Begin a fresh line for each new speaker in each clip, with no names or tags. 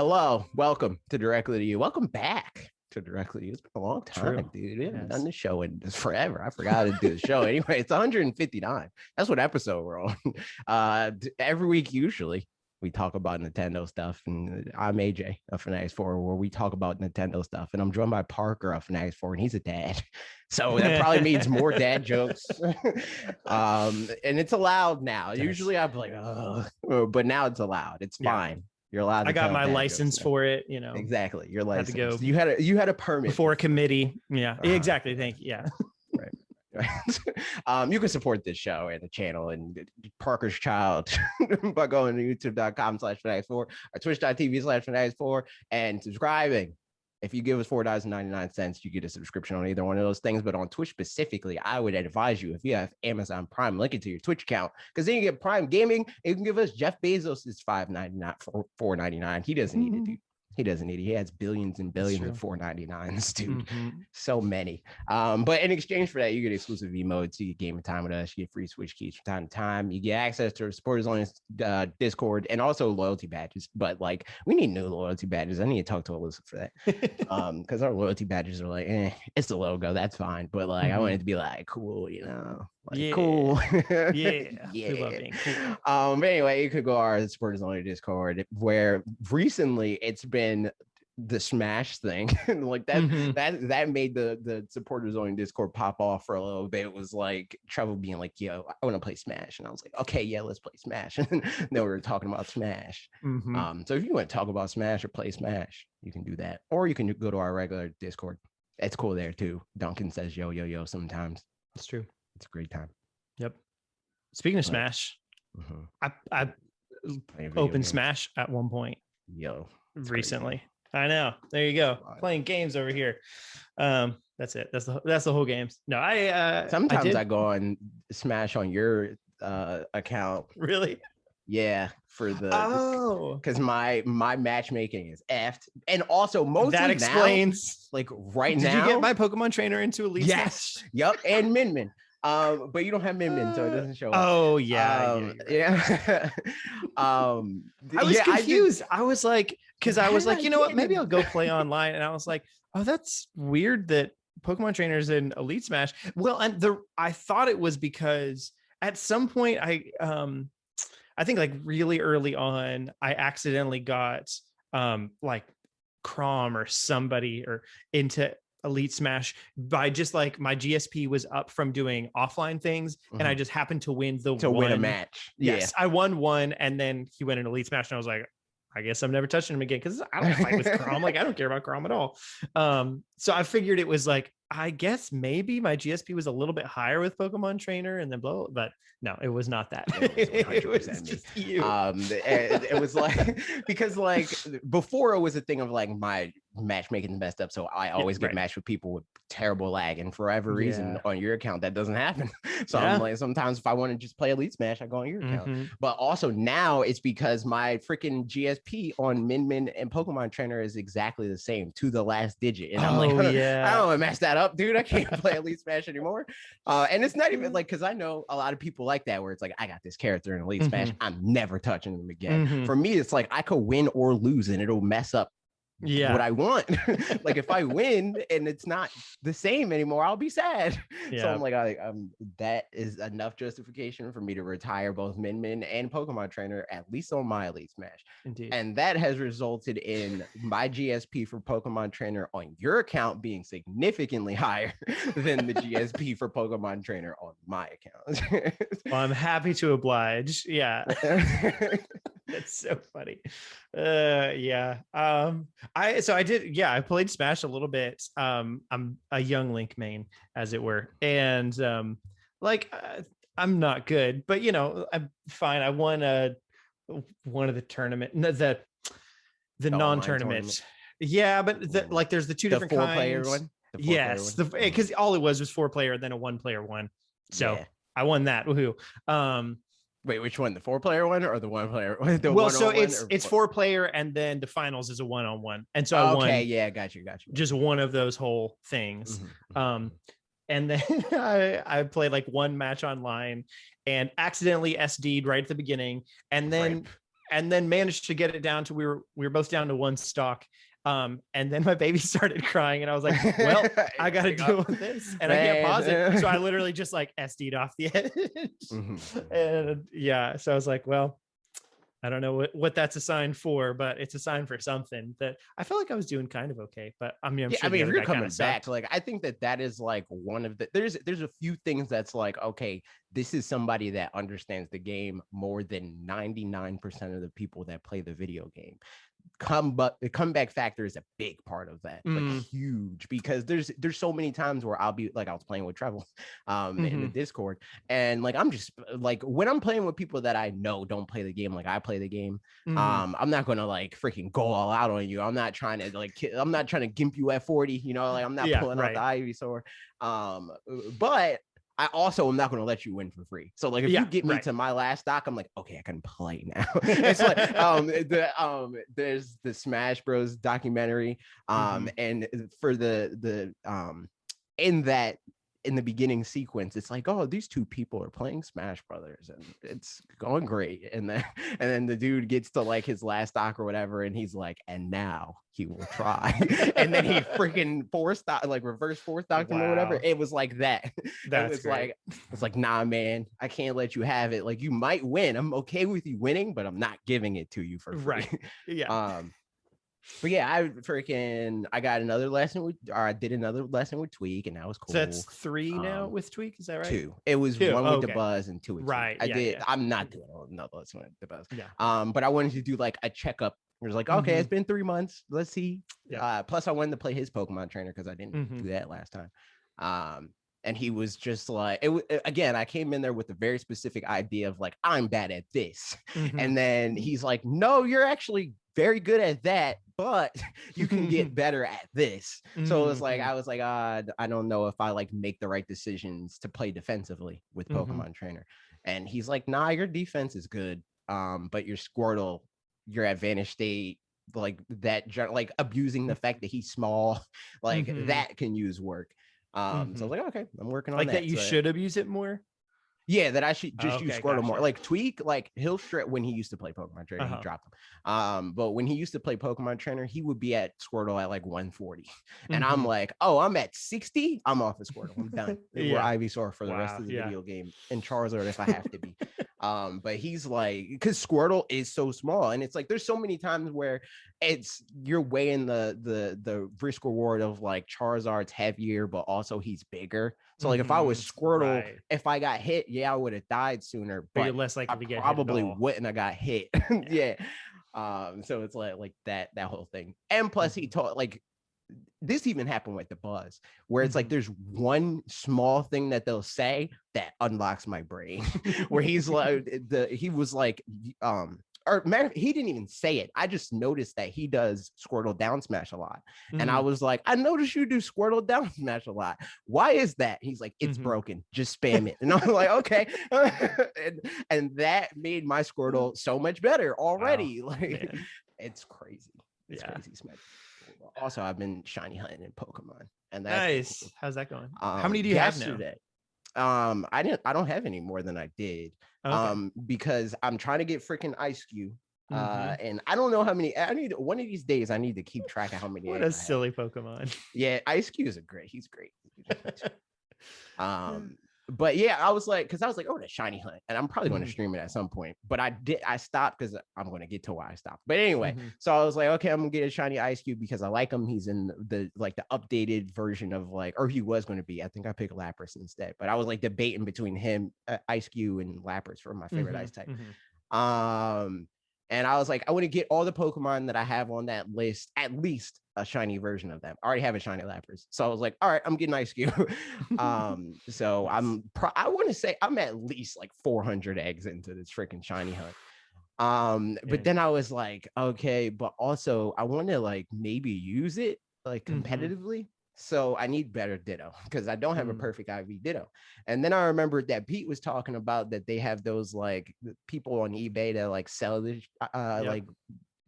Hello, welcome to Directly to You. Welcome back to Directly to You. It's been a long time,
True.
dude. We haven't
Yes.
done this show in forever. I forgot to do the show. Anyway, it's 159. That's what episode we're on. Every week, usually, we talk about Nintendo stuff. And I'm AJ of fanatixfour, where we talk about Nintendo stuff. And I'm joined by Parker of fanatixfour, and he's a dad. So that probably means more dad jokes. And it's allowed now. Usually I'd be like, oh, but now it's allowed. It's fine. You're allowed to.
I got my license for it, you know.
Exactly. Your license.
Had to
go. You had a permit
before a committee. Yeah. Exactly. Thank you. Yeah.
Right. You can support this show and the channel and Parker's Child by going to youtube.com/fanatixfour or twitch.tv/fanatixfour and subscribing. If you give us $4.99, you get a subscription on either one of those things. But on Twitch specifically, I would advise you, if you have Amazon Prime, link it to your Twitch account, because then you get Prime Gaming. You can give us Jeff Bezos' $5.99 for $4.99. He doesn't need it, dude. He doesn't need it. He has billions and billions of $4.99s, dude. So many. But in exchange for that, you get exclusive emotes, you get gaming time with us, you get free Switch keys from time to time, you get access to supporters on Discord, and also loyalty badges. But like, we need new loyalty badges. I need to talk to Alyssa for that. Because our loyalty badges are like, it's the logo, that's fine. But like, I want it to be like cool, you know. Like, cool.
Yeah. We love being cool.
But anyway, you could go to our supporters only Discord, where recently it's been the Smash thing. Like that made the supporters only Discord pop off for a little bit. It was like Trevor being like, yo, I want to play Smash. And I was like, okay, yeah, let's play Smash. And then we were talking about Smash. So if you want to talk about Smash or play Smash, you can do that. Or you can go to our regular Discord. It's cool there too. Duncan says yo, yo, yo sometimes.
It's true.
It's a great time.
Yep. Speaking of Smash, I opened Smash at one point.
Yo,
recently. Crazy. I know. There you go. Playing games over here. That's it. That's the whole games. No,
sometimes I go on Smash on your account.
Really?
Yeah, for the because my matchmaking is effed, and also most
that explains
now, like right
did
now.
Did you get my Pokemon trainer into Elite?
Yes. Yep. And Min. But you don't have Min, so it doesn't show up.
Oh yeah.
I
was confused. I was like, because I was like, you know what? Maybe I'll go play online, and I was like, oh, that's weird that Pokemon trainers in Elite Smash. Well, and I thought it was because at some point I think like really early on, I accidentally got like Crom or somebody or into Elite Smash by just like my GSP was up from doing offline things, and I just happened to win win
a match.
Yes, I won one, and then he went in Elite Smash, and I was like, I guess I'm never touching him again because I don't fight with Crom. Like I don't care about Crom at all. So I figured it was like, I guess maybe my GSP was a little bit higher with Pokemon Trainer and then blow, but no, it was not that.
It was just you. It was like, because like before it was a thing of like my matchmaking messed up, so I always get matched with people with terrible lag, and for whatever reason on your account that doesn't happen. So I'm like, sometimes if I want to just play Elite Smash, I go on your account. But also now it's because my freaking GSP on Min and Pokemon Trainer is exactly the same to the last digit, and I'm like, I don't want to mess that up, dude. I can't play Elite Smash anymore. And it's not even like, because I know a lot of people like that, where it's like, I got this character in Elite Smash, I'm never touching them again. For me, it's like I could win or lose, and it'll mess up what I want. Like if I win and it's not the same anymore, I'll be sad. So I'm like, that is enough justification for me to retire both Min and Pokemon Trainer, at least on my Elite Smash.
Indeed.
And that has resulted in my GSP for Pokemon Trainer on your account being significantly higher than the GSP for Pokemon Trainer on my account.
Well, I'm happy to oblige. Yeah. That's so funny. I played Smash a little bit. I'm a young Link main, as it were, and I'm not good, but you know, I'm fine. I won one of the tournament, the non-tournament. Yeah, but like there's the two different
four-player
kinds.
one.
Yes, because all it was 4-player, and then a 1-player one. So I won that. Woohoo!
Wait, which one? The 4-player one or the 1-player?
Well, so it's 4-player, and then the finals is a 1-on-1, and so I won.
Got you.
Just one of those whole things. And then I played like one match online and accidentally SD'd right at the beginning, and then and then managed to get it down to we were both down to one stock. And then my baby started crying, and I was like, well, I got to deal with this, and I can't pause it. So I literally just like SD'd off the edge. And yeah, so I was like, well, I don't know what that's a sign for, but it's a sign for something. That I felt like I was doing kind of okay. But I mean, I'm sure
if you're coming back, like, I think that is like one of the, there's a few things that's like, okay, this is somebody that understands the game more than 99% of the people that play the video game. The comeback factor is a big part of that, like huge, because there's so many times where I'll be like, I was playing with Treble in the Discord, and like, I'm just like, when I'm playing with people that I know don't play the game like I play the game, I'm not gonna like freaking go all out on you. I'm not trying to gimp you at 40, you know, like, I'm not pulling out the Ivysaur, but I also am not going to let you win for free. So like, if you get me to my last stock, I'm like, okay, I can play now. It's like there's the Smash Bros documentary, and for the in the beginning sequence, it's like, oh, these two people are playing Smash Brothers and it's going great. And then the dude gets to like his last stock or whatever, and he's like, and now he will try. And then he freaking reverse four stocked him or whatever. It was like that. That's great. It's like, nah, man, I can't let you have it. Like, you might win. I'm okay with you winning, but I'm not giving it to you for free.
Right. Yeah.
But yeah, I got another lesson I did another lesson with Tweak, and that was cool.
So that's 3 now with Tweak, is that right?
2. It was 1 with the Buzz and 2 with
Tweak.
Right. I'm not doing another lesson with the Buzz. Yeah. But I wanted to do like a checkup. It was like, okay, it's been 3 months. Let's see. Yeah. Plus I wanted to play his Pokemon trainer because I didn't do that last time. And he was just like, again, I came in there with a very specific idea of like, I'm bad at this. And then he's like, no, you're actually very good at that, but you can get better at this. So it was like, I was like, I don't know if I like make the right decisions to play defensively with Pokemon trainer. And he's like, nah, your defense is good. But your Squirtle, your advantage state, like that, like abusing the fact that he's small, like that can use work. So I was like, okay, I'm working on
like
that.
That you should abuse it more.
Yeah, that I should just use Squirtle more. Like Tweak, like he'll strip when he used to play Pokemon Trainer, he dropped him. But when he used to play Pokemon Trainer, he would be at Squirtle at like 140. And I'm like, oh, I'm at 60. I'm off of Squirtle. I'm done. We're Ivysaur for the rest of the video game, and Charizard if I have to be. But he's like, because Squirtle is so small, and it's like there's so many times where you're weighing the risk reward of like Charizard's heavier, but also he's bigger. So like if I was Squirtle, if I got hit, I would have died sooner, but
you're less likely to get
probably
hit
wouldn't have got hit. So it's like that whole thing. And plus he taught, like, this even happened with the Buzz, where it's like there's one small thing that they'll say that unlocks my brain. Where he's like, he was like, or he didn't even say it. I just noticed that he does Squirtle down smash a lot. And I was like, I noticed you do Squirtle down smash a lot. Why is that? He's like, it's broken. Just spam it. And I'm like, okay. and that made my Squirtle so much better already. Wow, like, it's crazy. It's crazy smash. Also, I've been shiny hunting in Pokemon. And that's
nice. Cool. How's that going? How many do you have now?
I don't have any more than I did. Because I'm trying to get freaking Ice Cube. And I don't know how many. I need one of these days. I need to keep track of how many.
What a silly Pokemon.
Yeah, Ice Cube is great. He's great. But yeah, I was like, oh, the shiny hunt, and I'm probably going to stream it at some point. But I stopped because I'm going to get to why I stopped. But anyway, so I was like, okay, I'm gonna get a shiny Ice Cube because I like him. He's in the updated version of like, or he was going to be. I think I picked Lapras instead. But I was like debating between him, Ice Cube, and Lapras for my favorite ice type. And I was like, I want to get all the Pokemon that I have on that list, at least a shiny version of them. I already have a shiny Lapras. So I was like, all right, I'm getting Ice Cube. So I want to say I'm at least like 400 eggs into this freaking shiny hunt. But then I was like, okay, but also I want to like maybe use it like competitively. So I need better Ditto because I don't have a perfect IV Ditto. And then I remembered that Pete was talking about that they have those like people on eBay that like sell this like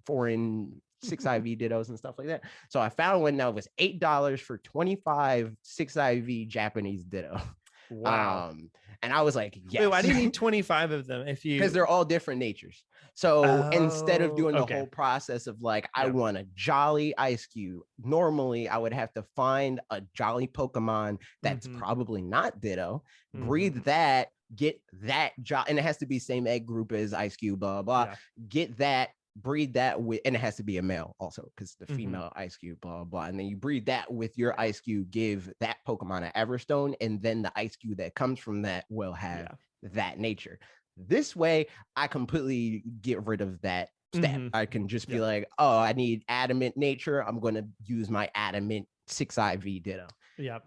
foreign 6 IV Dittos and stuff like that. So I found one that was $8 for 25 6 IV Japanese Ditto.
Wow.
And I was like, yes.
Wait, why do you need 25 of them if you?
Because they're all different natures. So instead of doing the whole process of like, I want a jolly ice cube, normally I would have to find a jolly Pokemon that's probably not Ditto, breed that, get that and it has to be same egg group as ice cube, blah, blah, get that, breed that with, and it has to be a male also because the female ice cube, blah, blah. And then you breed that with your ice cube, give that Pokemon an Everstone, and then the ice cube that comes from that will have that nature. This way, I completely get rid of that step. I can just be like, oh, I need adamant nature. I'm going to use my adamant 6IV Ditto.
Yeah.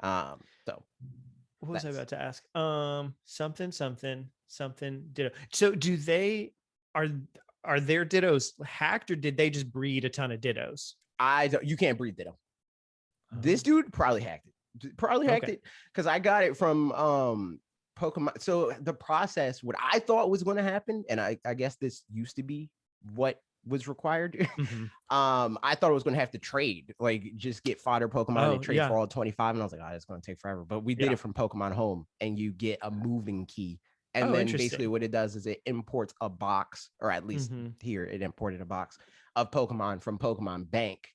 So
what was I about to ask? Something Ditto. So do they, are their Dittos hacked or did they just breed a ton of Dittos?
You can't breed Ditto. This dude probably hacked it. Because I got it from Pokemon. So the process, what I thought was going to happen, and I guess this used to be what was required. I thought it was going to have to trade, like just get fodder Pokemon and trade for all 25. And I was like, it's going to take forever. But we did it from Pokemon Home, and you get a moving key. And then basically what it does is it imports a box, or at least here it imported a box of Pokemon from Pokemon Bank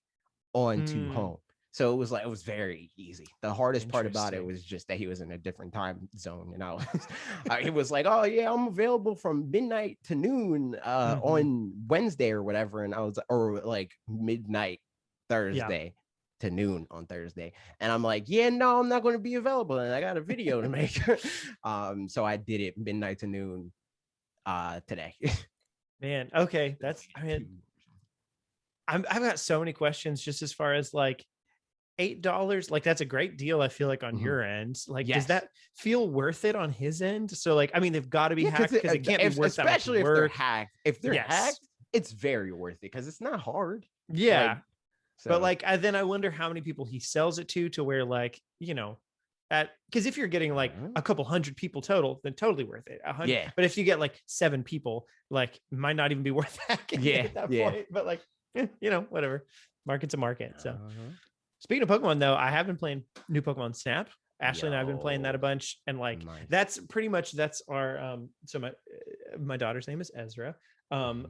onto Home. So it was very easy. The hardest part about it was just that he was in a different time zone. And he was like, oh yeah, I'm available from midnight to noon on Wednesday or whatever. And I was, or like midnight Thursday to noon on Thursday. And I'm like, yeah, no, I'm not going to be available. And I got a video to make. So I did it midnight to noon today.
Man, okay. I've got so many questions just as far as like, $8, like that's a great deal. I feel like on your end, like does that feel worth it on his end? So like, I mean, they've got to be hacked because it can't be worth that much
especially if
work.
they're hacked. If they're hacked, it's very worth it because it's not hard.
Yeah, but like, then I wonder how many people he sells it to where like, you know, because if you're getting like a couple hundred people total, then totally worth it. 100. Yeah. But if you get like 7 people, like it might not even be worth hacking at that point. But like, you know, whatever. Market's a market. So. Speaking of Pokemon, though, I have been playing new Pokemon Snap. Ashley and I have been playing that a bunch, and like that's pretty much our. So my daughter's name is Ezra.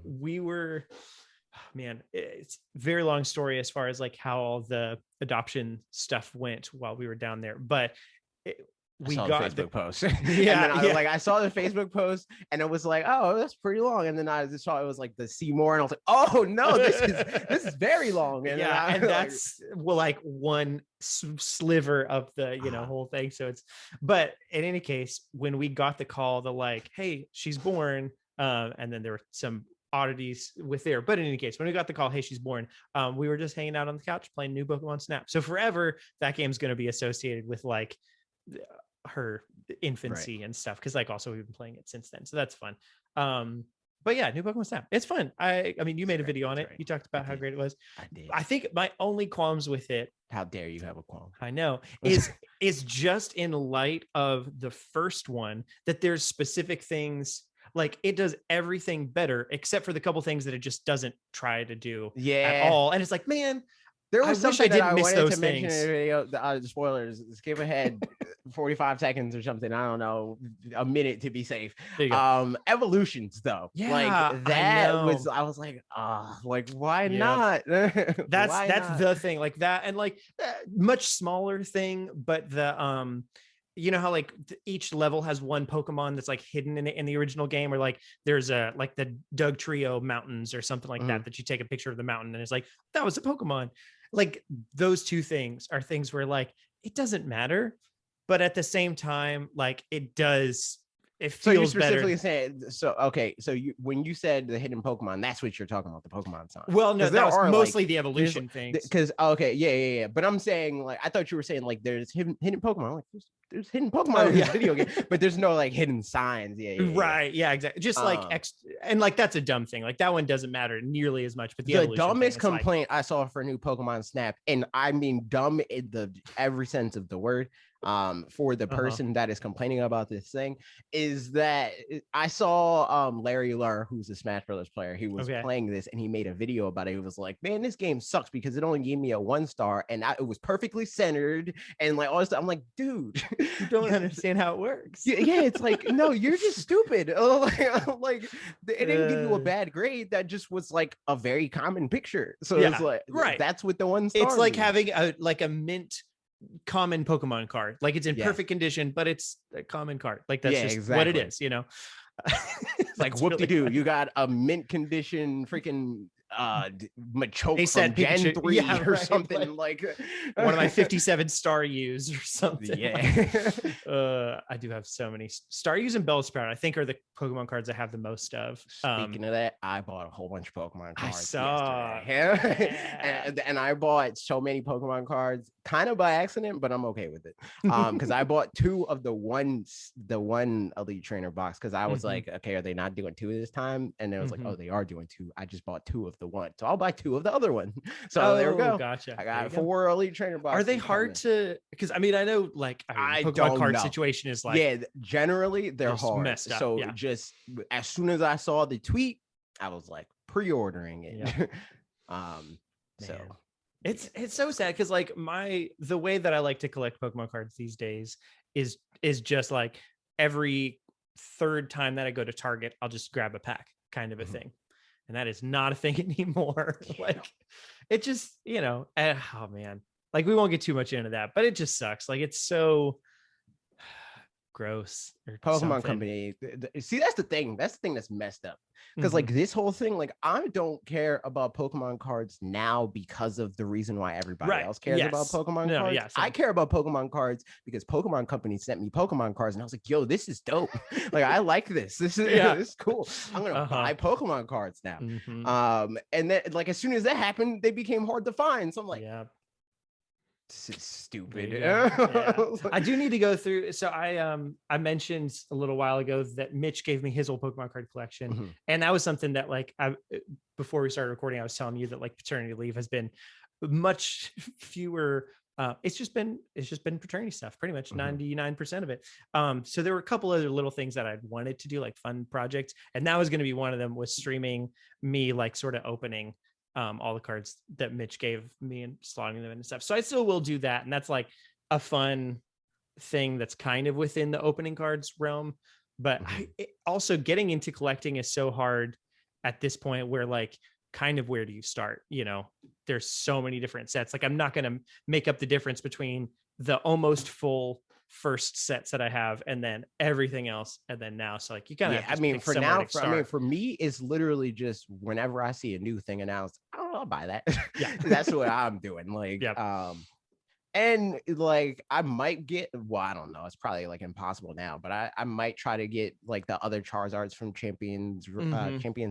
We were, man, it's a very long story as far as like how all the adoption stuff went while we were down there, but. We got
the Facebook post. I saw the Facebook post and it was like, oh, that's pretty long. And then I just saw it was like the see more, and I was like, oh no, this is very long. And
and that's like one sliver of the whole thing. So but in any case, when we got the call, the like, hey, she's born, and then there were some oddities with there. But in any case, when we got the call, hey, she's born, we were just hanging out on the couch playing new Pokemon Snap. So forever that game's going to be associated with like her infancy and stuff, because like also we've been playing it since then, so that's fun. But yeah, new Pokemon Snap, it's fun. I mean you made a video on it. You talked about how great it was. I did. I think my only qualms with it,
how dare you have a qualm,
I know, is just in light of the first one, that there's specific things like it does everything better except for the couple things that it just doesn't try to do at all. And it's like, man,
there was something that I wanted to mention in the video. The spoilers. Skip ahead 45 seconds or something. I don't know, a minute to be safe. Evolutions though, like that was. I was like, like why not?
That's the thing, like that, and like much smaller thing, but the you know how like each level has one Pokemon that's like hidden in the original game, or like there's a like the Doug Trio Mountains or something like that you take a picture of the mountain and it's like that was a Pokemon. Like those two things are things where like it doesn't matter, but at the same time like it does. It feels better. So you specifically
saying, so when you said the hidden Pokemon, that's what you're talking about, the Pokemon sign.
Well, no, that was mostly like, the evolution things.
Because yeah. But I'm saying like I thought you were saying like there's hidden Pokemon. Like there's hidden Pokemon in this video game, but there's no like hidden signs. Right.
Yeah, exactly. Just like and like that's a dumb thing. Like that one doesn't matter nearly as much. But the
dumbest complaint I saw for new Pokemon Snap, and I mean dumb in the every sense of the word, for the person that is complaining about this thing, is that I saw Larry Lur, who's a Smash Brothers player, he was playing this and he made a video about it. He was like, man, this game sucks because it only gave me a 1 star and it was perfectly centered and like all this stuff. I'm like, dude,
You don't understand how it works.
Yeah, it's like, no, you're just stupid. Like it didn't give you a bad grade. That just was like a very common picture. So it's like,
right.
That's what the 1 star
It's like
means.
having a mint common Pokemon card. Like it's in perfect condition, but it's a common card. Like that's just exactly what it is, you know?
It's like whoop-de-doo, you got a mint condition freaking Machoke from Gen 3 or something, like
one of my 57 Staryus or something. I do have so many Staryus and Bellsprout, I think, are the Pokemon cards I have the most of.
Speaking of that, I bought a whole bunch of Pokemon cards.
I saw
and I bought so many Pokemon cards kind of by accident, but I'm okay with it, because I bought 2 of the one Elite Trainer box, because I was like, okay, are they not doing 2 this time? And then I was like, oh, they are doing 2. I just bought 2 of the one, so I'll buy 2 of the other one. So there we go.
Gotcha.
I got 4 Elite Trainer boxes.
Are they hard to? Because I mean, I know like Pokemon card situation is like,
generally they're hard.
Messed up.
So just as soon as I saw the tweet, I was like pre-ordering it. So
it's so sad because like the way that I like to collect Pokemon cards these days is just like every third time that I go to Target, I'll just grab a pack, kind of a thing. And that is not a thing anymore. Like it just, you know, oh man, like we won't get too much into that, but it just sucks. Like it's so gross.
Pokemon Company. See, that's the thing that's messed up. Because like this whole thing, like I don't care about Pokemon cards now because of the reason why everybody else cares about Pokemon cards. I care about Pokemon cards because Pokemon Company sent me Pokemon cards, and I was like, yo, this is dope. Like I like this. This is cool. I'm gonna buy Pokemon cards now. And then like as soon as that happened, they became hard to find. So I'm like, this is stupid.
I do need to go through. So I mentioned a little while ago that Mitch gave me his old Pokemon card collection, and that was something that like before we started recording, I was telling you that like paternity leave has been much fewer. It's just been paternity stuff, pretty much 99% of it. So there were a couple other little things that I'd wanted to do, like fun projects, and that was going to be one of them, was streaming me like sort of opening all the cards that Mitch gave me and slotting them in and stuff. So I still will do that. And that's like a fun thing that's kind of within the opening cards realm. But also getting into collecting is so hard at this point, where like, kind of where do you start? You know, there's so many different sets. Like I'm not going to make up the difference between the almost full first sets that I have and then everything else, and then now. So like you kind of
I mean for now, for me it's literally just whenever I see a new thing announced, I don't know, I'll buy that. That's what I'm doing. Like and like I might get, well, I don't know, it's probably like impossible now, but I might try to get like the other Charizards from Champions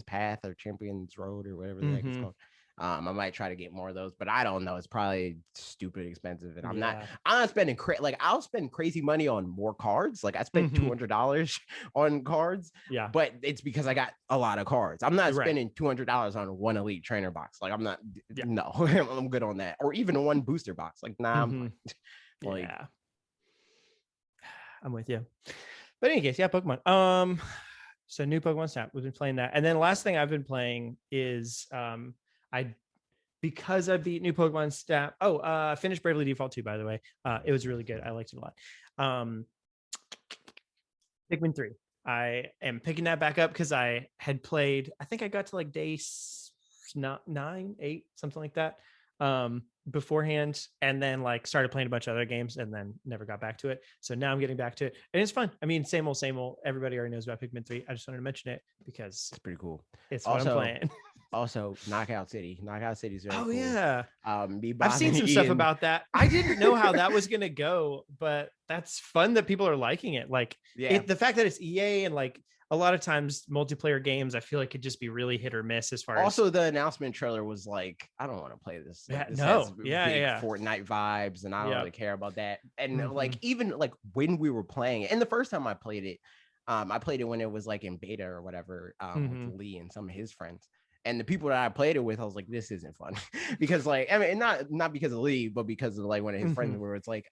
Path or Champions Road or whatever the heck it's called. I might try to get more of those, but I don't know. It's probably stupid expensive, and I'm not spending like I'll spend crazy money on more cards. Like I spent $200 on cards, but it's because I got a lot of cards. I'm not spending $200 on one Elite Trainer box. Like I'm not. No, I'm good on that, or even one booster box. Like nah, I'm
with you. But in any case, Pokemon. So new Pokemon Snap. We've been playing that, and then the last thing I've been playing is because I beat new Pokemon Snap. I finished Bravely Default 2, by the way. It was really good. I liked it a lot. Pikmin 3. I am picking that back up because I had played, I think I got to like day 9, 8, something like that beforehand, and then like started playing a bunch of other games and then never got back to it. So now I'm getting back to it, and it's fun. I mean, same old. Everybody already knows about Pikmin 3. I just wanted to mention it because
it's pretty cool.
It's what I'm playing.
Also, Knockout City. Knockout City is very cool.
Yeah. I've seen some stuff about that. I didn't know how that was gonna go, but that's fun that people are liking it. Like the fact that it's EA, and like a lot of times multiplayer games, I feel like could just be really hit or miss as far as.
Also, the announcement trailer was like, I don't want to play this. Like, this has big Fortnite vibes, and I don't really care about that. And like even like when we were playing it, and the first time I played it when it was like in beta or whatever, with Lee and some of his friends. And the people that I played it with, I was like, this isn't fun. Because like, I mean, not because of Lee, but because of like one of his friends, where it's like,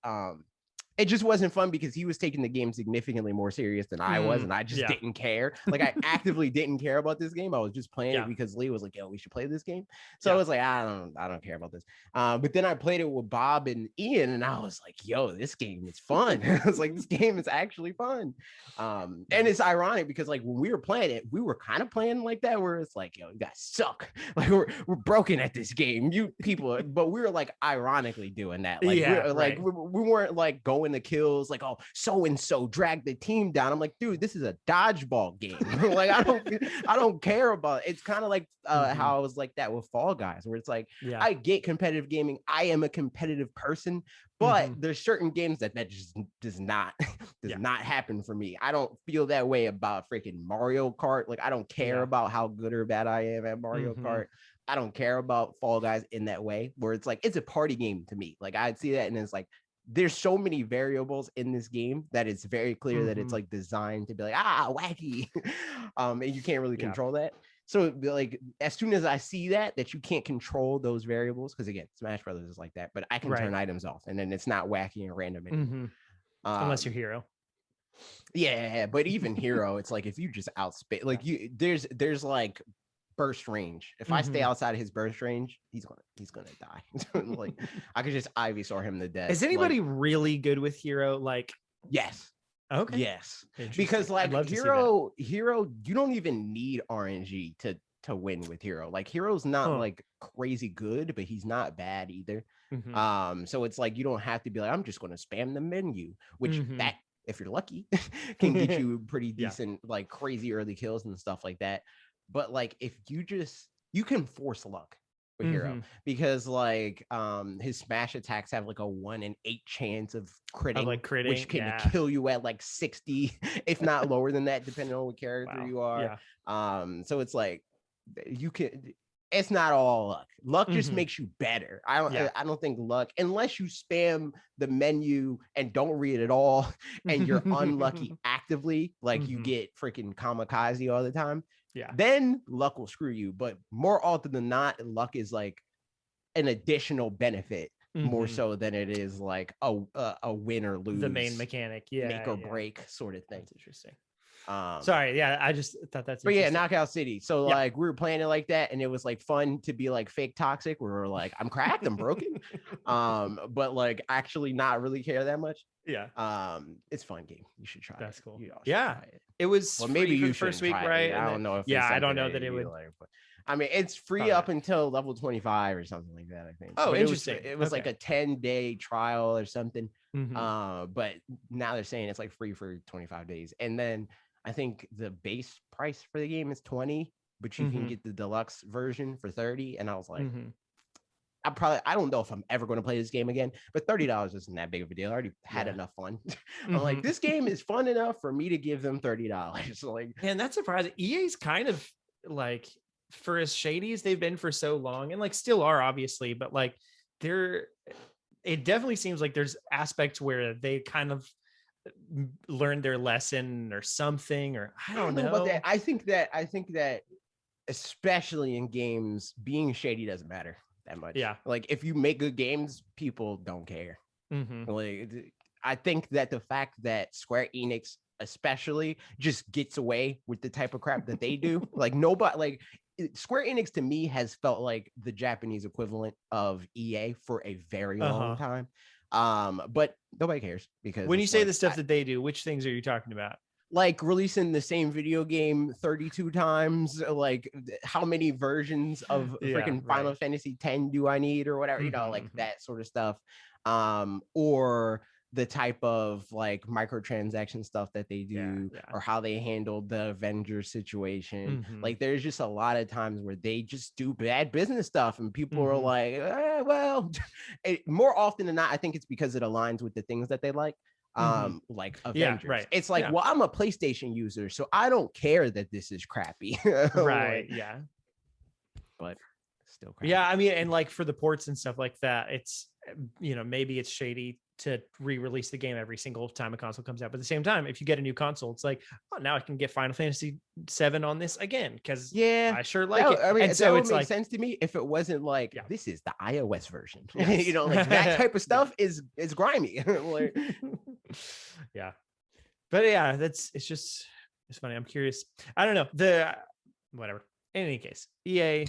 it just wasn't fun because he was taking the game significantly more serious than I was, and I just didn't care. Like I actively didn't care about this game. I was just playing it because Lee was like, "Yo, we should play this game." So I was like, I don't care about this. But then I played it with Bob and Ian, and I was like, "Yo, this game is fun." I was like, "This game is actually fun." And it's ironic because like when we were playing it, we were kind of playing like that, where it's like, "Yo, you guys suck. Like we're broken at this game, you people." But we were like ironically doing that. Like we weren't like going the kills like, "Oh, so and so dragged the team down." I'm like, dude, this is a dodgeball game. Like I don't care about it. It's kind of like how I was like that with Fall Guys, where it's like I get competitive gaming, I am a competitive person, but there's certain games that just does not happen for me. I don't feel that way about freaking Mario Kart. Like I don't care about how good or bad I am at Mario Kart. I don't care about Fall Guys in that way, where it's like it's a party game to me. Like I'd see that and it's like there's so many variables in this game that it's very clear that it's like designed to be like wacky. And you can't really control that. So like as soon as I see that you can't control those variables, because again, Smash Brothers is like that, but I can turn items off and then it's not wacky and random anymore.
Unless you're Hero.
Yeah, but even Hero, it's like if you just outspace, like there's like burst range. If I stay outside of his burst range, he's gonna die. Like I could just Ivysaur him to death.
Is anybody really good with Hero? Like
yes.
Okay.
Yes. Because like Hero, you don't even need RNG to win with Hero. Like Hero's not like crazy good, but he's not bad either. So it's like you don't have to be like, I'm just gonna spam the menu, which that if you're lucky can get you pretty decent, like crazy early kills and stuff like that. But like if you can force luck with Hero, because like his smash attacks have like a 1 in 8 chance of critting, which can kill you at like 60, if not lower than that, depending on what character you are. So it's like it's not all luck just makes you better. I don't think luck, unless you spam the menu and don't read it all and you're unlucky actively, like you get freaking kamikaze all the time, then luck will screw you. But more often than not, luck is like an additional benefit more so than it is like a win or lose,
the main mechanic,
make or break sort of thing.
That's interesting. Sorry, I just thought that's
but Knockout City. So like we were playing it like that, and it was like fun to be like fake toxic, where we're like, I'm cracked, I'm broken, but like actually not really care that much. It's a fun game. You should try.
That's
it.
Cool.
Try it.
It was
maybe you
first week, right?
I don't know if
I don't know that it would.
Like, but, I mean, it's free up until level 25 or something like that, I think.
Oh, interesting.
It was like a 10-day trial or something. But now they're saying it's like free for 25 days, and then I think the base price for the game is 20, but you can get the deluxe version for 30. And I was like, I don't know if I'm ever going to play this game again, but $30 isn't that big of a deal. I already had enough fun. I'm like, this game is fun enough for me to give them $30. Like,
and that's surprising. EA's kind of like, for as shady as they've been for so long, and like still are obviously, but like it definitely seems like there's aspects where they kind of learned their lesson or something, or I don't know
about that. I think that especially in games, being shady doesn't matter that much. Like if you make good games, people don't care. Like I think that the fact that Square Enix especially just gets away with the type of crap that they do, like nobody, like Square Enix to me has felt like the Japanese equivalent of EA for a very long time. But nobody cares, because
when you say the stuff that they do, which things are you talking about?
Like releasing the same video game 32 times, like how many versions of freaking Final Fantasy 10 do I need, or whatever, like that sort of stuff. Or the type of like microtransaction stuff that they do, or how they handled the Avengers situation. Like there's just a lot of times where they just do bad business stuff, and people are like, well, more often than not, I think it's because it aligns with the things that they like. Like Avengers. It's like, well, I'm a PlayStation user, so I don't care that this is crappy. But still crappy.
I mean, and like for the ports and stuff like that, it's maybe it's shady to re-release the game every single time a console comes out. But at the same time, if you get a new console, it's like, oh, now I can get Final Fantasy VII on this again because I sure like it.
I mean,
and so
would
it's
make
like
sense to me if it wasn't like this is the iOS version.
Yes.
Like that type of stuff is grimy. Like,
yeah, but yeah, it's funny. I'm curious. I don't know whatever. In any case, EA,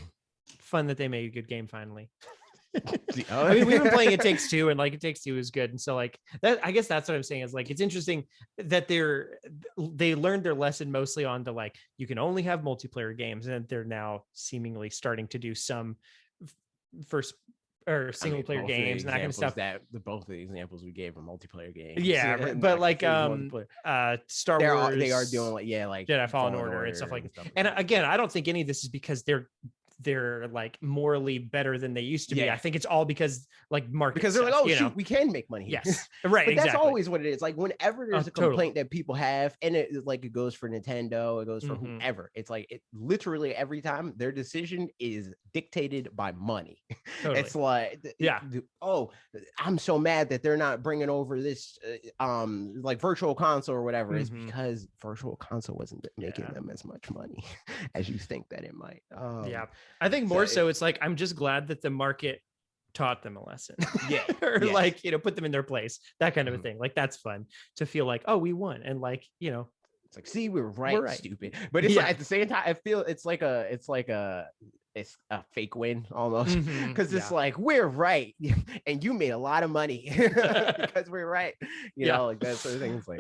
fun that they made a good game finally. I mean, we've been playing It Takes Two, and like It Takes Two is good, and so like that. I guess that's what I'm saying is like it's interesting that they learned their lesson mostly on the like you can only have multiplayer games, and they're now seemingly starting to do some first or single player games and that kind of stuff.
Both of the examples we gave are multiplayer games.
Yeah, but like Star Wars,
they are doing like
Jedi Fallen Order and stuff like that. And again, I don't think any of this is because they're like morally better than they used to be. I think it's all because like market
because they're
stuff,
like, oh shoot, we can make money.
Yes, right.
But that's always what it is. Like whenever there's a complaint that people have, and it goes for Nintendo, it goes for whoever. It's like it literally every time their decision is dictated by money. Totally. It's like oh, I'm so mad that they're not bringing over this like virtual console or whatever. It's because virtual console wasn't making them as much money as you think that it might.
I think more so it's like I'm just glad that the market taught them a lesson. Or like, put them in their place, that kind of a thing. Like that's fun to feel like, oh, we won. And like,
it's like, see, we're right. Stupid. But it's like at the same time, I feel it's a fake win almost because it's like we're right and you made a lot of money because we're right. Like that sort of thing. It's like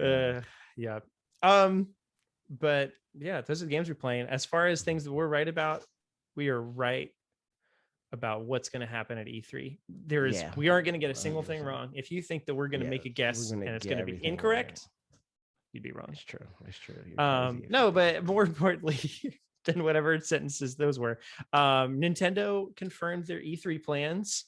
but yeah, those are the games we're playing. As far as things that we're right about, we are right about what's going to happen at E3. We aren't going to get a single 100%. Thing wrong. If you think that we're going to make a guess and it's going to be incorrect, you'd be wrong.
It's true.
No, but more importantly than whatever sentences those were, Nintendo confirmed their E3 plans,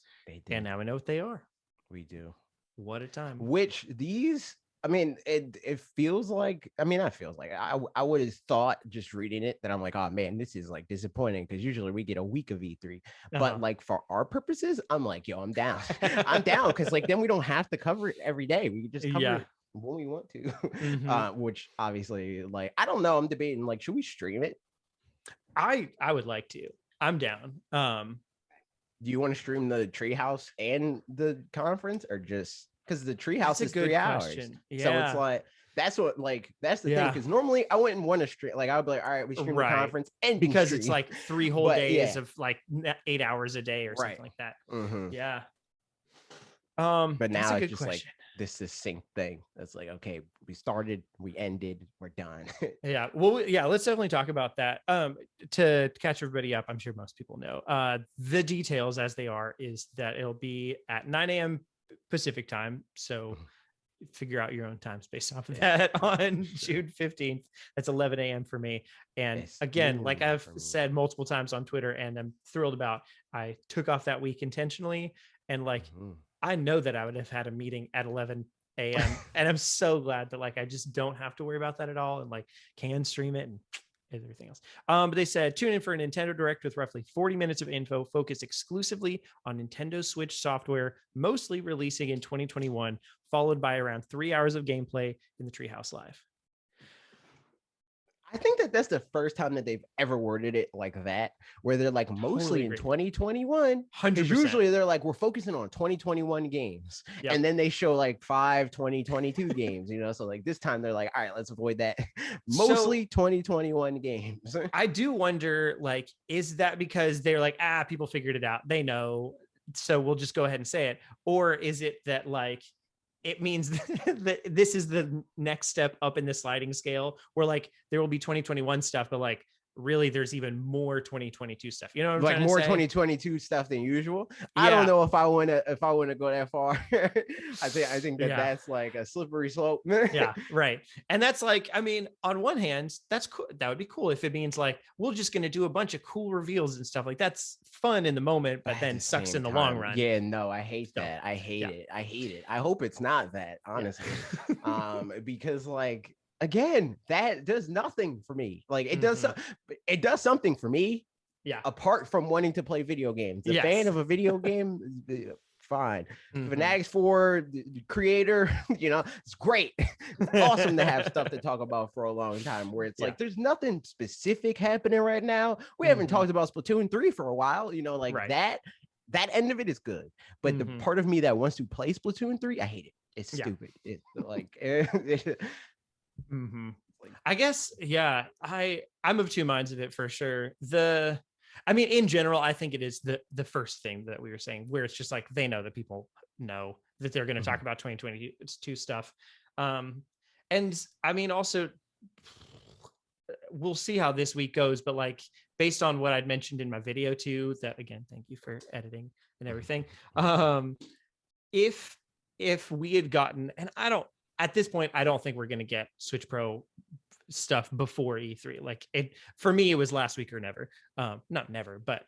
and now we know what they are.
We do.
What a time.
Which these, I mean, it feels like, I would have thought just reading it that I'm like, oh man, this is like disappointing because usually we get a week of E3. But like for our purposes, I'm like, yo, I'm down. I'm down because like then we don't have to cover it every day. We can just cover it when we want to. Which obviously, like, I don't know. I'm debating like, should we stream it?
I would like to. I'm down.
Do you want to stream the Treehouse and the conference or just? Because the Treehouse is 3 hours, so it's like that's the thing. Because normally I wouldn't want to stream. Like I would be like, all right, we stream the conference, and
because it's like 3 whole days of like 8 hours a day or something like that. Yeah.
But now it's just like this succinct thing. That's like, okay, we started, we ended, we're done.
Let's definitely talk about that. To catch everybody up, I'm sure most people know. The details as they are is that it'll be at 9 a.m. Pacific time, so figure out your own times based off of that on June 15th. That's 11 a.m. for me. And again, like I've said multiple times on Twitter, and I'm thrilled about, I took off that week intentionally, and like I know that I would have had a meeting at 11 a.m. and I'm so glad that like I just don't have to worry about that at all, and like can stream it and everything else. But they said tune in for a Nintendo Direct with roughly 40 minutes of info focused exclusively on Nintendo Switch software, mostly releasing in 2021, followed by around 3 hours of gameplay in the Treehouse Live.
I think that's the first time that they've ever worded it like that, where they're like mostly in 2021. 100%. Usually they're like, we're focusing on 2021 games, and then they show like 5 2022 games, so like this time they're like, all right, let's avoid that. Mostly 2021 games.
I do wonder, like, is that because they're like, people figured it out, they know, so we'll just go ahead and say it, or is it that like it means that this is the next step up in the sliding scale where like there will be 2021 stuff, but like really there's even more 2022 stuff, what I'm
like more 2022 stuff than usual. I don't know if I want to go that far. I think that's like a slippery slope.
Right. And that's like, I mean, on one hand, that's cool. That would be cool if it means like we're just going to do a bunch of cool reveals and stuff. Like that's fun in the moment, but then sucks in the long run.
Yeah, no, I hate that. I hate it. I hope it's not that, honestly. Because like, again, that does nothing for me. Like it does something for me.
Yeah.
Apart from wanting to play video games, the fan of a video game, fine. fanatixfour creator, it's great. It's awesome to have stuff to talk about for a long time, where it's like there's nothing specific happening right now. We haven't talked about Splatoon 3 for a while, that end of it is good. But the part of me that wants to play Splatoon 3, I hate it. It's stupid. It's like
I guess, I'm of two minds of it for sure. In general, I think it is the first thing that we were saying, where it's just like they know that people know that they're going to talk about 2022 stuff. Also, we'll see how this week goes, but like based on what I'd mentioned in my video too, that again, thank you for editing and everything. If we had gotten, and at this point, I don't think we're going to get Switch Pro stuff before E3. Like for me, it was last week or never. Not never, but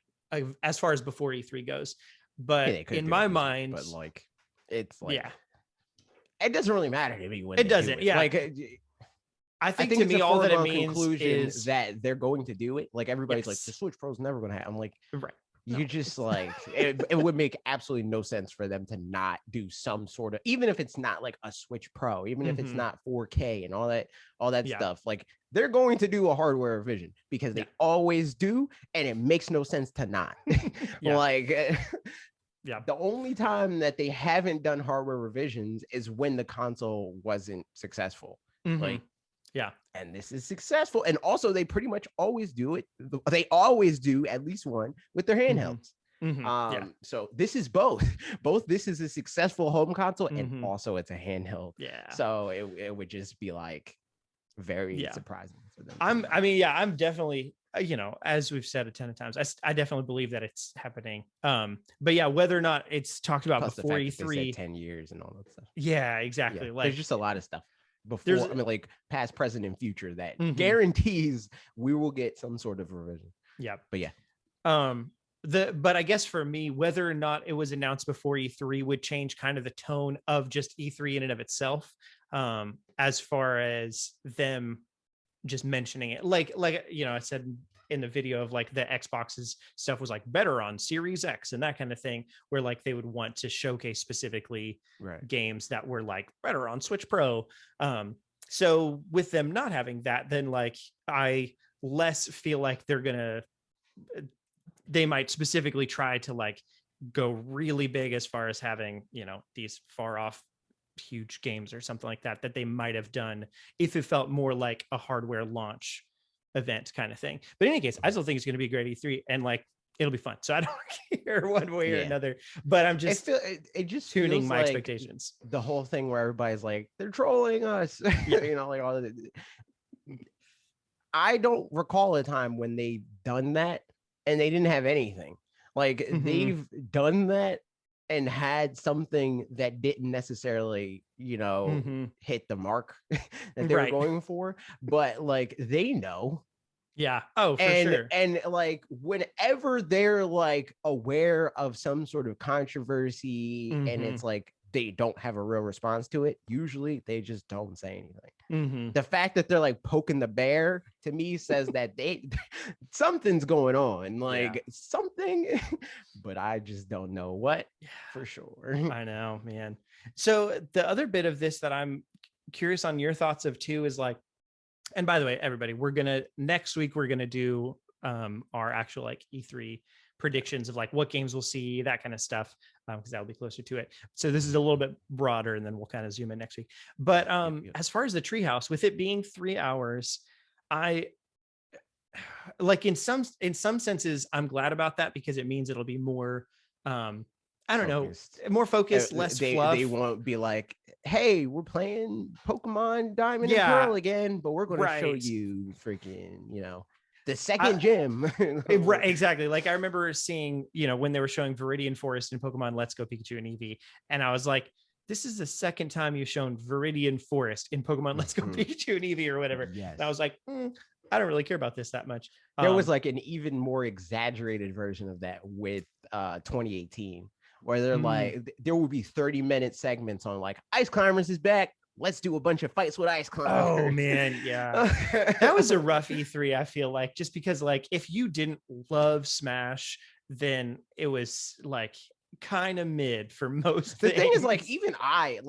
as far as before E3 goes. But in my mind,
but like it's like it doesn't really matter to me when
it doesn't.
Do it. Like
I think to me, all that it means is
that they're going to do it. Like everybody's like, the Switch Pro is never going to happen. I'm like, You just like it would make absolutely no sense for them to not do some sort of, even if it's not like a Switch Pro, even if it's not 4K and all that stuff, like they're going to do a hardware revision because they always do, and it makes no sense to not. The only time that they haven't done hardware revisions is when the console wasn't successful. And this is successful. And also they pretty much always do it. They always do at least one with their handhelds. So this is both this is a successful home console and also it's a handheld. So it would just be like very surprising for them.
I'm definitely, as we've said a ton of times, I definitely believe that it's happening. But whether or not it's talked about before E3,
10 years and all that stuff.
Exactly. Like
there's just a lot of stuff before, like past, present, and future that guarantees we will get some sort of revision.
But I guess for me, whether or not it was announced before E3 would change kind of the tone of just E3 in and of itself. As far as them just mentioning it, like I said in the video of like the Xbox's stuff was like better on Series X and that kind of thing, where like they would want to showcase specifically games that were like better on Switch Pro. So with them not having that, then like I less feel like they might specifically try to like go really big as far as having, these far off huge games or something like that they might have done if it felt more like a hardware launch event kind of thing. But in any case, I still think it's going to be a great E3 and like it'll be fun. So I don't care one way or another, but I'm just
it just
tuning my
like
expectations.
The whole thing where everybody's like, they're trolling us, like all of it. I don't recall a time when they've done that and they didn't have anything. Like they've done that and had something that didn't necessarily, hit the mark that they were going for, but like they know.
For sure.
And like whenever they're like aware of some sort of controversy and it's like they don't have a real response to it, usually they just don't say anything. The fact that they're like poking the bear to me says that something's going on, like something, but I just don't know what for sure.
I know, man. So the other bit of this that I'm curious on your thoughts of too is like, and by the way, everybody, next week we're gonna do our actual like E3 predictions of like what games we'll see, that kind of stuff, because that'll be closer to it. So this is a little bit broader, and then we'll kind of zoom in next week. But as far as the Treehouse, with it being 3 hours, I like in some senses I'm glad about that because it means it'll be more more focused, less fluff. They
won't be like, hey, we're playing Pokemon Diamond and Pearl again, but we're going to show you freaking, the second gym.
Right, exactly. Like I remember seeing, when they were showing Viridian Forest and Pokemon Let's Go Pikachu and Eevee, and I was like, this is the second time you've shown Viridian Forest in Pokemon Let's Go Pikachu and Eevee or whatever. And I was like, I don't really care about this that much.
There was like an even more exaggerated version of that with 2018. Where they're like, there will be 30-minute segments on like Ice Climbers is back. Let's do a bunch of fights with Ice Climbers.
Oh man, that was a rough E3. I feel like just because like if you didn't love Smash, then it was like kind of mid for most
the
things.
thing is, like, even I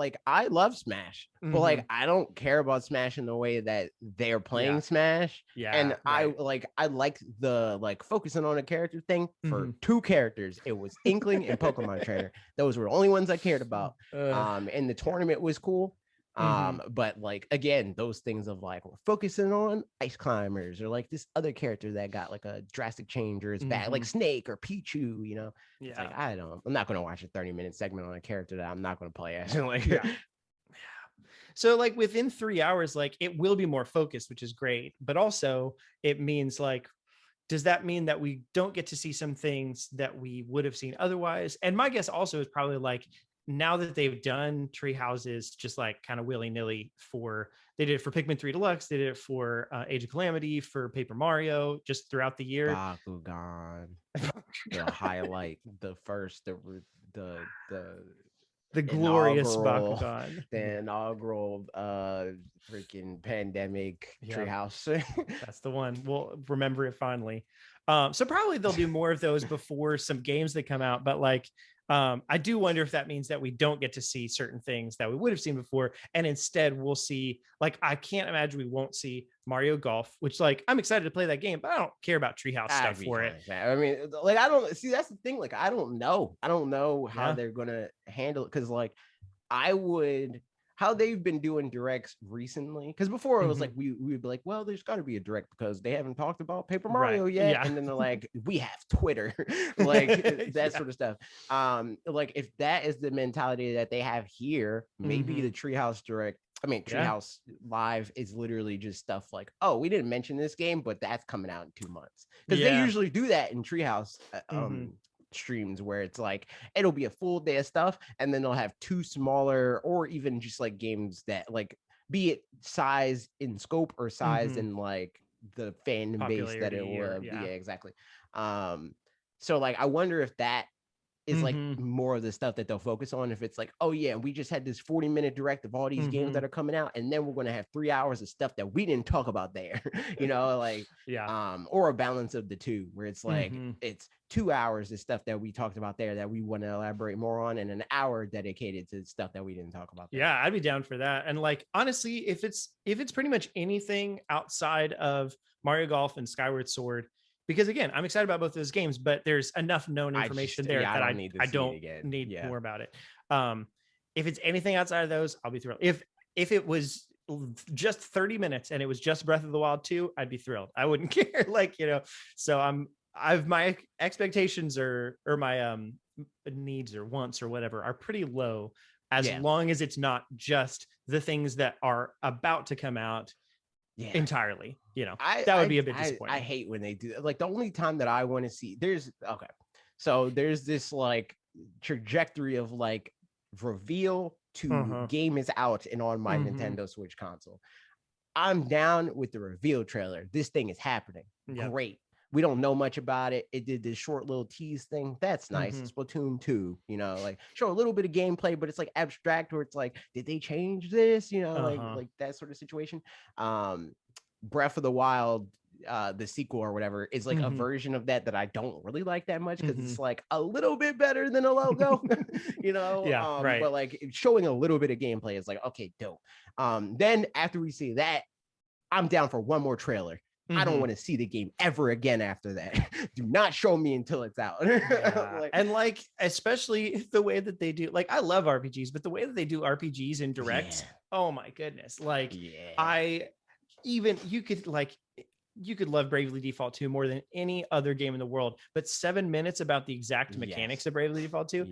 love Smash, but like I don't care about Smash in the way that they're playing Smash. And I like the like focusing on a character thing for two characters. It was Inkling and Pokemon Trainer. Those were the only ones I cared about. And the tournament was cool. But like again, those things of like we're focusing on ice climbers or like this other character that got like a drastic change or is bad, like Snake or Pichu, you know. It's like I'm not gonna watch a 30-minute segment on a character that I'm not gonna play as. Like
so like within 3 hours, like it will be more focused, which is great, but also it means like, does that mean that we don't get to see some things that we would have seen otherwise? And my guess also is probably like, now that they've done tree houses just like kind of willy-nilly they did it for Pikmin 3 Deluxe, they did it for Age of Calamity, for Paper Mario, just throughout the year.
Bakugan, the highlight, the
glorious Bakugan,
the inaugural freaking pandemic treehouse.
That's the one. We'll remember it fondly. So probably they'll do more of those before some games that come out, but like I do wonder if that means that we don't get to see certain things that we would have seen before, and instead we'll see, like, I can't imagine we won't see Mario Golf, which like I'm excited to play that game, but I don't care about treehouse stuff for it.
I mean, like I don't see, that's the thing. Like I don't know how they're gonna handle it, because like how they've been doing directs recently, because before it was like we would be like, well, there's got to be a direct because they haven't talked about Paper Mario yet, and then they're like, we have Twitter, like that sort of stuff. Like if that is the mentality that they have here, maybe the Treehouse Direct, Treehouse Live is literally just stuff like, oh, we didn't mention this game, but that's coming out in 2 months, because they usually do that in Treehouse streams, where it's like it'll be a full day of stuff, and then they'll have 2 smaller or even just like games that like, be it size in scope or size in like the fan base that it will exactly. So like I wonder if that is like more of the stuff that they'll focus on, if it's like, oh yeah, we just had this 40-minute direct of all these games that are coming out, and then we're going to have 3 hours of stuff that we didn't talk about there. You know, like or a balance of the two, where it's like it's 2 hours of stuff that we talked about there that we want to elaborate more on, and an hour dedicated to stuff that we didn't talk about there.
I'd be down for that. And like honestly, if it's pretty much anything outside of Mario Golf and Skyward Sword, because again, I'm excited about both those games, but there's enough known information there that I don't need more about it. If it's anything outside of those, I'll be thrilled. If it was just 30 minutes and it was just Breath of the Wild 2, I'd be thrilled. I wouldn't care. Like, you know, so my expectations or my needs or wants or whatever are pretty low, as long as it's not just the things that are about to come out entirely, you know. That would be a bit disappointing.
I hate when they do that. Like the only time that I want to see, there's this like trajectory of like reveal to game is out and on my Nintendo Switch console. I'm down with the reveal trailer. This thing is happening. Great. We don't know much about it. It did this short little tease thing. That's nice. Splatoon 2, you know, like show a little bit of gameplay, but it's like abstract, where it's like, did they change this? You know, like that sort of situation. Breath of the Wild, the sequel or whatever, is like a version of that I don't really like that much, because it's like a little bit better than a logo, you know? But like showing a little bit of gameplay is like, okay, dope. Then after we see that, I'm down for one more trailer. I don't want to see the game ever again after that. Do not show me until it's out.
And like, especially the way that they do, like, I love RPGs, but the way that they do RPGs in directs, oh my goodness. Like you could love Bravely Default 2 more than any other game in the world, but 7 minutes about the exact mechanics of Bravely Default 2,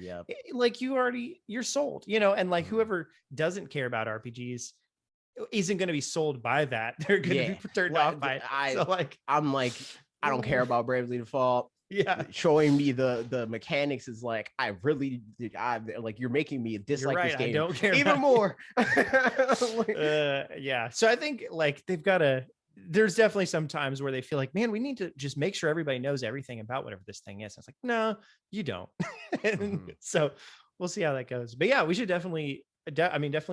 like you're sold, you know. And like whoever doesn't care about RPGs isn't going to be sold by that. They're going to be turned off by it.
I'm like, I don't care about Bravely Default. Showing me the mechanics is like, like, you're making me dislike this game.
I don't care
even more.
So I think like there's definitely some times where they feel like, man, we need to just make sure everybody knows everything about whatever this thing is. And it's like, no, you don't. So we'll see how that goes. But yeah, we should definitely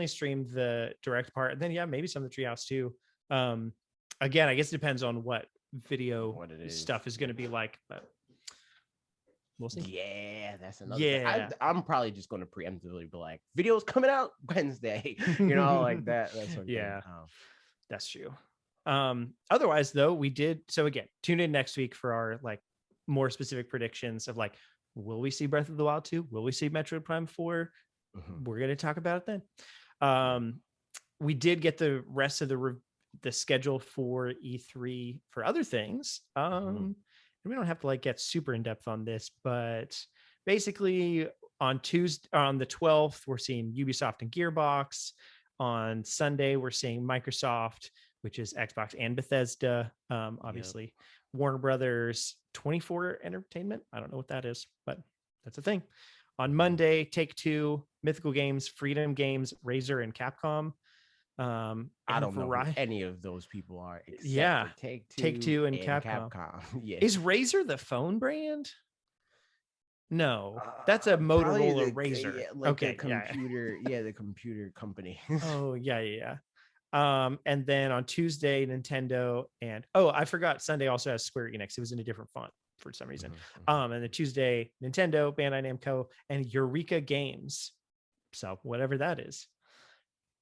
stream the direct part, and then maybe some of the Treehouse too. Again, I guess it depends on what video stuff is going to be like, but We'll see.
Yeah, that's another thing. I'm probably just going to preemptively be like, videos coming out Wednesday, like that. That's sort of thing.
That's true. Otherwise, though, we did. So again, tune in next week for our like more specific predictions of like, will we see Breath of the Wild 2? Will we see Metroid Prime 4? We're going to talk about it then. We did get the rest of the schedule for E3 for other things. And we don't have to like get super in depth on this, but basically on Tuesday, on the 12th, we're seeing Ubisoft and Gearbox. On Sunday, we're seeing Microsoft, which is Xbox and Bethesda. Obviously, Warner Brothers, 24 Entertainment. I don't know what that is, but that's a thing. On Monday, Take-Two, Mythical Games, Freedom Games, Razer, and Capcom.
I don't know who any of those people are.
Except for Take-Two and Capcom. Yeah. Is Razer the phone brand? No, that's a Motorola Razer.
The computer, the computer company.
Oh yeah. And then on Tuesday, Nintendo and I forgot Sunday also has Square Enix. It was in a different font for some reason. And then Tuesday, Nintendo, Bandai Namco, and Eureka Games. So whatever that is.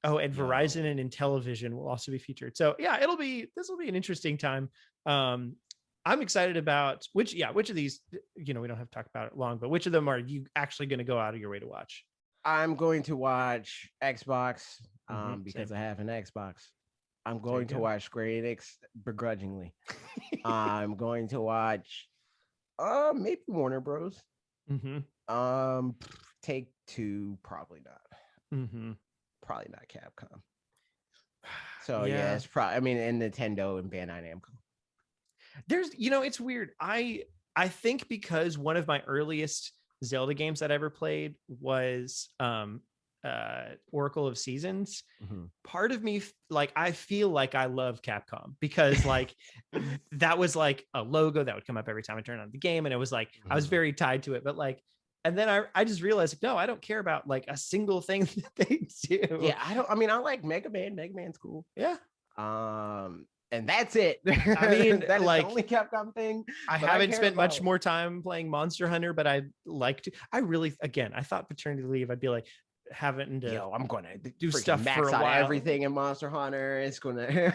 Oh, and Verizon and Intellivision will also be featured. So yeah, this will be an interesting time. I'm excited about which of these, we don't have to talk about it long, but which of them are you actually going to go out of your way to watch?
I'm going to watch Xbox because
same.
I have an Xbox. I'm going to watch Square Enix begrudgingly. I'm going to watch maybe Warner Bros. Take-Two, probably not. Probably not Capcom. So it's probably and Nintendo and Bandai Namco.
There's it's weird. I think because one of my earliest Zelda games that I ever played was Oracle of Seasons. Part of me I feel like I love Capcom because that was like a logo that would come up every time I turned on the game, and it was like I was very tied to it. But and then I just realized no, I don't care about a single thing that they do.
Yeah, I like Mega Man. Mega Man's cool.
Yeah.
And that's it.
I mean,
that is the only Capcom thing.
I haven't spent much more time playing Monster Hunter, but I like to. I really, again, I thought paternity leave, I'd be like having to.
I'm gonna
do stuff
max
for a
out
while.
Everything in Monster Hunter. It's gonna.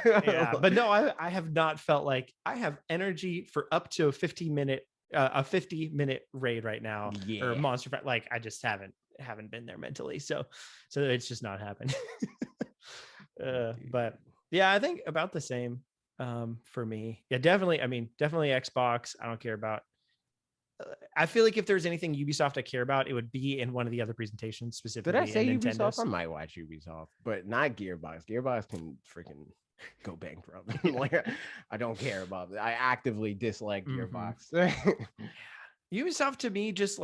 But no, I have not felt like I have energy for up to a 50-minute raid right now. Or Monster Fight. I just haven't been there mentally. So it's just not happened. But yeah, I think about the same for me. Yeah, definitely. Definitely Xbox. I don't care about. I feel like if there's anything Ubisoft I care about, it would be in one of the other presentations specifically.
Did I say Ubisoft? I might watch Ubisoft, but not Gearbox. Gearbox can freaking go bankrupt. I don't care about it. I actively dislike Gearbox.
Ubisoft to me, just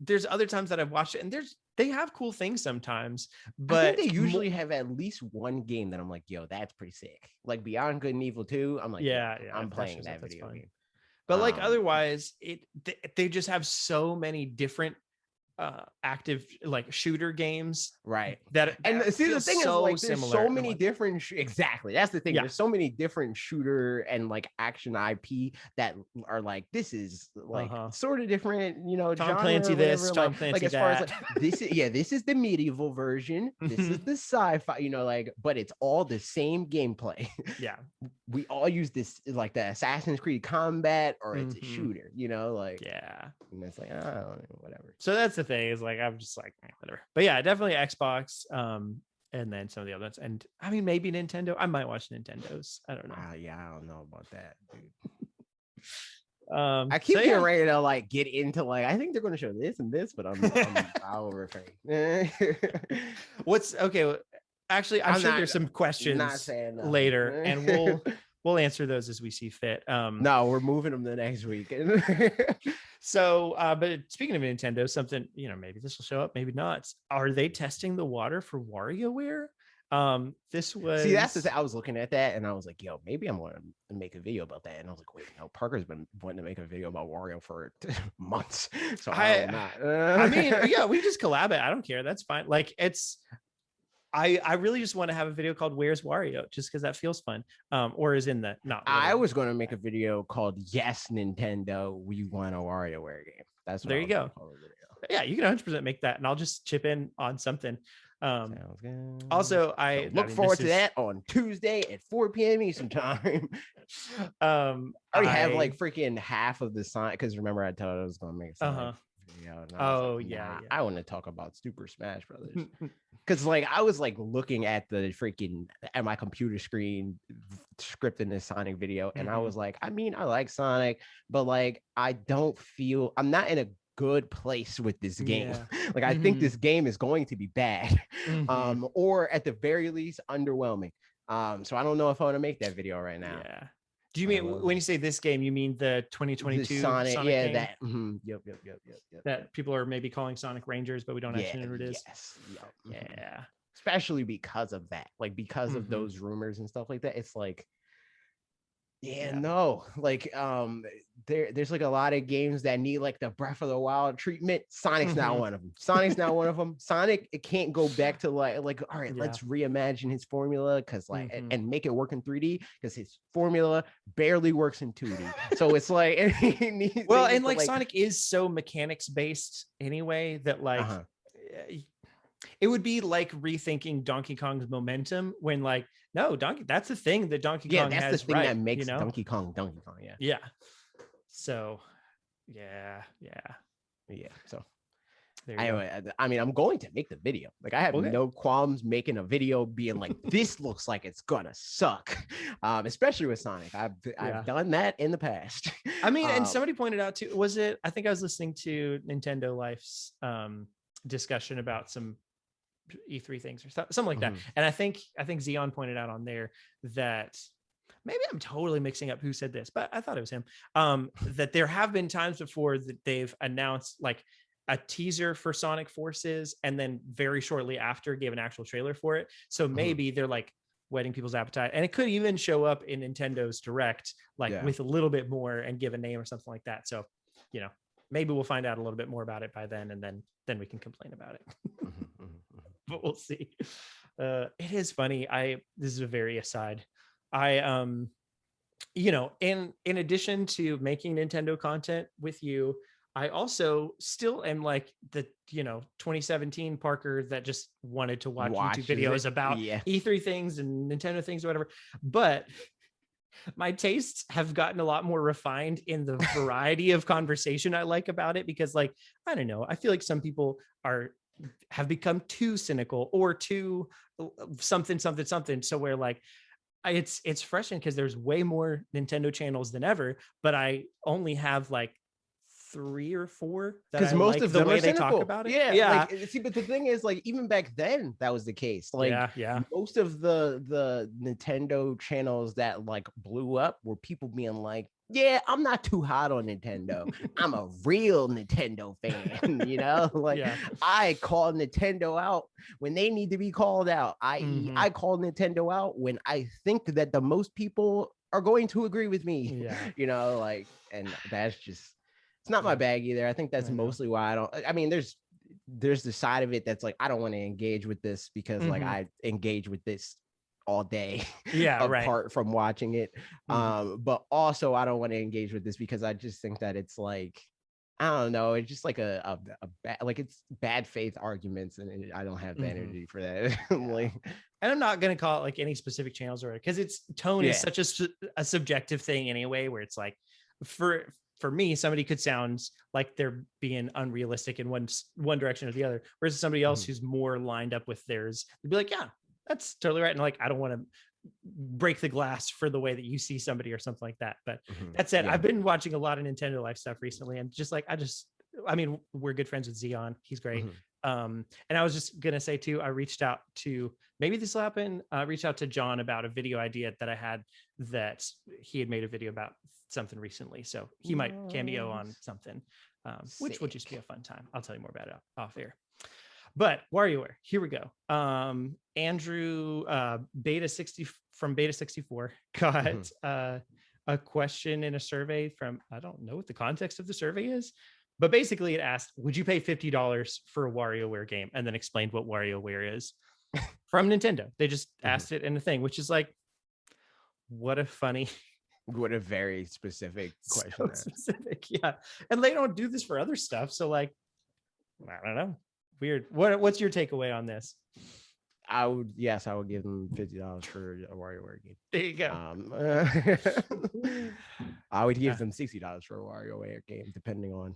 there's other times that I've watched it, and they have cool things sometimes, but
I think they usually have at least one game that I'm like, yo, that's pretty sick. Like Beyond Good and Evil 2. I'm like, I'm playing that video game.
But otherwise, they just have so many different active shooter games,
right?
That
and see the thing
so
is there's so many different exactly. That's the thing. There's so many different shooter and action IP that are this is sort of different.
Tom Clancy this, Tom Clancy
as
that.
far as this is this is the medieval version. This is the sci-fi. But it's all the same gameplay.
Yeah,
we all use this the Assassin's Creed combat, or it's a shooter. And it's I don't know, whatever.
So that's the thing is I'm just whatever. But yeah, definitely Xbox. And then some of the other ones. And maybe Nintendo. I might watch Nintendo's. I don't know.
I don't know about that, dude. I keep getting ready to get into I think they're going to show this and this, but I'll refrain.
What's okay? Actually, I'm sure there's some questions later, and we'll answer those as we see fit.
No, we're moving them the next week.
So, but speaking of Nintendo, something, maybe this will show up, maybe not. Are they testing the water for Warioware? This was.
See, that's the thing. I was looking at that and I was like, yo, maybe I'm going to make a video about that. And I was like, wait, no, Parker's been wanting to make a video about Wario for months. So I'm not.
Yeah, we just collab it. I don't care. That's fine. I really just want to have a video called "Where's Wario?" just because that feels fun. Or is in the not.
I was going to make a video called "Yes, Nintendo, we want a WarioWare game." That's what
there
I
you
was
go.
call the video.
Yeah, you can 100% make that, and I'll just chip in on something.
Sounds good.
Also,
so look forward to that on Tuesday at 4 p.m. Eastern time. I already have like freaking half of the Sonic, because remember I told I was going to make a Sonic video. And I was like,
yeah.
I want to talk about Super Smash Brothers. Because like I was like looking at the freaking at my computer screen scripting this Sonic video, and I was like, I mean, I like Sonic, but like I'm not in a good place with this game. Like I think this game is going to be bad, or at the very least underwhelming. So I don't know if I want to make that video right now.
Yeah. Do you mean when you say this game, you mean the 2022
the Sonic yeah,
game?
that. Yep.
That people are maybe calling Sonic Rangers, but we don't actually know what it is. Yeah.
Especially because of that, like because of those rumors and stuff like that. It's like, no, like there's like a lot of games that need like the Breath of the Wild treatment. Sonic's not one of them. Sonic, it can't go back to like all right, let's reimagine his formula because like and make it work in 3D because his formula barely works in 2D. So it's like
and like Sonic is so mechanics based anyway that like it would be like rethinking Donkey Kong's momentum when like, no, that's the thing that Donkey Kong has.
That's the thing that makes Donkey Kong.
Yeah. So
So anyway, I mean, I'm going to make the video. Like I have no qualms making a video being like, this looks like it's gonna suck. Especially with Sonic. I've done that in the past.
I mean, and somebody pointed out too, I think I was listening to Nintendo Life's discussion about some E3 things or something like that. And I think Xeon pointed out on there that maybe I'm totally mixing up who said this, but I thought it was him. That there have been times before that they've announced like a teaser for Sonic Forces and then very shortly after gave an actual trailer for it. So maybe they're like whetting people's appetite, and it could even show up in Nintendo's Direct like with a little bit more and give a name or something like that. So maybe we'll find out a little bit more about it by then, and then we can complain about it. But we'll see. It is funny. This is a very aside. In addition to making Nintendo content with you, I also still am like the 2017 Parker that just wanted to watch YouTube videos about E3 things and Nintendo things or whatever. But my tastes have gotten a lot more refined in the variety of conversation I like about it, because like, I don't know, I feel like some people have become too cynical or too something. So where like, it's frustrating because there's way more Nintendo channels than ever, but I only have like 3 or 4 because most like of the way they talk about it.
Like, see, but the thing is, like, even back then that was the case. Like most of the Nintendo channels that like blew up were people being like, yeah, I'm not too hot on Nintendo. I'm a real Nintendo fan, I call Nintendo out when they need to be called out. I call Nintendo out when I think that the most people are going to agree with me. And that's just, it's not my bag either. I think that's mostly why I mean, there's the side of it that's like, I don't want to engage with this because like I engage with this all day apart from watching it. But also I don't want to engage with this because I just think that it's like, I don't know, it's just like a like it's bad faith arguments, and I don't have the energy for that. Like,
and I'm not going to call it like any specific channels or because its tone is such a subjective thing anyway, where it's like for me, somebody could sound like they're being unrealistic in one direction or the other, whereas somebody else who's more lined up with theirs, they'd be like, yeah, that's totally right. And like, I don't want to break the glass for the way that you see somebody or something like that. But that said, I've been watching a lot of Nintendo Life stuff recently, and just like, I mean, we're good friends with Xeon. He's great. And I was just going to say too, I reached out to, maybe this will happen, reached out to John about a video idea that I had that he had made a video about something recently. So he might cameo on something, which would just be a fun time. I'll tell you more about it off air. But Warioware, here we go. Andrew from Beta 64 got a question in a survey from, I don't know what the context of the survey is, but basically it asked, would you pay $50 for a Warioware game? And then explained what Warioware is. from Nintendo. They just asked it in a thing, which is like, what a
very specific question.
So specific, yeah. And they don't do this for other stuff. So like, I don't know. Weird. What's your takeaway on this?
I would give them $50 for a Warioware game.
There you go.
I would give them $60 for a Warioware game, depending on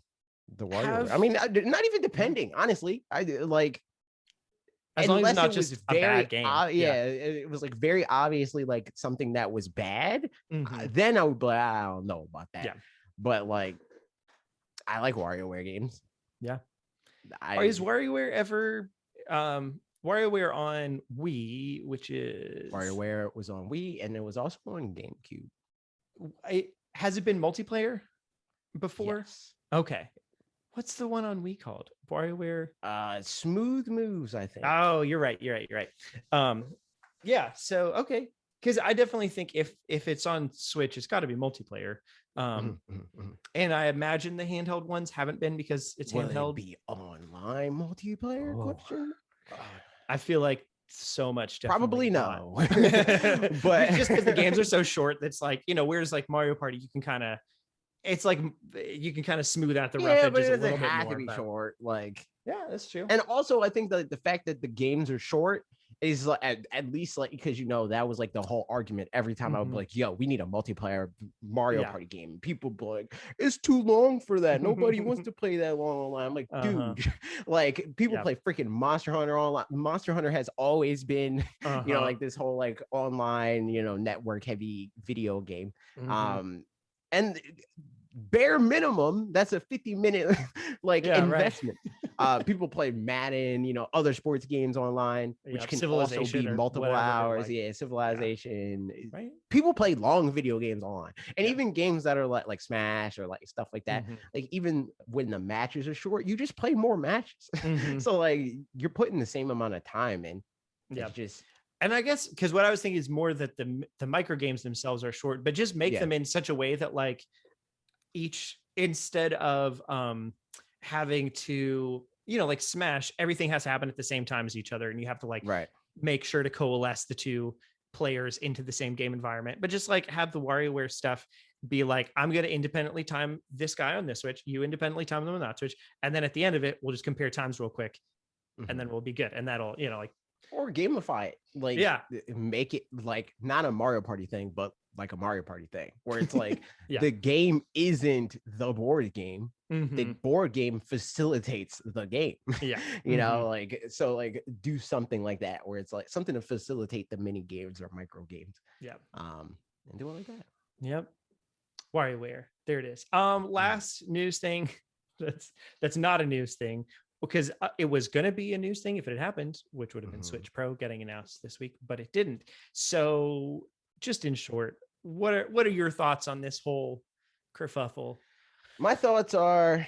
the Warioware. I mean, not even depending, honestly. I like,
as long as it's not just a bad game.
It was like very obviously like something that was bad. Then I would be like, I don't know about that. Yeah. But like, I like Warioware games.
Yeah. Is Warioware ever Warioware on Wii, which is
Warioware was on Wii, and it was also on GameCube.
Has it been multiplayer before?
Yes.
Okay. What's the one on Wii called? Warioware?
Smooth Moves, I think.
Oh, you're right. Yeah. So okay, because I definitely think if it's on Switch, it's got to be multiplayer. And I imagine the handheld ones haven't been because it's handheld.
Will it be online multiplayer? Question.
I feel like so much.
Probably no.
But just because the games are so short, that's like, whereas like Mario Party, you can kind of. It's like you can kind of smooth out the rough edges a little bit more.
To be short, like
that's true.
And also, I think that the fact that the games are short is like, at least like, because that was like the whole argument. Every time I would be like, "Yo, we need a multiplayer Mario Party game." People be like, "It's too long for that. Nobody wants to play that long online." I'm like, dude, like people play freaking Monster Hunter online. Monster Hunter has always been, like this whole like online, network heavy video game. And bare minimum, that's a 50-minute investment. Right. People play Madden, other sports games online, which can also be multiple hours. Civilization. Yeah. Right. People play long video games online, and even games that are like Smash or like stuff like that. Like even when the matches are short, you just play more matches. So like you're putting the same amount of time in. Yeah. Just.
And I guess because what I was thinking is more that the micro games themselves are short, but just make them in such a way that like each, instead of having to, like Smash, everything has to happen at the same time as each other, and you have to like make sure to coalesce the two players into the same game environment. But just like have the WarioWare stuff be like, I'm going to independently time this guy on this Switch, you independently time them on that Switch, and then at the end of it, we'll just compare times real quick, and then we'll be good. And that'll, like.
Or gamify it, like make it like not a Mario Party thing, but like a Mario Party thing, where it's like the game isn't the board game. The board game facilitates the game. Like so, like do something like that, where it's like something to facilitate the mini games or micro games. And do it like that.
Yep. WarioWare. There it is. Last news thing. That's not a news thing. Because it was going to be a news thing if it had happened, which would have been Switch Pro getting announced this week, but it didn't. So just in short, what are your thoughts on this whole kerfuffle?
My thoughts are,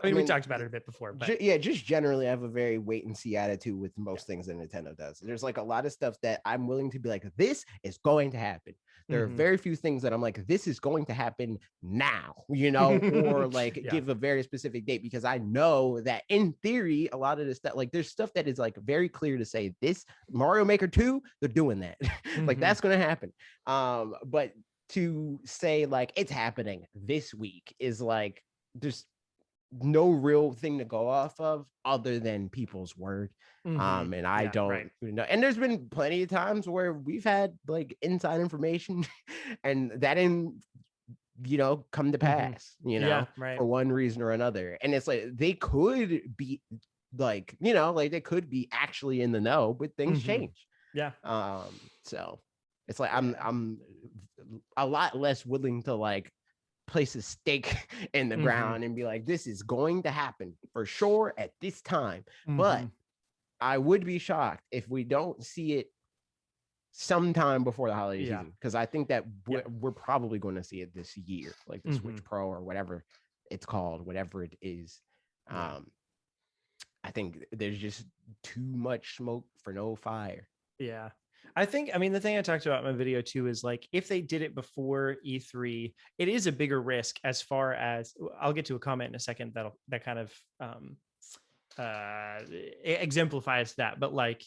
we talked about it a bit before, but
just generally, I have a very wait and see attitude with most things that Nintendo does. There's like a lot of stuff that I'm willing to be like, this is going to happen. There are very few things that I'm like, this is going to happen now, or like give a very specific date, because I know that in theory, a lot of this stuff, like there's stuff that is like very clear to say this Mario Maker 2, they're doing that. Like that's going to happen. But to say like it's happening this week is like, there's no real thing to go off of other than people's word. And I don't know. And there's been plenty of times where we've had like inside information and that didn't, come to pass, for one reason or another. And it's like, they could be like, like they could be actually in the know, but things change.
Yeah.
So it's like, I'm a lot less willing to like place a stake in the ground and be like, this is going to happen for sure at this time. But I would be shocked if we don't see it sometime before the holiday season, because I think that we're probably going to see it this year, like the Switch Pro or whatever it's called, whatever it is. I think there's just too much smoke for no fire.
Yeah. The thing I talked about in my video too is like, if they did it before E3, it is a bigger risk as far as, I'll get to a comment in a second that kind of exemplifies that. But like,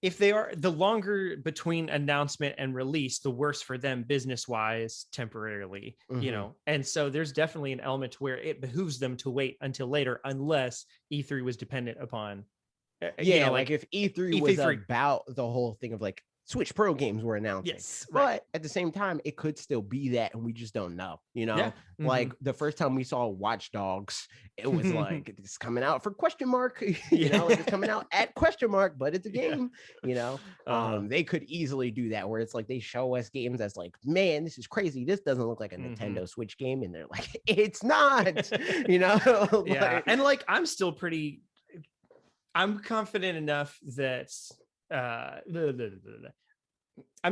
if they are, the longer between announcement and release, the worse for them business wise temporarily, you know. And so there's definitely an element to where it behooves them to wait until later, unless E3 was dependent upon
you know, like if E3 was about the whole thing of like Switch Pro games were announcing.
Yes,
but at the same time, it could still be that, and we just don't know. You know, like the first time we saw Watch Dogs, it was like it's coming out for question mark. You know, like it's coming out at question mark, but it's a game. You know, they could easily do that where it's like they show us games that's like, man, this is crazy. This doesn't look like a Nintendo Switch game, and they're like, it's not. You know,
yeah, and like I'm confident enough that I'm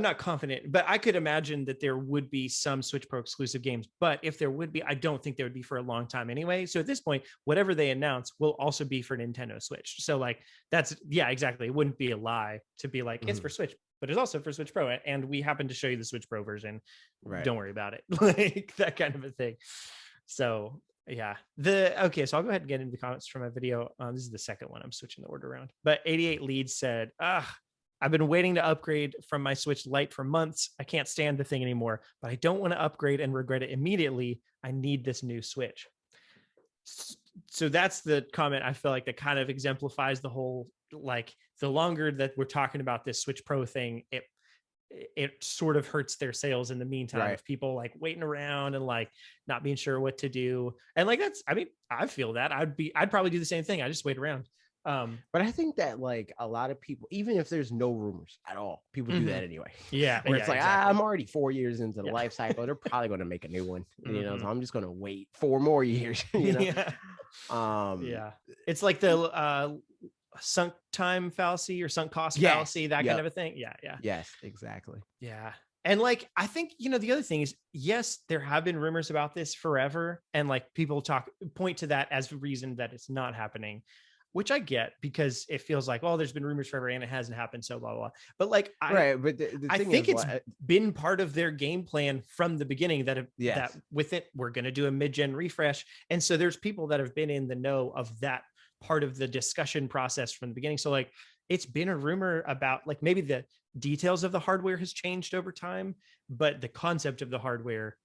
not confident, but I could imagine that there would be some Switch Pro exclusive games. But if there would be, I don't think there would be for a long time anyway. So at this point, whatever they announce will also be for Nintendo Switch. So like that's, yeah, exactly. It wouldn't be a lie to be like, it's for Switch, but it's also for Switch Pro. And we happen to show you the Switch Pro version. Right. Don't worry about it. Like that kind of a thing. So yeah, okay, so I'll go ahead and get into the comments from my video. This is the second one. I'm switching the order around. But 88 Leads said, I've been waiting to upgrade from my Switch Lite for months. I can't stand the thing anymore, but I don't want to upgrade and regret it immediately. I need this new Switch. So that's the comment I feel like that kind of exemplifies the whole, like the longer that we're talking about this Switch Pro thing, it sort of hurts their sales in the meantime of people like waiting around and like not being sure what to do. And like, I feel that I'd probably do the same thing. I just wait around.
But I think that like a lot of people, even if there's no rumors at all, people do that anyway.
Yeah.
Where it's like, I'm already 4 years into the life cycle. They're probably going to make a new one, you know, so I'm just going to wait 4 more years, you know?
It's like the, sunk time fallacy or sunk cost fallacy, that kind of a thing.
Yes, exactly.
Yeah. And like, I think, you know, the other thing is, yes, there have been rumors about this forever. And like people point to that as the reason that it's not happening, which I get because it feels like, well, there's been rumors forever and it hasn't happened. So blah, blah, blah. But like,
but
I think it's been part of their game plan from the beginning that with it, we're going to do a mid-gen refresh. And so there's people that have been in the know of that part of the discussion process from the beginning. So like it's been a rumor about like maybe the details of the hardware has changed over time, but the concept of the hardware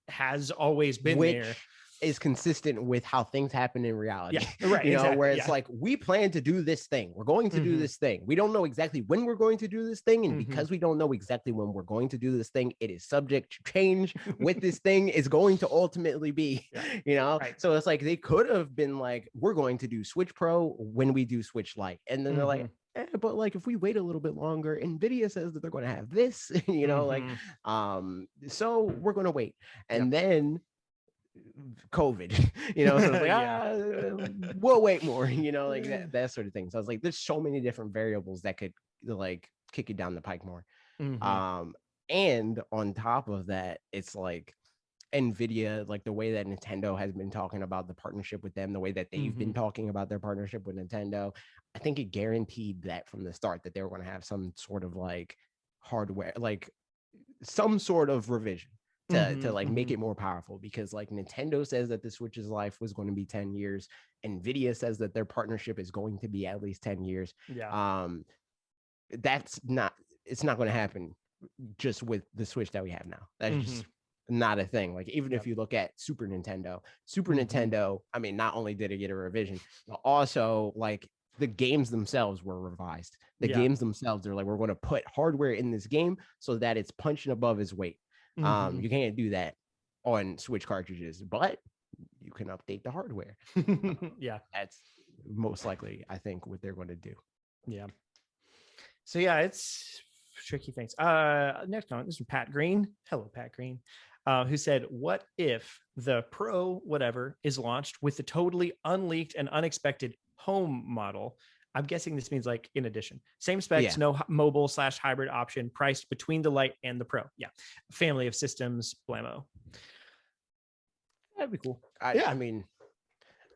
has always been there.
Is consistent with how things happen in reality.
Yeah, right.
You know, where it's like, we plan to do this thing. We're going to do this thing. We don't know exactly when we're going to do this thing. And because we don't know exactly when we're going to do this thing, it is subject to change what this thing is going to ultimately be, you know? Right. So it's like, they could have been like, we're going to do Switch Pro when we do Switch Lite. And then they're like, but like, if we wait a little bit longer, NVIDIA says that they're going to have this, you know, like, so we're going to wait. And then COVID, you know, so it's like, we'll wait more, you know, like that sort of thing. So I was like, there's so many different variables that could like kick you down the pike more. And on top of that, it's like NVIDIA, like the way that Nintendo has been talking about the partnership with them, the way that they've been talking about their partnership with Nintendo, I think it guaranteed that from the start that they were going to have some sort of like hardware, like some sort of revision to like make it more powerful, because like Nintendo says that the Switch's life was going to be 10 years. NVIDIA says that their partnership is going to be at least 10 years. It's not going to happen just with the Switch that we have now. That's just not a thing. Like even if you look at Super Nintendo, I mean, not only did it get a revision, but also like the games themselves were revised. The games themselves, they're like, we're going to put hardware in this game so that it's punching above its weight. You can't do that on Switch cartridges, but you can update the hardware. That's most likely, I think, what they're going to do.
So yeah, it's tricky things. Next comment, this is from Pat Green. Hello, Pat Green. Who said, what if the Pro whatever is launched with the totally unleaked and unexpected home model? I'm guessing this means like in addition, same specs, no mobile / hybrid option, priced between the Lite and the Pro. Family of systems, blammo.
That'd be cool. I mean,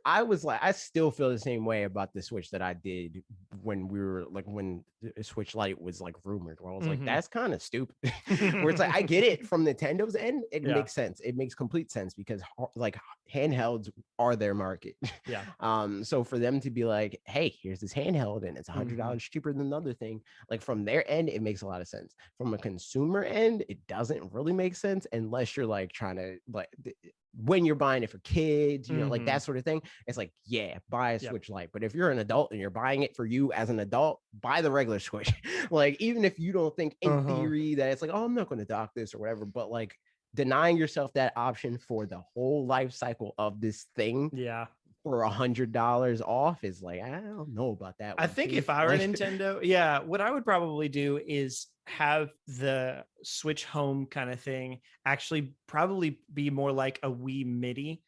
I was like, I still feel the same way about the Switch that I did when we were like, when the Switch Lite was like rumored, where I was like, that's kind of stupid. Where it's like, I get it from Nintendo's end. It makes sense. It makes complete sense because like handhelds are their market.
Yeah.
So for them to be like, hey, here's this handheld and it's $100 cheaper than another thing, like from their end, it makes a lot of sense. From a consumer end, it doesn't really make sense unless you're like trying to like when you're buying it for kids, like that sort of thing. It's like, yeah, buy a Switch Lite. But if you're an adult and you're buying it for you as an adult, buy the regular Switch. Like, even if you don't think in theory that it's like, oh, I'm not going to dock this or whatever, but like denying yourself that option for the whole life cycle of this thing for $100 off is like, I don't know about that one.
I think if I were Nintendo, what I would probably do is have the Switch Home kind of thing actually probably be more like a Wii Mini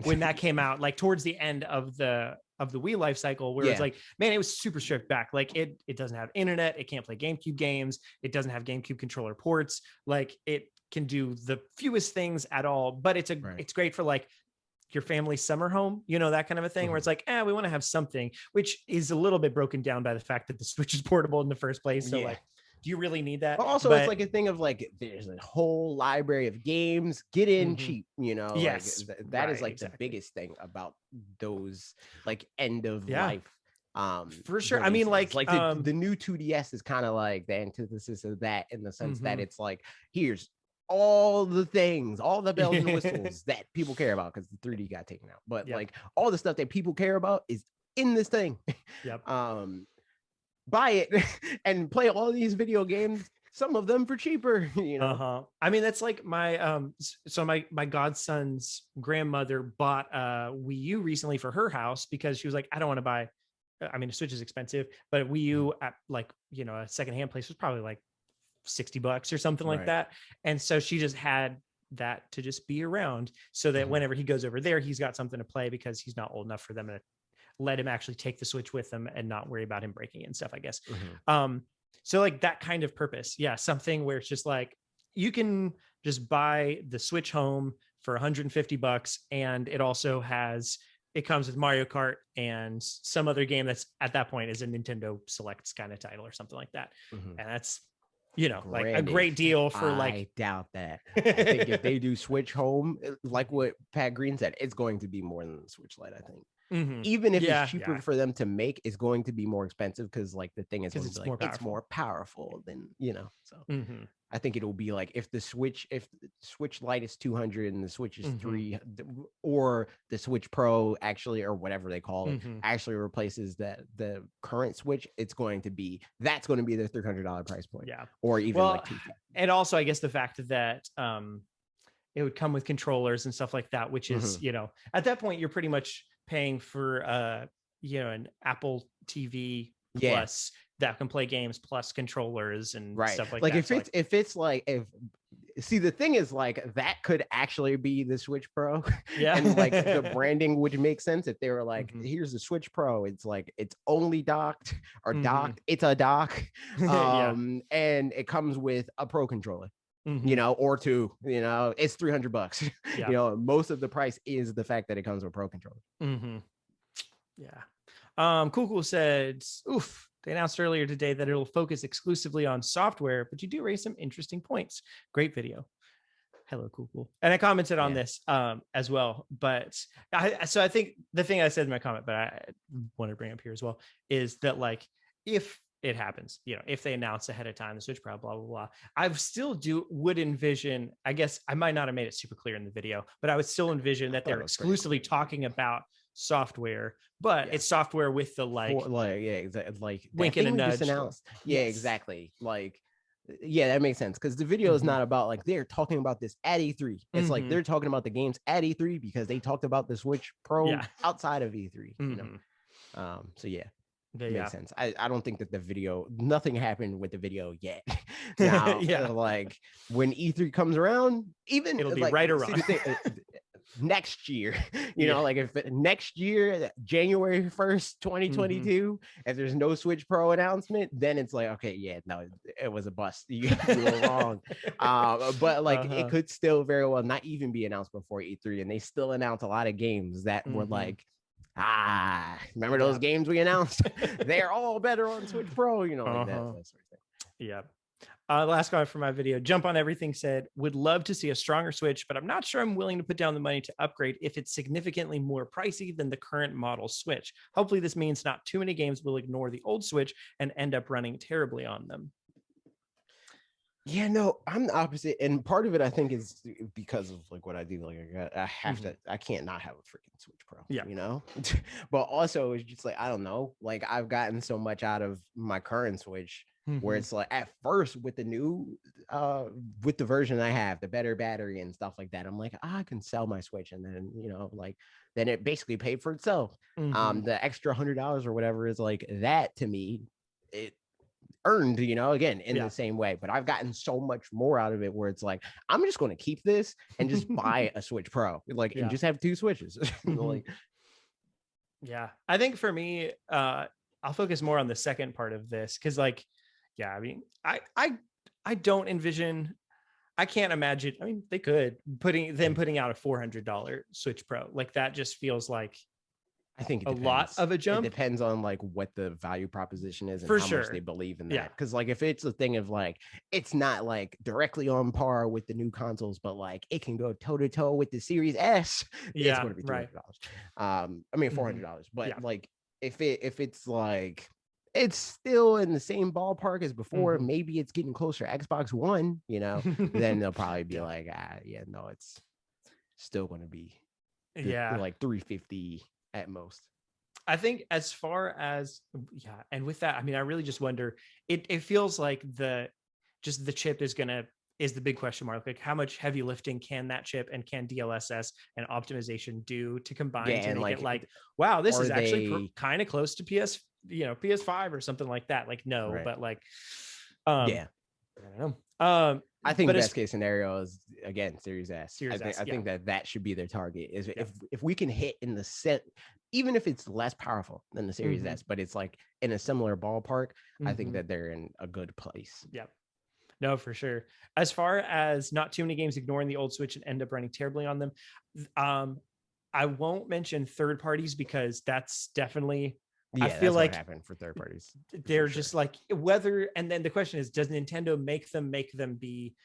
when that came out, like towards the end of the Wii life cycle, where it's like, man, it was super stripped back. Like it doesn't have internet, it can't play GameCube games, it doesn't have GameCube controller ports, like it can do the fewest things at all, but it's great for like your family's summer home, that kind of a thing, where it's like, we want to have something, which is a little bit broken down by the fact that the Switch is portable in the first place. So like, do you really need that?
But also, it's like a thing of like, there's a whole library of games, get in cheap,
Yes,
like, that is like the biggest thing about those like end of life.
For sure.
Releases.
I mean, like
the new 2DS is kind of like the antithesis of that, in the sense that it's like, here's all the things, all the bells and whistles that people care about, because the 3D got taken out, but like all the stuff that people care about is in this thing. Buy it and play all these video games, some of them for cheaper.
I mean, that's like my so my godson's grandmother bought a Wii U recently for her house, because she was like, I don't want to buy, I mean, a Switch is expensive, but a Wii U at like, a secondhand place was probably like $60 or something like that. And so she just had that to just be around, so that whenever he goes over there, he's got something to play, because he's not old enough for them to let him actually take the Switch with him and not worry about him breaking it and stuff, I guess. So like that kind of purpose. Yeah. Something where it's just like, you can just buy the Switch Home for $150, and it also comes with Mario Kart and some other game that's at that point is a Nintendo Selects kind of title or something like that. And that's, like a great deal for like.
I doubt that. I think if they do Switch Home, like what Pat Green said, it's going to be more than the Switch Lite, I think. Even if it's cheaper for them to make, it's going to be more expensive, because like the thing is going to be like, it's more powerful than, so I think it'll be like, if the Switch Lite is 200 and the Switch is 3, or the Switch Pro actually, or whatever they call it, actually replaces the current Switch, that's going to be the $300 price point. Or even like $250.
And also, I guess the fact that it would come with controllers and stuff like that, which is, at that point, you're pretty much paying for an Apple TV plus that can play games, plus controllers and stuff like that.
See, the thing is, like, that could actually be the Switch Pro. And like the branding would make sense if they were like, here's the Switch Pro, it's like, it's only docked or docked, it's a dock, and it comes with a Pro controller. Or two, it's $300. Most of the price is the fact that it comes with a Pro controller.
Cool said, oof, they announced earlier today that it'll focus exclusively on software, but you do raise some interesting points. Great video. Hello, cool. And I commented on this as well, but I think the thing I said in my comment, but I want to bring up here as well, is that like, if it happens, if they announce ahead of time the Switch Pro, blah blah blah, I still would envision, I guess I might not have made it super clear in the video, but I would still envision that they're exclusively talking about software, but it's software with the like
exactly, like
wink and a nudge.
Exactly, like that makes sense, because the video is not about like they're talking about this at E3. It's like they're talking about the games at E3 because they talked about the Switch Pro outside of E3. So makes sense. I don't think that the video, nothing happened with the video yet. Now, like when E3 comes around, even
it'll be
like,
right or wrong.
Next year, like if next year, January 1st, 2022, if there's no Switch Pro announcement, then it's like, okay, no, it was a bust. You were wrong. But like it could still very well not even be announced before E3, and they still announce a lot of games that were like, remember those games we announced? They're all better on Switch Pro, like that sort of thing.
Last comment from my video. Jump on Everything said, would love to see a stronger Switch, but I'm not sure I'm willing to put down the money to upgrade if it's significantly more pricey than the current model Switch. Hopefully this means not too many games will ignore the old Switch and end up running terribly on them.
Yeah, no, I'm the opposite. And part of it, I think, is because of like what I do. Like I have to, I can't not have a freaking Switch Pro, you know? But also it's just like, I don't know, like I've gotten so much out of my current Switch where it's like at first with the new, with the version I have, the better battery and stuff like that, I'm like, I can sell my Switch. And then, you know, like, then it basically paid for itself. The extra $100 or whatever is like that to me, it earned, you know, again, in the same way. But I've gotten so much more out of it where it's like, I'm just going to keep this and just buy a Switch Pro, like, and just have 2 Switches. Like,
I think for me, I'll focus more on the second part of this because, like, I mean, I don't envision, I can't imagine. I mean, they could putting out a $400 Switch Pro. Like that just feels like,
I think
a lot of a jump.
It depends on like what the value proposition is and
for
how
sure
much they believe in that. Because like if it's a thing of like it's not like directly on par with the new consoles, but like it can go toe to toe with the Series S, it's going to be $300. I mean $400. But like if it's like it's still in the same ballpark as before, maybe it's getting closer to Xbox One, you know, then they'll probably be like, no, it's still going to be like 350 at most.
I think as far as and with that, I mean, I really just wonder, it feels like the chip is the big question mark. Like how much heavy lifting can that chip and can DLSS and optimization do to combine to make it like, wow, this is actually kind of close to PS5 or something like that. Like, no, but like, I don't know.
I think best case scenario is again Series S. I think that should be their target. Is if we can hit in the set, even if it's less powerful than the Series S, but it's like in a similar ballpark, I think that they're in a good place.
Yeah. No, for sure. As far as not too many games ignoring the old Switch and end up running terribly on them, I won't mention third parties because that's definitely. I feel like
what happened for third parties.
They're just like whether, and then the question is, does Nintendo make them be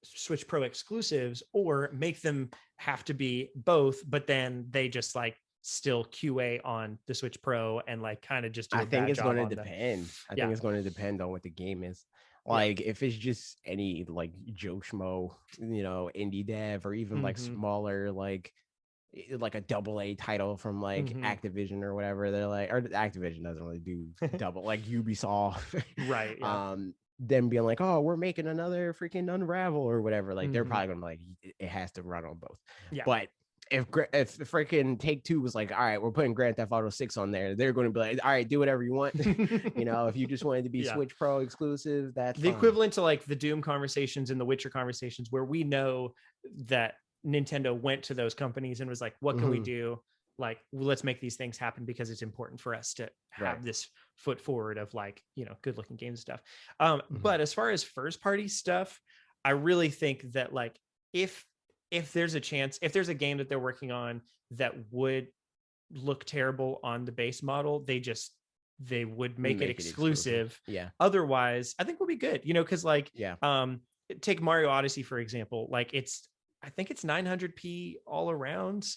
Switch Pro exclusives or make them have to be both, but then they just like still QA on the Switch Pro and like kind of just do
I think it's going to depend. I think it's going to depend on what the game is. Like if it's just any like Joe Schmo, you know, indie dev or even like smaller like a AA title from like Activision or whatever, they're like, or Activision doesn't really do double like Ubisoft,
right?
Them being like, oh, we're making another freaking Unravel or whatever, like they're probably gonna be like, it has to run on both. But if freaking Take-Two was like, all right, we're putting Grand Theft Auto 6 on there, they're going to be like, all right, do whatever you want. You know, if you just wanted to be Switch Pro exclusive, that's
the equivalent to like the Doom conversations and the Witcher conversations where we know that Nintendo went to those companies and was like, what can we do? Like, let's make these things happen because it's important for us to have this foot forward of like, you know, good looking game stuff. But as far as first party stuff, I really think that like, if there's a chance, if there's a game that they're working on that would look terrible on the base model, they would make it exclusive. Otherwise, I think we'll be good, you know, because like, take Mario Odyssey, for example. Like I think it's 900p all around.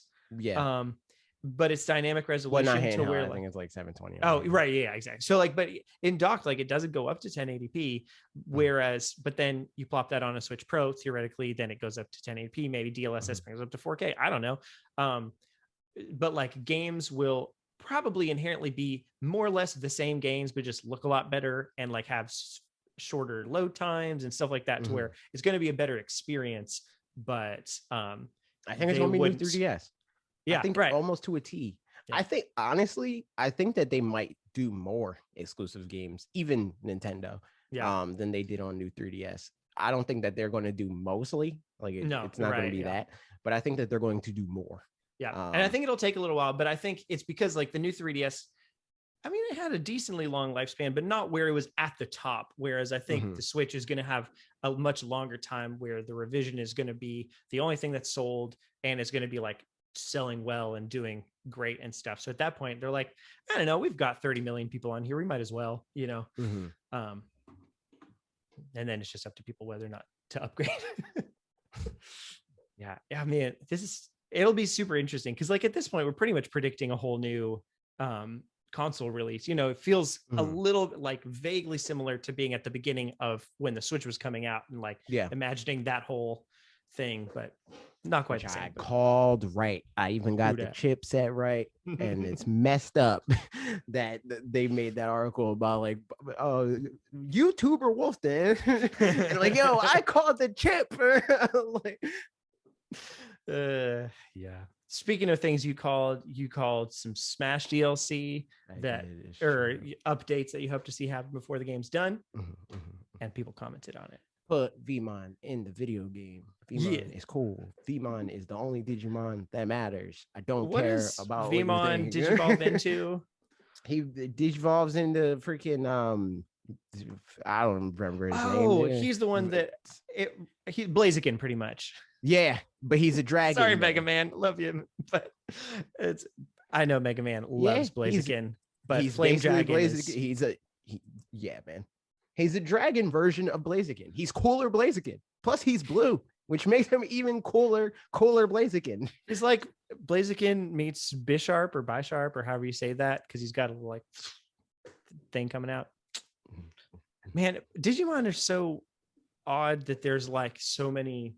But it's dynamic resolution to where
I think it's like 720.
Oh, right. Yeah, exactly. So like, but in docked, like it doesn't go up to 1080p, whereas, but then you plop that on a Switch Pro, theoretically, then it goes up to 1080p, maybe DLSS brings up to 4K. I don't know. But like games will probably inherently be more or less the same games, but just look a lot better and like have shorter load times and stuff like that to where it's going to be a better experience. But
I think it's going to be new 3DS.
Yeah,
I think almost to a T. I think honestly, I think that they might do more exclusive games, even Nintendo, than they did on new 3DS. I don't think that they're going to do mostly. Like it's not going to be that, but I think that they're going to do more.
And I think it'll take a little while, but I think it's because like the new 3DS, I mean, it had a decently long lifespan, but not where it was at the top. Whereas I think the Switch is going to have a much longer time where the revision is going to be the only thing that's sold and it's going to be like selling well and doing great and stuff. So at that point, they're like, I don't know, we've got 30 million people on here. We might as well, you know. And then it's just up to people whether or not to upgrade. Yeah. I mean, it'll be super interesting because like at this point, we're pretty much predicting a whole new console release. You know, it feels a little like vaguely similar to being at the beginning of when the Switch was coming out and like imagining that whole thing, but not quite the same.
I called right. I even got the chipset right, and it's messed up that they made that article about like YouTuber Wolfden and like, yo, I called the chip. Like,
yeah. Speaking of things you called some Smash DLC updates that you hope to see happen before the game's done, and people commented on it.
Put Vmon in the video game. Vmon is cool. Vmon is the only Digimon that matters. I don't care about
Vmon digivolve into.
He digivolves into freaking I don't remember his name.
Oh, he's the one that he Blaziken pretty much.
Yeah, but he's a dragon.
Sorry, Mega Man, love you, but I know Mega Man loves Blaziken, but he's Flame Dragon.
Yeah, man. He's a dragon version of Blaziken. He's cooler Blaziken. Plus, he's blue, which makes him even cooler Blaziken.
It's like Blaziken meets Bisharp or Bisharp or however you say that, because he's got a little like thing coming out. Man, Digimon are so odd that there's like so many.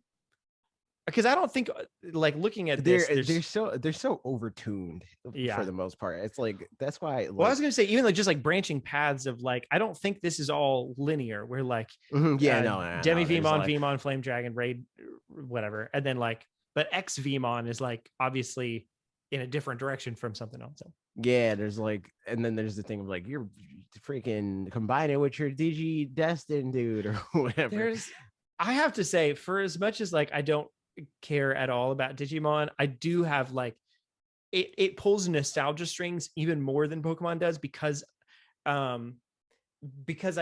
Because I don't think like looking at this,
they're so overtuned for the most part. It's like that's why.
Well, I was gonna say even like just like branching paths of like I don't think this is all linear. We're like
Demi
Vmon, Vmon, Flame Dragon, Raid, whatever, and then like but X Vmon is like obviously in a different direction from something else. So.
Yeah, there's like, and then there's the thing of like you're freaking combine it with your Digi Destin dude or whatever.
I have to say, for as much as like I don't care at all about Digimon, I do have like it pulls nostalgia strings even more than Pokemon does because I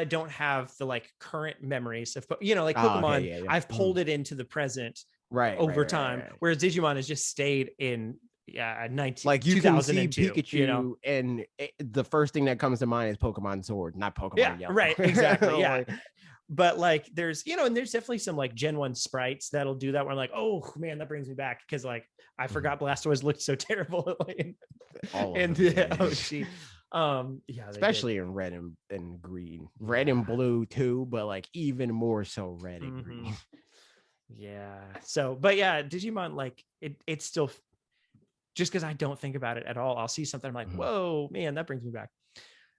don't have the like current memories of like Pokemon. I've pulled it into the present over time, whereas Digimon has just stayed in 19
like you can see Pikachu and the first thing that comes to mind is Pokemon Sword, not Pokemon Yellow.
Right, exactly. Yeah. But like there's and there's definitely some like Gen 1 sprites that'll do that where I'm like, oh man, that brings me back because like I forgot Blastoise looked so terrible
especially in red and green, red and blue too, but like even more so red and green.
Yeah. So but yeah, Digimon like it's still just because I don't think about it at all. I'll see something I'm like, whoa man, that brings me back.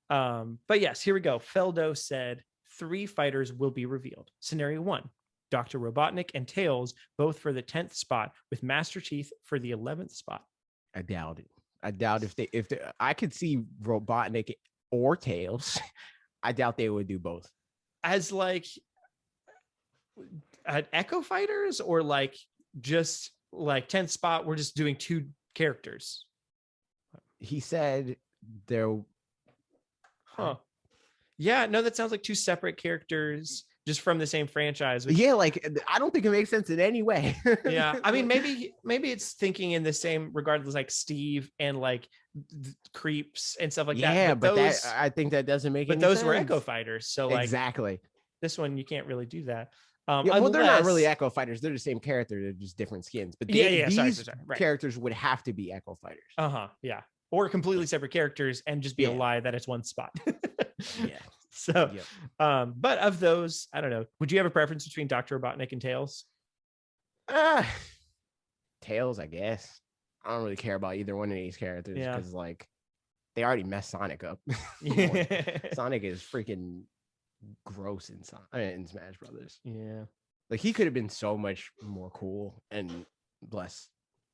But yes, here we go. Feldo said 3 fighters will be revealed. Scenario 1, Dr. Robotnik and Tails, both for the 10th spot, with Master Chief for the 11th spot.
I doubt it. I doubt if I could see Robotnik or Tails. I doubt they would do both.
As like Echo Fighters or like just like 10th spot, we're just doing 2 characters.
He said there.
Huh. Yeah, no, that sounds like 2 separate characters just from the same franchise.
Yeah, like I don't think it makes sense in any way.
Yeah, I mean, maybe it's thinking in the same regard as like Steve and like Creeps and stuff like that.
Yeah, but those, I think that doesn't make any sense.
But those were Echo Fighters, so like
exactly.
This one you can't really do that.
Well, they're not really Echo Fighters. They're the same character. They're just different skins. But these characters would have to be Echo Fighters.
Yeah. Or completely separate characters and just be a lie that it's one spot.
Yeah.
So, but of those, I don't know. Would you have a preference between Dr. Robotnik and Tails?
Tails, I guess. I don't really care about either one of these characters because like they already messed Sonic up. Sonic is freaking gross in Smash Brothers.
Yeah.
Like he could have been so much more cool and less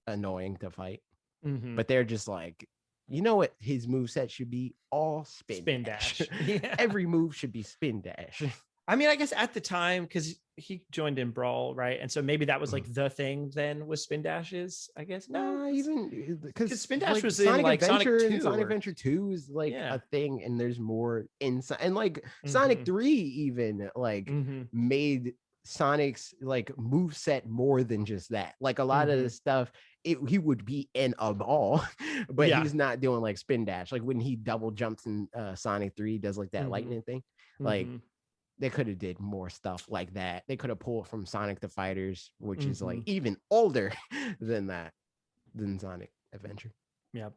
annoying to fight. But they're just like, you know what his moveset should be? All spin dash. Yeah. Every move should be spin dash.
I mean, I guess at the time, because he joined in Brawl, right? And so maybe that was like the thing then with spin dashes, I guess. No,
even because
spin dash was in like Sonic 2.
And Sonic Adventure 2 is like a thing, and there's more inside. And like Sonic 3 even like made Sonic's like moveset more than just that. Like a lot of the stuff, he would be in a ball, but he's not doing like spin dash. Like when he double jumps in Sonic 3, does like that lightning thing. Like they could have did more stuff like that. They could have pulled from Sonic the Fighters, which is like
Mhm.
even older than Sonic Adventure.
Yep.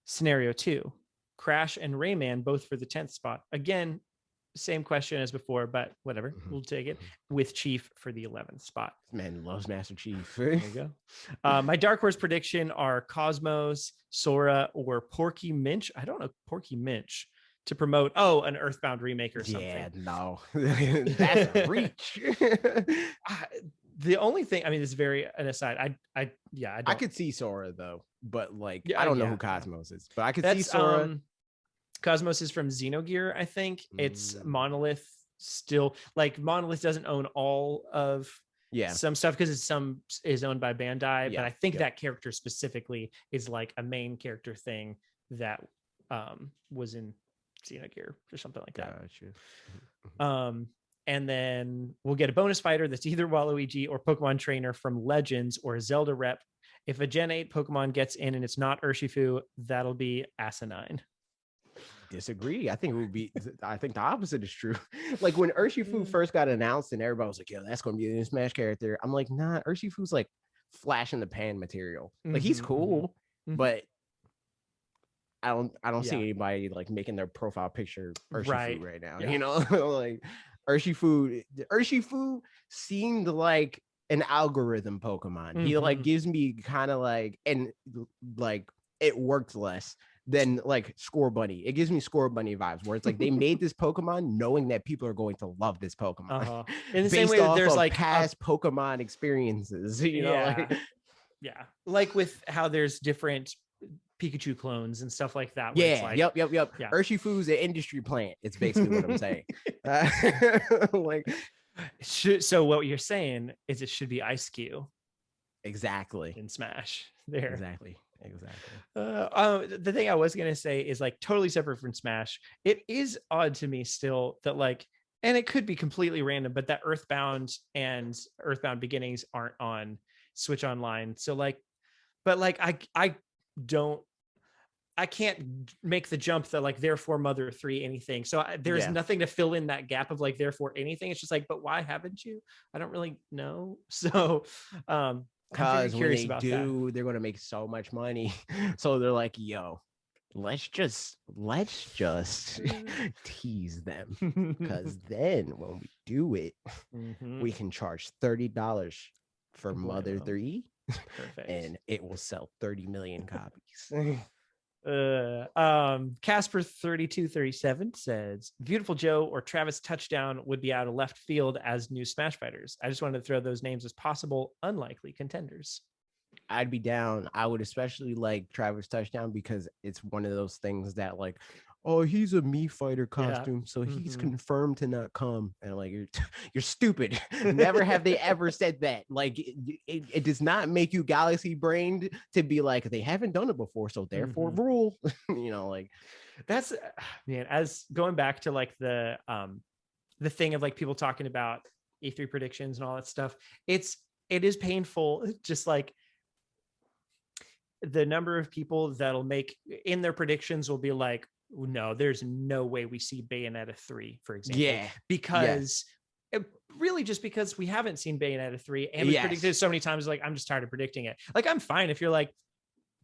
Scenario 2, Crash and Rayman both for the 10th spot. Again, same question as before, but whatever, we'll take it, with Chief for the 11th spot.
Man loves Master Chief.
There you go. My dark horse prediction are Cosmos, Sora, or Porky Minch. I don't know Porky Minch to promote an Earthbound remake or something.
Yeah, no, that's a reach.
The only thing, I mean, this is very an aside. I
could see Sora though, but like I don't know who Cosmos is, but I could see Sora.
Cosmos is from Xenogear, I think. It's Monolith still. Like Monolith doesn't own all of some stuff because some is owned by Bandai, but I think that character specifically is like a main character thing that was in Xenogear or something like that. Gotcha. And then we'll get a bonus fighter that's either Waluigi or Pokemon Trainer from Legends or Zelda rep. If a Gen 8 Pokemon gets in and it's not Urshifu, that'll be asinine.
Disagree. I think the opposite is true. Like when Urshifu first got announced and everybody was like, yo, that's going to be a new Smash character. I'm like, nah, Urshifu's like flash in the pan material. Like he's cool, but I don't see anybody like making their profile picture Urshifu right now. You know, like Urshifu seemed like an algorithm Pokemon. He like gives me kind of like, and like it worked less than like Score Bunny. It gives me Score Bunny vibes where it's like they made this Pokemon knowing that people are going to love this Pokemon.
In the same way that there's like
past Pokemon experiences, you know,
like with how there's different Pikachu clones and stuff like that.
Like, yep. Urshifu's an industry plant. It's basically what I'm saying.
So what you're saying is it should be Ice-Q.
Exactly.
In Smash. There.
Exactly.
The thing I was going to say is like totally separate from Smash. It is odd to me still that like, and it could be completely random, but that Earthbound and Earthbound Beginnings aren't on Switch Online. So like, but like, I can't make the jump that like therefore Mother 3 anything. So there's nothing to fill in that gap of like therefore anything. It's just like, but why haven't you? I don't really know. So
because when they do, they're gonna make so much money. So they're like, yo, let's just tease them. Because then when we do it, we can charge $30 for Mother 3. Perfect. And it will sell 30 million copies.
Casper 3237 says Beautiful Joe or Travis Touchdown would be out of left field as new Smash fighters. I just wanted to throw those names as possible unlikely contenders.
I'd be down. I would especially like Travis Touchdown because it's one of those things that like, oh, he's a Mii fighter costume, so he's confirmed to not come. And like, you're stupid. Never have they ever said that. Like, it does not make you galaxy brained to be like, they haven't done it before, so therefore rule. You know, like
that's man. As going back to like the thing of like people talking about E3 predictions and all that stuff. It is painful. Just like the number of people that'll make in their predictions will be like, no, there's no way we see Bayonetta 3, for example. Because really just because we haven't seen Bayonetta 3 and we predicted it so many times, like I'm just tired of predicting it. Like I'm fine if you're like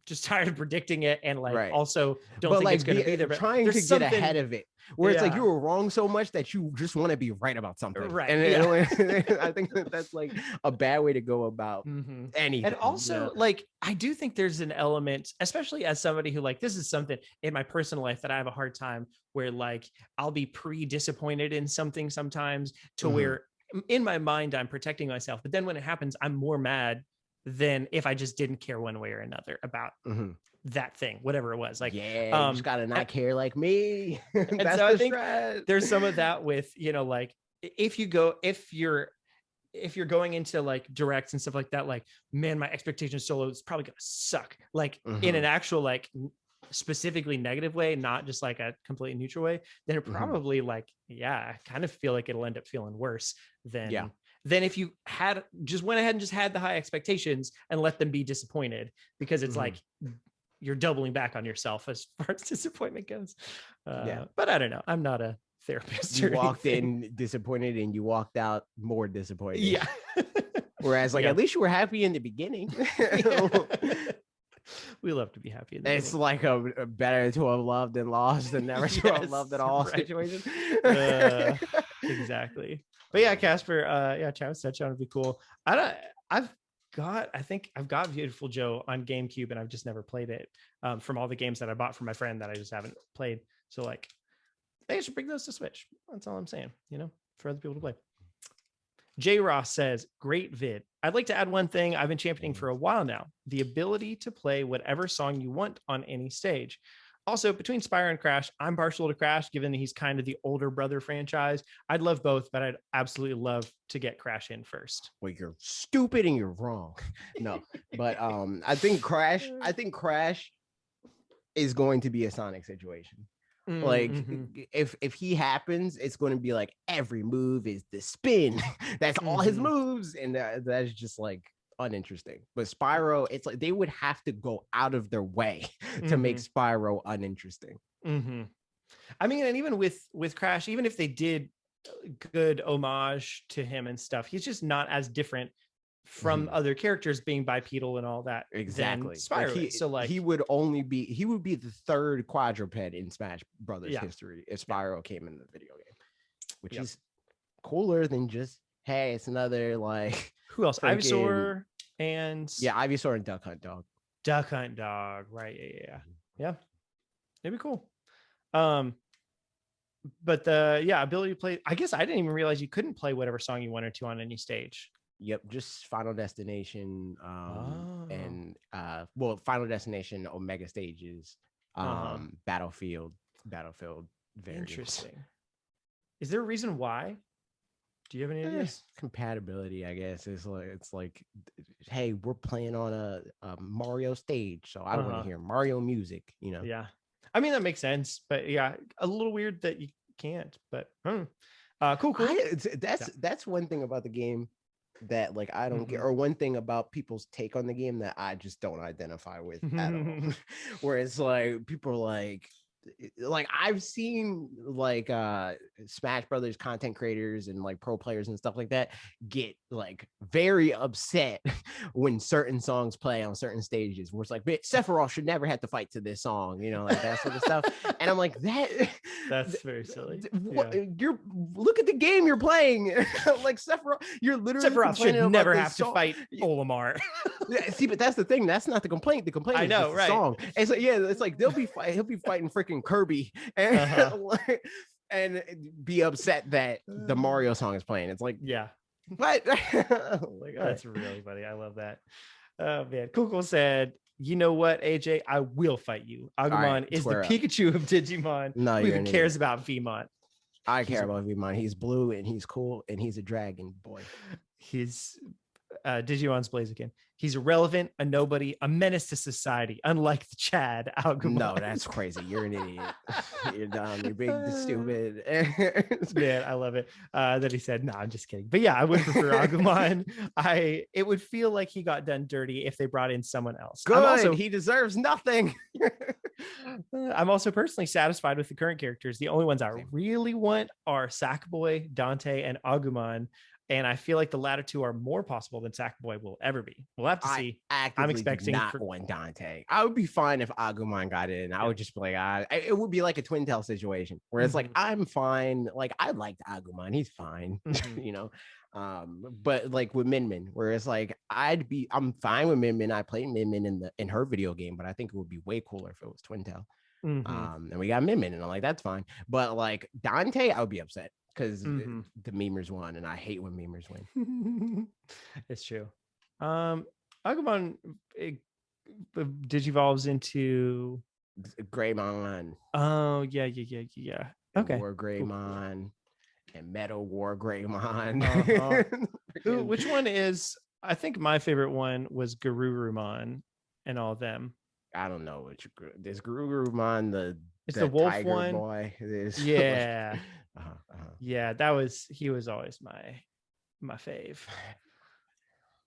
just tired of predicting it and like also don't think it's going to be there. But
trying to get ahead of it, where it's like you were wrong so much that you just want to be right about something.
Right.
And I think that's like a bad way to go about anything.
And also like, I do think there's an element, especially as somebody who like, this is something in my personal life that I have a hard time where like, I'll be disappointed in something sometimes to where in my mind, I'm protecting myself. But then when it happens, I'm more mad than if I just didn't care one way or another about that thing, whatever it was. Like,
you just gotta not care like me.
That's so I think there's some of that with, you know, like if you're going into like directs and stuff like that, like, man, my expectations solo is probably gonna suck. Like in an actual like specifically negative way, not just like a completely neutral way, then it probably like, I kind of feel like it'll end up feeling worse than if you had just went ahead and just had the high expectations and let them be disappointed, because it's like you're doubling back on yourself as far as disappointment goes. But I don't know. I'm not a therapist.
You walked in disappointed and you walked out more disappointed.
Yeah.
Whereas like at least you were happy in the beginning.
We love to be happy.
It's like a better to have loved than lost than never to have loved at all situation.
Exactly. But yeah, Casper, Travis Touchdown would be cool. I've got Beautiful Joe on GameCube and I've just never played it from all the games that I bought for my friend that I just haven't played. So like they should bring those to Switch. That's all I'm saying, for other people to play. J. Ross says, great vid. I'd like to add one thing I've been championing for a while now, the ability to play whatever song you want on any stage. Also, between Spyro and Crash, I'm partial to Crash, given that he's kind of the older brother franchise. I'd love both, but I'd absolutely love to get Crash in first.
Well, you're stupid and you're wrong. No, but I think Crash is going to be a Sonic situation. Like if he happens, it's going to be like every move is the spin. That's all his moves, and that's just like uninteresting. But Spyro, it's like they would have to go out of their way to make Spyro uninteresting.
I mean, and even with Crash, even if they did good homage to him and stuff, he's just not as different from other characters being bipedal and all that.
Exactly.
Spyro.
He would be the third quadruped in Smash Brothers history if Spyro came in the video game, which is cooler than just, hey, it's another like
who else? Ivysaur and
Ivysaur and Duck Hunt Dog.
Duck Hunt Dog, right? Yeah. It'd be cool. But the ability to play. I guess I didn't even realize you couldn't play whatever song you wanted to on any stage.
Yep, just Final Destination, and Final Destination Omega stages, Battlefield variables.
Interesting. Is there a reason why? Do you have any ideas?
Compatibility, I guess. It's like, hey, we're playing on a Mario stage, so I want to hear Mario music.
Yeah, I mean that makes sense, but yeah, a little weird that you can't. But cool.
That's one thing about the game that like I don't get, or one thing about people's take on the game that I just don't identify with at all. Where it's like people are like I've seen like Smash Brothers content creators and like pro players and stuff like that get like very upset when certain songs play on certain stages where it's like, Sephiroth should never have to fight to this song, like that sort of stuff. And I'm like, that's
very silly.
You're look at the game you're playing. Like Sephiroth
should never have to fight Olimar.
See, but that's the thing. That's not the complaint. The complaint is just the song. And so it's like he'll be fighting freaking Kirby and be upset that the Mario song is playing. It's like, what?
That's really funny. I love that. Oh man, Kukul said, you know what, AJ, I will fight you. Agumon is the Pikachu of Digimon.
No,
who even cares about Vmon?
I care about Vmon. He's blue and he's cool and he's a dragon boy.
He's Digimon's Blaziken. He's irrelevant, a nobody, a menace to society, unlike the Chad Agumon.
No, that's crazy. You're an idiot. You're dumb. You're big, stupid.
Man, I love it. That he said, no, I'm just kidding. But yeah, I would prefer Agumon. It would feel like he got done dirty if they brought in someone else.
Good. He deserves nothing.
I'm also personally satisfied with the current characters. The only ones I really want are Sackboy, Dante, and Agumon. And I feel like the latter two are more possible than Sackboy will ever be. We'll have to see. I'm expecting
not one Dante. I would be fine if Agumon got in. I would just be like, it would be like a Twin Tail situation where it's like, I'm fine. Like I liked Agumon. He's fine, but like with Min, where it's like, I'm fine with Min. I played Min in her video game, but I think it would be way cooler if it was Twin Tail. And we got Min, and I'm like, that's fine. But like Dante, I would be upset. Because the memers won, and I hate when memers win.
It's true. Agumon digivolves into
Greymon.
Oh yeah. Okay.
War Greymon and Metal War Greymon.
Which one is? I think my favorite one was Garurumon and all of them.
I don't know which. There's Garurumon,
it's the wolf
tiger
one.
Boy.
Yeah. Yeah, he was always my fave.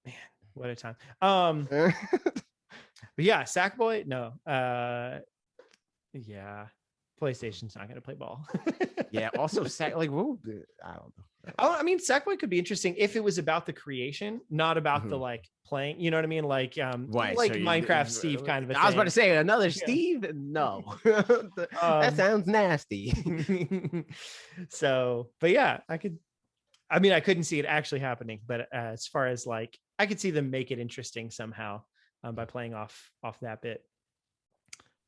Man, what a time. But yeah, Sackboy, no. Yeah. PlayStation's not going to play ball.
Yeah. Also, like, whoa, I don't know.
I mean, Sackboy could be interesting if it was about the creation, not about the
Mhm.
like playing. You know what I mean? Like,
Right,
like
so
Minecraft Steve kind of a thing.
I was about to say another
Yeah.
Steve. No, that sounds nasty.
So, but yeah, I mean, I couldn't see it actually happening, but as far as like, I could see them make it interesting somehow by playing off that bit.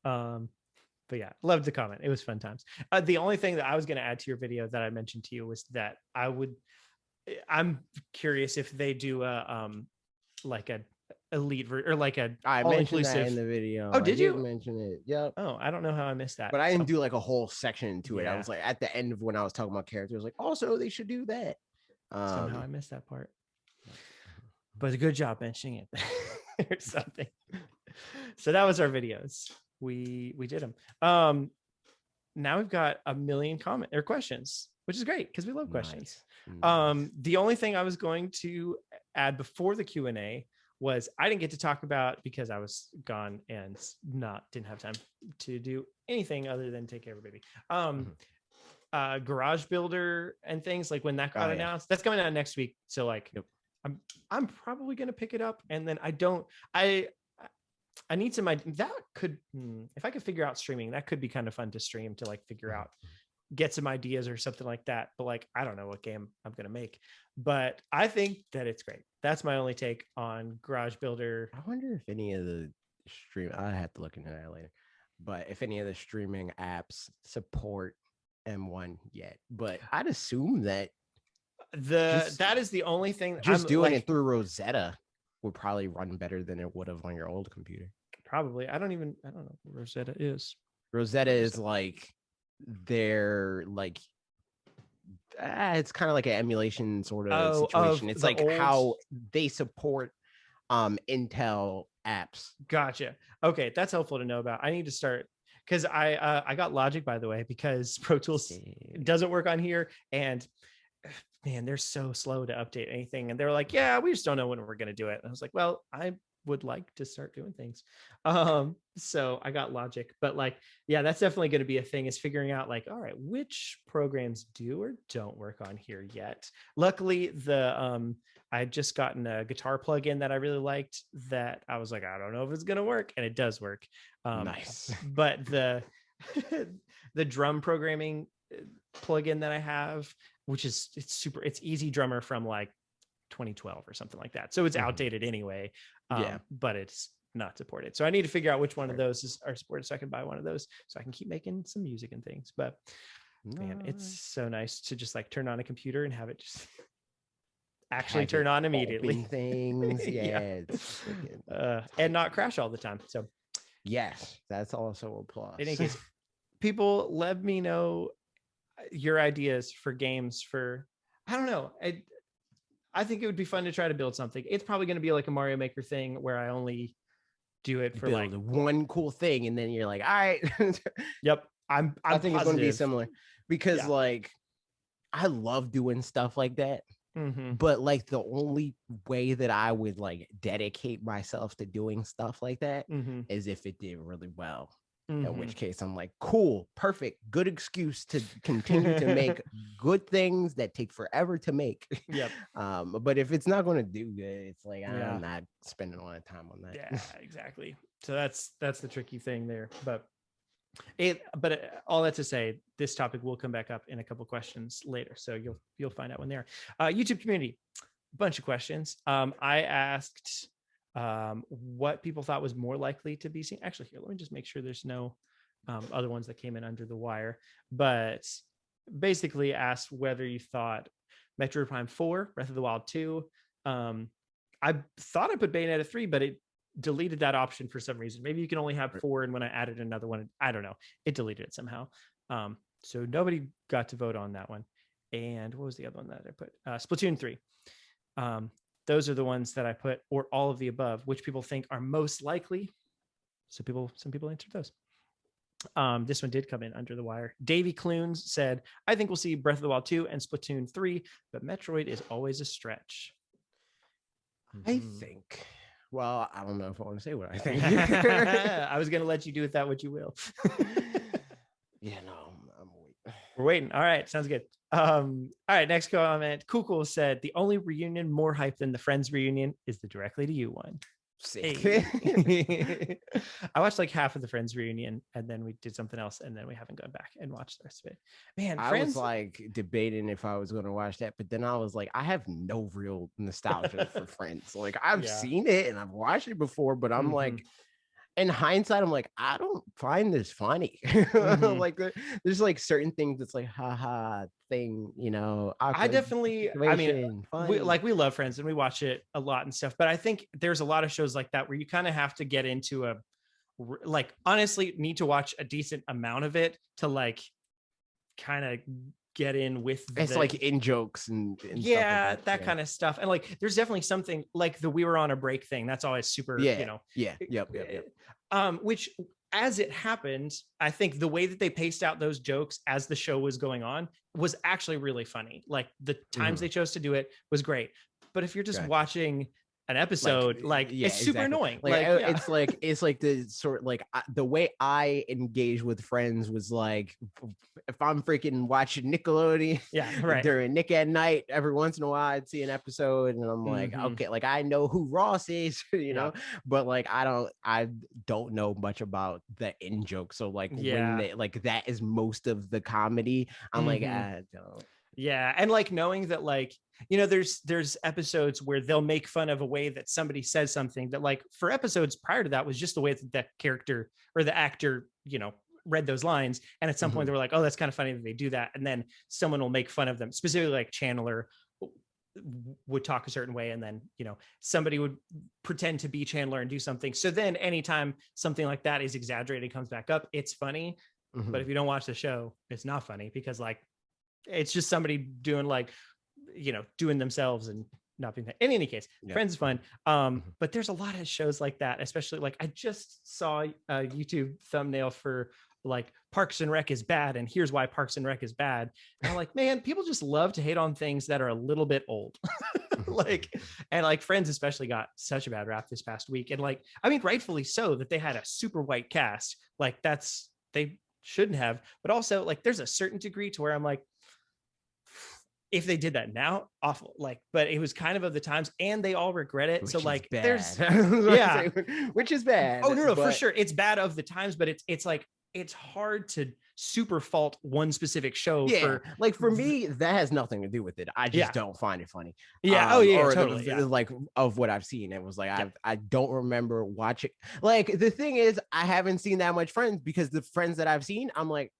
But yeah, loved the comment. It was fun times. The only thing that I was going to add to your video that I mentioned to you was that I'm curious if they do like a elite or like a
I
all
mentioned that
inclusive
in the video.
Oh, did you
mention it? Yep.
Oh, I don't know how I missed that.
But I didn't do like a whole section to it. I
Yeah.
was like at the end of when I was talking about characters, like also they should do that.
Somehow I missed that part. But a good job mentioning it or something. So that was our videos. We did them. Now we've got 1 million comment or questions, which is great because we love questions.
Nice.
The only thing I was going to add before the Q&A was I didn't get to talk about because I was gone and didn't have time to do anything other than take care of a baby. Garage Builder and things like when that got announced, that's coming out next week. So like, I'm probably gonna pick it up, and then I need some that could if I could figure out streaming, that could be kind of fun to stream to like figure out, get some ideas or something like that. But like, I don't know what game I'm gonna make, but I think that it's great. That's my only take on Garage Builder.
I wonder if any of the I have to look into that later, but if any of the streaming apps support M1 yet, but I'd assume that
that is the only thing.
Just doing it through Rosetta would probably run better than it would have on your old computer.
Probably. I don't know what Rosetta is.
Rosetta is like their like it's kind of like an emulation sort of situation. It's like how they support Intel apps.
Gotcha. Okay, that's helpful to know about. I need to start because I got Logic, by the way, because Pro Tools doesn't work on here, and man, they're so slow to update anything. And they're like, yeah, we just don't know when we're going to do it. And I was like, well, I would like to start doing things. So I got Logic, but like, yeah, that's definitely going to be a thing, is figuring out like, all right, which programs do or don't work on here yet. Luckily, I had just gotten a guitar plugin that I really liked that I was like, I don't know if it's going to work, and it does work.
Nice.
But the drum programming plugin that I have, which is it's Easy Drummer from like 2012 or something like that, so it's outdated anyway. But it's not supported, so I need to figure out which one of those are supported so I can buy one of those so I can keep making some music and things. But man, it's so nice to just like turn on a computer and have it just actually turn on immediately.
Things,
and not crash all the time. So
yes, that's also a plus.
In any case, people, let me know your ideas for games for, I don't know. I think it would be fun to try to build something. It's probably going to be like a Mario Maker thing where I only do it for like
one cool thing, and then you're like, all right.
Yep. I
think it's going to be similar because like I love doing stuff like that. But like the only way that I would like dedicate myself to doing stuff like that is if it did really well. In which case I'm like, cool, perfect, good excuse to continue to make good things that take forever to make.
Yep.
But if it's not going to do good, it's like I'm not spending a lot of time on that.
Yeah, exactly. So that's the tricky thing there. But all that to say, this topic will come back up in a couple questions later, so you'll find out when they are. YouTube community, a bunch of questions. I asked what people thought was more likely to be seen. Actually, here, let me just make sure there's no other ones that came in under the wire, but basically asked whether you thought Metroid Prime 4, Breath of the Wild 2. I thought I put Bayonetta 3, but it deleted that option for some reason. Maybe you can only have 4, and when I added another one, I don't know, it deleted it somehow. So nobody got to vote on that one. And what was the other one that I put? Splatoon 3. Those are the ones that I put, or all of the above, which people think are most likely. So some people answered those. This one did come in under the wire. Davey Clunes said, I think we'll see Breath of the Wild 2 and Splatoon 3, but Metroid is always a stretch.
I think. Well, I don't know if I want to say what I think.
I was going to let you do with that what you will.
Yeah, no, I'm waiting.
We're waiting. All right, sounds good. All right, next comment. Cool said the only reunion more hype than the Friends reunion is the Directly to You one.
Sick.
Hey. I watched like half of the Friends reunion, and then we did something else, and then we haven't gone back and watched the rest of it. Man,
I
Friends.
was like debating if I was going to watch that, but then I was like, I have no real nostalgia for Friends. Like I've seen it and I've watched it before, but I'm like, in hindsight, I'm like, I don't find this funny. Like there's like certain things that's like, haha thing, you know.
I definitely, I mean, we love Friends and we watch it a lot and stuff, but I think there's a lot of shows like that where you kind of have to get into a, like, honestly need to watch a decent amount of it to like kind of get in with
it's like in jokes and
yeah, stuff like that kind of stuff. And like there's definitely something like the We Were on a Break thing that's always super, you know.
Yep.
Which as it happened, I think the way that they paced out those jokes as the show was going on was actually really funny. Like the times they chose to do it was great. But if you're just watching an episode, it's super annoying.
It's like the sort, like the way I engage with Friends was like, if I'm freaking watching Nickelodeon during Nick at Night, every once in a while I'd see an episode and I'm like, okay, like I know who Ross is, you know, but like I don't know much about the in joke. So like when they, like that is most of the comedy, I'm like, I don't.
Yeah, and like knowing that, like, you know, there's episodes where they'll make fun of a way that somebody says something that, like, for episodes prior to that was just the way that character or the actor, you know, read those lines. And at some point they were like, oh, that's kind of funny that they do that. And then someone will make fun of them, specifically like Chandler would talk a certain way. And then, you know, somebody would pretend to be Chandler and do something. So then anytime something like that is exaggerated, comes back up, it's funny. But if you don't watch the show, it's not funny because like, it's just somebody doing like, you know, doing themselves and not being that. In any case, Friends is fun. But there's a lot of shows like that, especially like I just saw a YouTube thumbnail for like Parks and Rec is bad. And here's why Parks and Rec is bad. And I'm like, man, people just love to hate on things that are a little bit old. Like, and like Friends especially got such a bad rap this past week. And like, I mean, rightfully so that they had a super white cast. Like they shouldn't have, but also like there's a certain degree to where I'm like, if they did that now, awful. Like, but it was kind of the times, and they all regret it. So like, there's
which is bad.
Oh no, for sure, it's bad of the times, but it's like it's hard to super fault one specific show.
Like for me, that has nothing to do with it. I just don't find it funny.
Totally.
Like of what I've seen, it was like I don't remember watching. Like the thing is, I haven't seen that much Friends because the Friends that I've seen, I'm like,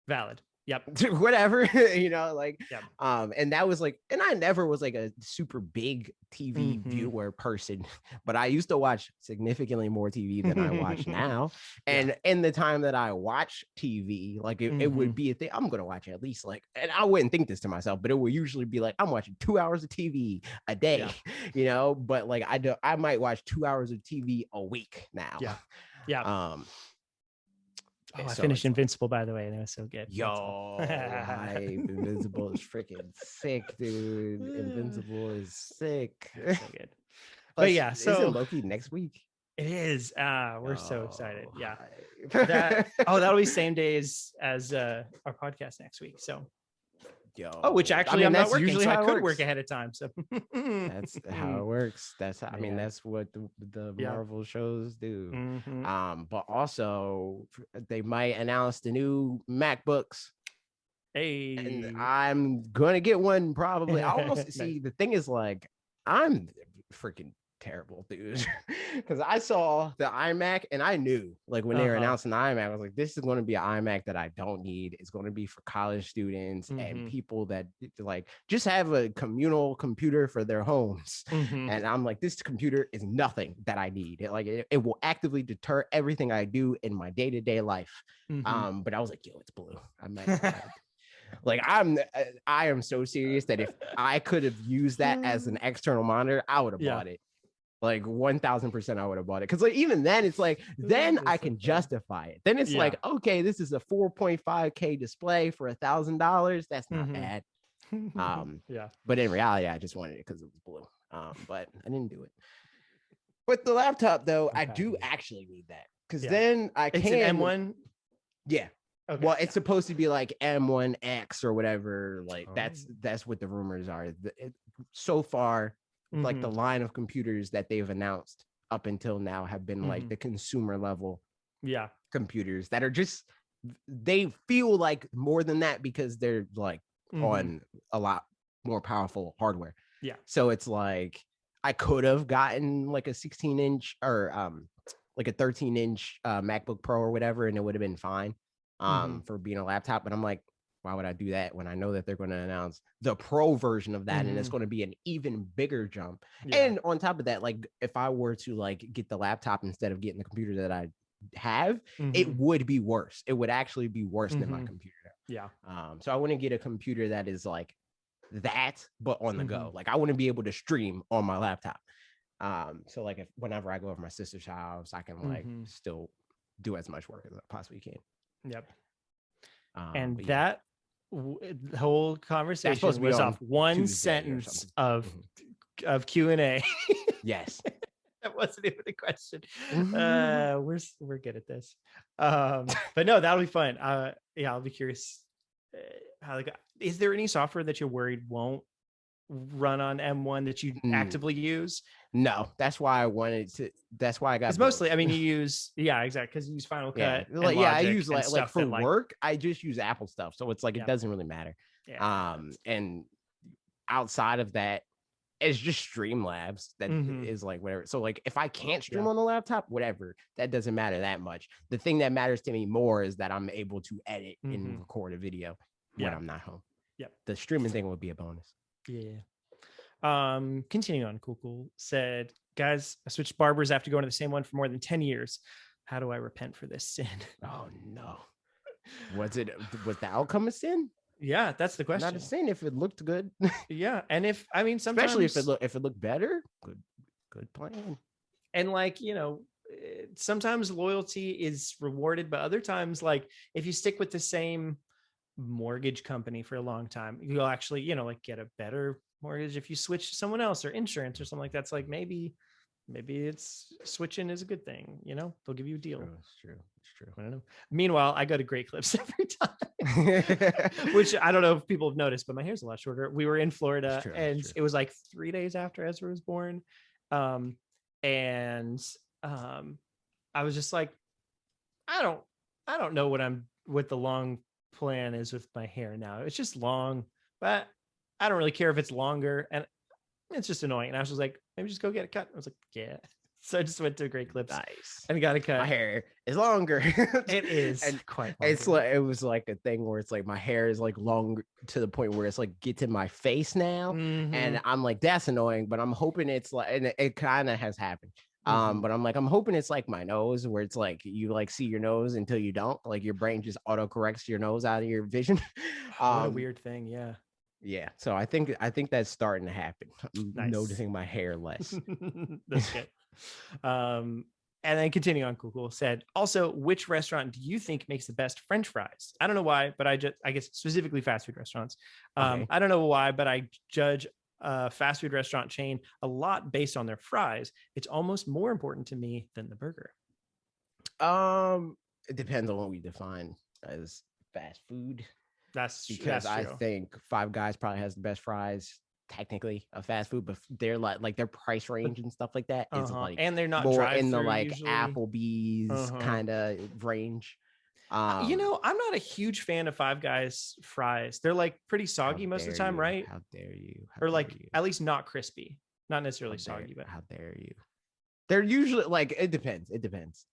valid. Yep.
Whatever, you know, like, and that was like, and I never was like a super big TV viewer person, but I used to watch significantly more TV than I watch now. And in the time that I watch TV, like it would be a thing. I'm going to watch at least like, and I wouldn't think this to myself, but it would usually be like, I'm watching 2 hours of TV a day, you know, but like I might watch 2 hours of TV a week now.
I finished Invincible, by the way, and it was so good.
Invincible is freaking sick, dude. Invincible is sick.
So good. But yeah, so
isn't Loki next week?
It is. We're so excited. Yeah. That'll be same day as our podcast next week. So which actually I'm not working, so I could work ahead of time. So
that's how it works. That's how, I mean, that's what the Marvel shows do. But also they might announce the new MacBooks.
Hey,
and I'm gonna get one probably. I almost see the thing is like I'm freaking terrible, dude, because I saw the iMac and I knew like when they were announcing the iMac, I was like, this is going to be an iMac that I don't need. It's going to be for college students and people that like just have a communal computer for their homes. And I'm like, this computer is nothing that I need. It will actively deter everything I do in my day-to-day life. But I was like, yo, it's blue. Like I am so serious that if I could have used that as an external monitor, I would have bought it. Like 1000% I would have bought it. Cause like even then it's like, then I can justify it. Then it's like, okay, this is a 4.5K display for $1,000. That's not bad. But in reality, I just wanted it because it was blue. But I didn't do it. But the laptop though, I do actually need that. Cause then I can
it's an M1.
Yeah.
Okay.
Well, it's supposed to be like M1X or whatever. Like that's what the rumors are. So far, like the line of computers that they've announced up until now have been like the consumer level computers that are just, they feel like more than that because they're like on a lot more powerful hardware.
Yeah.
So it's like I could have gotten like a 16-inch or like a 13-inch MacBook Pro or whatever, and it would have been fine for being a laptop. But I'm like, why would I do that when I know that they're going to announce the Pro version of that and it's going to be an even bigger jump? And on top of that, like if I were to like get the laptop instead of getting the computer that I have, it would be worse. It would actually be worse than my computer.
Yeah.
So I want to get a computer that is like that, but on the go. Like I want to be able to stream on my laptop. So like if whenever I go over my sister's house, I can like still do as much work as I possibly can.
Yep. And that whole conversation was off one Tuesday sentence of Q&A.
Yes.
That wasn't even a question. We're good at this. But no, that'll be fun. I'll be curious how they go. Is there any software that you're worried won't run on M1 that you actively use?
No, that's why I wanted to. That's why I got.
It's mostly, I mean, you use exactly, because you use Final Cut.
I use like for work. I just use Apple stuff, so it's like it doesn't really matter.
Yeah.
And outside of that, it's just Streamlabs that is like whatever. So like if I can't stream on the laptop, whatever, that doesn't matter that much. The thing that matters to me more is that I'm able to edit and record a video when I'm not home.
Yep.
The streaming thing would be a bonus.
Yeah. Continuing on, cool said, guys, I switched barbers after going to the same one for more than 10 years. How do I repent for this sin?
Oh no. Was the outcome a sin?
Yeah, that's the question.
Not a sin if it looked good.
Yeah. And sometimes,
especially if it looked better, good plan.
And like, sometimes loyalty is rewarded, but other times, like if you stick with the same mortgage company for a long time, you'll actually, like get a better mortgage if you switch to someone else or insurance or something like that. It's like maybe it's switching is a good thing, they'll give you a deal.
It's true.
I don't know. Meanwhile, I go to Great Clips every time, which I don't know if people have noticed, but my hair's a lot shorter. We were in Florida and it was like 3 days after Ezra was born. I was just like, I don't know what the long plan is with my hair now. It's just long, but I don't really care if it's longer, and it's just annoying. And I was just like, maybe just go get a cut. I was like, yeah. So I just went to Great Clips.
Nice.
And got a cut.
My hair is longer.
It is quite longer.
It's like, it was like a thing where it's like my hair is like long to the point where it's like get to my face now. And I'm like, that's annoying, but I'm hoping it's like, and it kind of has happened. But I'm hoping it's like my nose, where it's like you like see your nose until you don't, like your brain just auto corrects your nose out of your vision.
What a weird thing.
Yeah. So I think that's starting to happen. I'm noticing my hair less.
That's good. And then continuing on, Cool said, also, which restaurant do you think makes the best French fries? I don't know why, but I guess specifically fast food restaurants. I don't know why, but I judge a fast food restaurant chain a lot based on their fries. It's almost more important to me than the burger.
It depends on what we define as fast food.
That's
because I think Five Guys probably has the best fries, technically, of fast food, but they're like their price range and stuff like that is like,
and they're not
more in the like
usually.
Applebee's kind of range.
I'm not a huge fan of Five Guys fries. They're like pretty soggy most of the time, right?
How dare you?
Or like at least not crispy, not necessarily soggy, but
how dare you? They're usually like, it depends.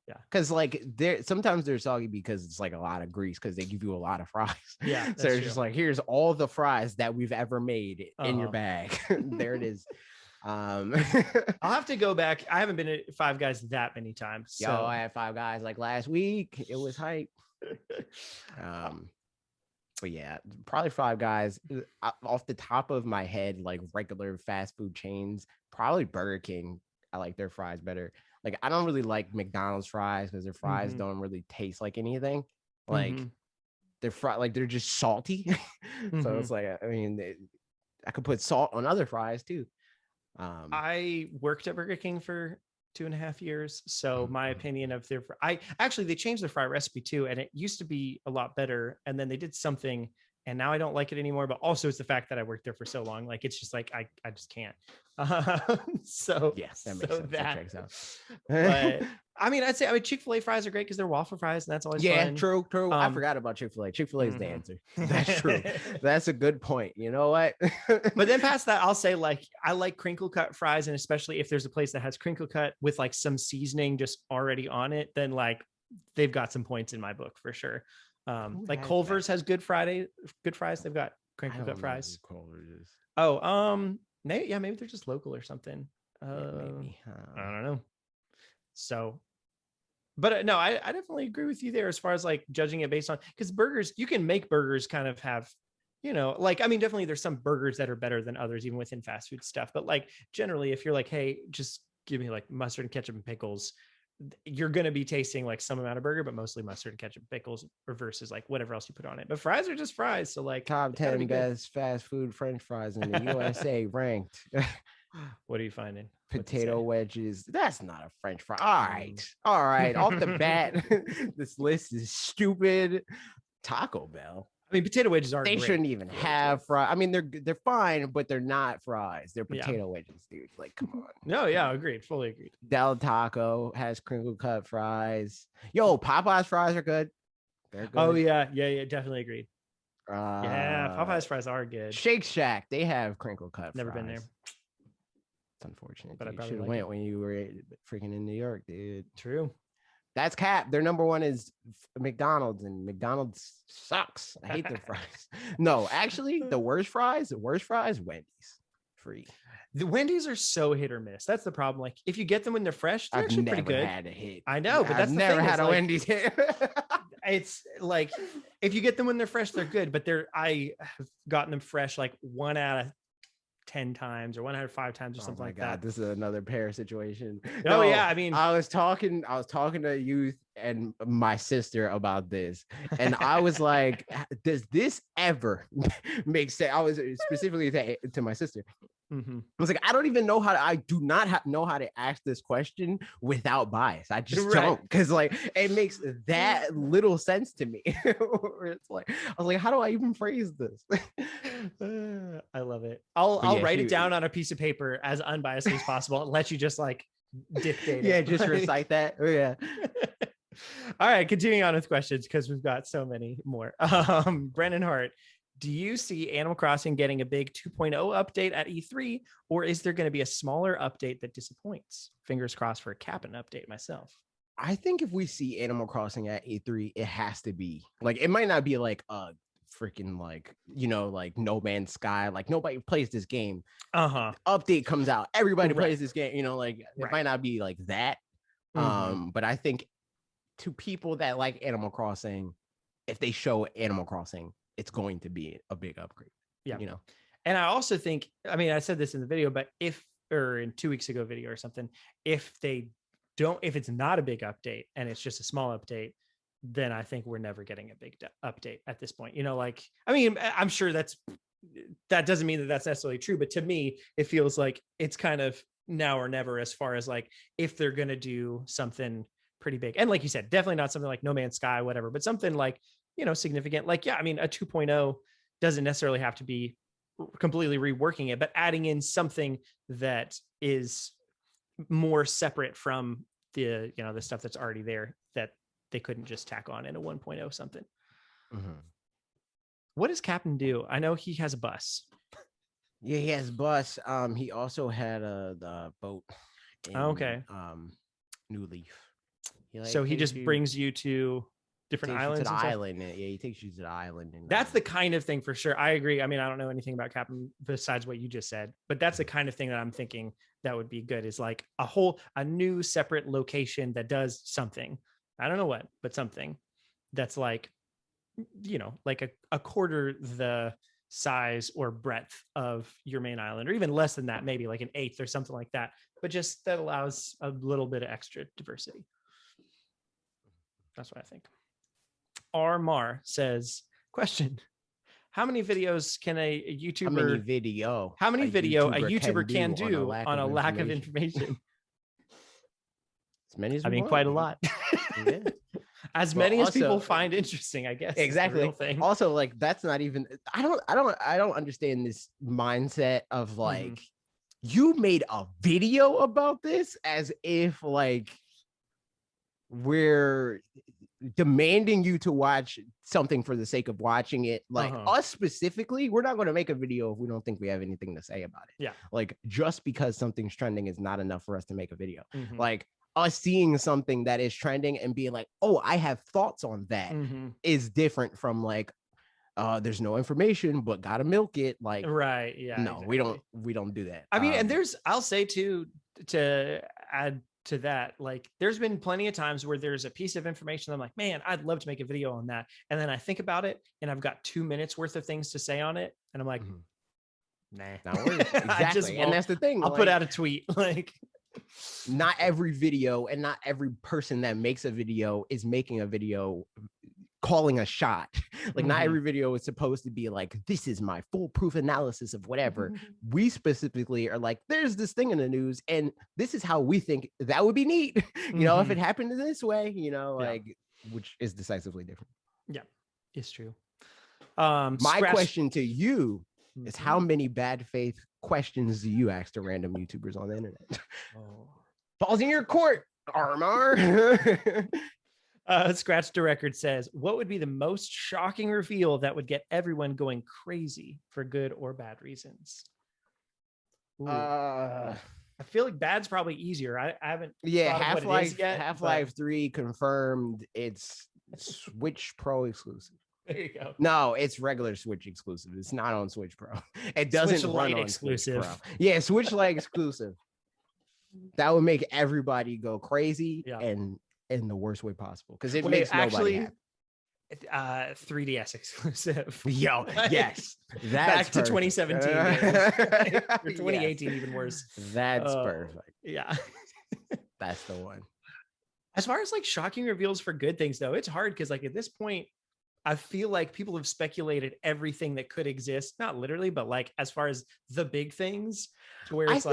Yeah. Because like sometimes they're soggy because it's like a lot of grease because they give you a lot of fries.
Yeah.
So it's just like, here's all the fries that we've ever made in your bag. There it is.
I'll have to go back. I haven't been at Five Guys that many times. So.
Yo, I had Five Guys like last week. It was hype. But yeah, probably Five Guys. Off the top of my head, like regular fast food chains, probably Burger King. I like their fries better. Like I don't really like McDonald's fries because their fries don't really taste like anything. Like they're like they're just salty. So it's like, I mean, I could put salt on other fries too.
I worked at Burger King for 2.5 years. So my opinion of their, they changed their fry recipe too. And it used to be a lot better. And then they did something and now I don't like it anymore. But also it's the fact that I worked there for so long. Like, it's just like, I just can't. So
yes, that makes sense. That checks out.
But I mean, Chick-fil-A fries are great because they're waffle fries and that's always fun.
True. I forgot about Chick-fil-A. Chick-fil-A is the answer. That's true. That's a good point. You know what?
But then past that, I'll say like, I like crinkle cut fries. And especially if there's a place that has crinkle cut with like some seasoning just already on it, then like they've got some points in my book for sure. Like Culver's has good fries. They've got crinkle cut fries.
Culver's is.
Oh, maybe they're just local or something.
Maybe.
I don't know. So, but no, I definitely agree with you there as far as like judging it based on, because burgers, you can make burgers kind of have, like, I mean, definitely there's some burgers that are better than others, even within fast food stuff. But like generally, if you're like, hey, just give me like mustard and ketchup and pickles, you're going to be tasting like some amount of burger, but mostly mustard and ketchup, pickles, or versus like whatever else you put on it. But fries are just fries. So like
top 10 best fast food French fries in the USA ranked.
What are you finding?
Potato wedges. That's not a French fry. All right. Off the bat, this list is stupid. Taco Bell.
I mean, potato wedges aren't.
They shouldn't even have fries. I mean, they're fine, but they're not fries. They're potato wedges, dude. Like, come on.
No, yeah, agreed. Fully agreed.
Del Taco has crinkle cut fries. Yo, Popeye's fries are good. They're good.
Oh yeah, definitely agreed. Yeah, Popeye's fries are good.
Shake Shack, they have crinkle cut.
Never
fries.
been there.
It's unfortunate.
But I
you
probably
should have went when you were freaking in New York, dude.
True.
That's cap. Their number one is McDonald's, and McDonald's sucks. I hate their fries. No, actually, the worst fries, Wendy's. Free.
The Wendy's are so hit or miss. That's the problem. Like, if you get them when they're fresh, they're actually pretty good.
Had a hit.
I know, but that's
I've never had a
like,
Wendy's hit.
It's like, if you get them when they're fresh, they're good. But I have gotten them fresh like 1 out of 10 times or 1 out of 5 times or something like that.
This is another pear situation.
Oh yeah, I mean,
I was talking to youth and my sister about this, and I was like, does this ever make sense? I was specifically to my sister. I was like, I don't even know I do not know how to ask this question without bias. I just don't, because like it makes that little sense to me. It's like, I was like, how do I even phrase this?
I love it. I'll write it down on a piece of paper as unbiased as possible and let you just like dictate it.
Yeah, just recite that. Oh, yeah.
All right, continuing on with questions because we've got so many more. Brennan Hart, do you see Animal Crossing getting a big 2.0 update at E3, or is there going to be a smaller update that disappoints? Fingers crossed for a Cap'n update myself.
I think if we see Animal Crossing at E3, it has to be like, it might not be like a freaking like, like No Man's Sky, like nobody plays this game. Update comes out, everybody plays this game, like it might not be like that. But I think to people that like Animal Crossing, if they show Animal Crossing, it's going to be a big upgrade.
Yeah. And I also think, I mean, I said this in the video, but in 2 weeks ago video or something, if it's not a big update and it's just a small update, then I think we're never getting a big update at this point. Like, I mean, I'm sure that doesn't mean that that's necessarily true, but to me, it feels like it's kind of now or never as far as like, if they're going to do something pretty big. And like you said, definitely not something like No Man's Sky, whatever, but something like, significant. Like, yeah, I mean, a 2.0 doesn't necessarily have to be completely reworking it, but adding in something that is more separate from the stuff that's already there that they couldn't just tack on in a 1.0 something. What does Captain do? I know he has a bus.
Yeah, he has a bus. He also had the boat.
Okay.
New Leaf.
So he just brings you to different islands.
To the island. Yeah, he takes you to the island. And
that's the kind of thing for sure. I agree. I mean, I don't know anything about Captain besides what you just said, but that's the kind of thing that I'm thinking that would be good, is like a new separate location that does something. I don't know what, but something that's like, like a quarter the size or breadth of your main island, or even less than that, maybe like an eighth or something like that, but just that allows a little bit of extra diversity. That's what I think. R. Mar says, question: how many videos can a YouTuber? How many video a YouTuber can do on a lack of information?
many as
I
we
mean,
want.
quite a lot.
Yeah.
As many as people find interesting, I guess.
Exactly.
Is the real thing.
Also, like, that's not even. I don't understand this mindset of like, you made a video about this as if like we're demanding you to watch something for the sake of watching it. Like us specifically, we're not going to make a video if we don't think we have anything to say about it.
Yeah.
Like, just because something's trending is not enough for us to make a video. Like, us seeing something that is trending and being like, oh, I have thoughts on that is different from like, there's no information, but gotta milk it. Like,
right. Yeah.
No, exactly. we don't do that.
I mean, and I'll say too, to add to that, like, there's been plenty of times where there's a piece of information I'm like, man, I'd love to make a video on that. And then I think about it and I've got 2 minutes worth of things to say on it. And I'm like, nah,
not worth it. Exactly. And that's the thing.
I'll put out a tweet. Like,
not every video and not every person that makes a video is making a video calling a shot. Like, not every video is supposed to be like, this is my foolproof analysis of whatever. We specifically are like, there's this thing in the news and this is how we think that would be neat. You know, if it happened in this way, you know, like, which is decisively different. Yeah,
it's true.
My question to you is, how many bad faith questions do you ask to random YouTubers on the internet? Balls in your court, RMR.
Scratch the Record says, what would be the most shocking reveal that would get everyone going crazy for good or bad reasons? I feel like bad's probably easier. I haven't.
Yeah, Half-Life 3 confirmed it's Switch Pro exclusive.
There you go.
No, it's regular Switch exclusive. It's not on Switch Pro. It doesn't
Switch
run
Lite
on
exclusive.
Switch Pro. Yeah, Switch Lite exclusive. That would make everybody go crazy and in the worst way possible, because it makes nobody happy.
3DS exclusive.
Yo, yes.
Back to 2017 or 2018, even worse.
That's perfect.
Yeah.
That's the one.
As far as like shocking reveals for good things, though, it's hard because like at this point, I feel like people have speculated everything that could exist, not literally, but like as far as the big things, to where it's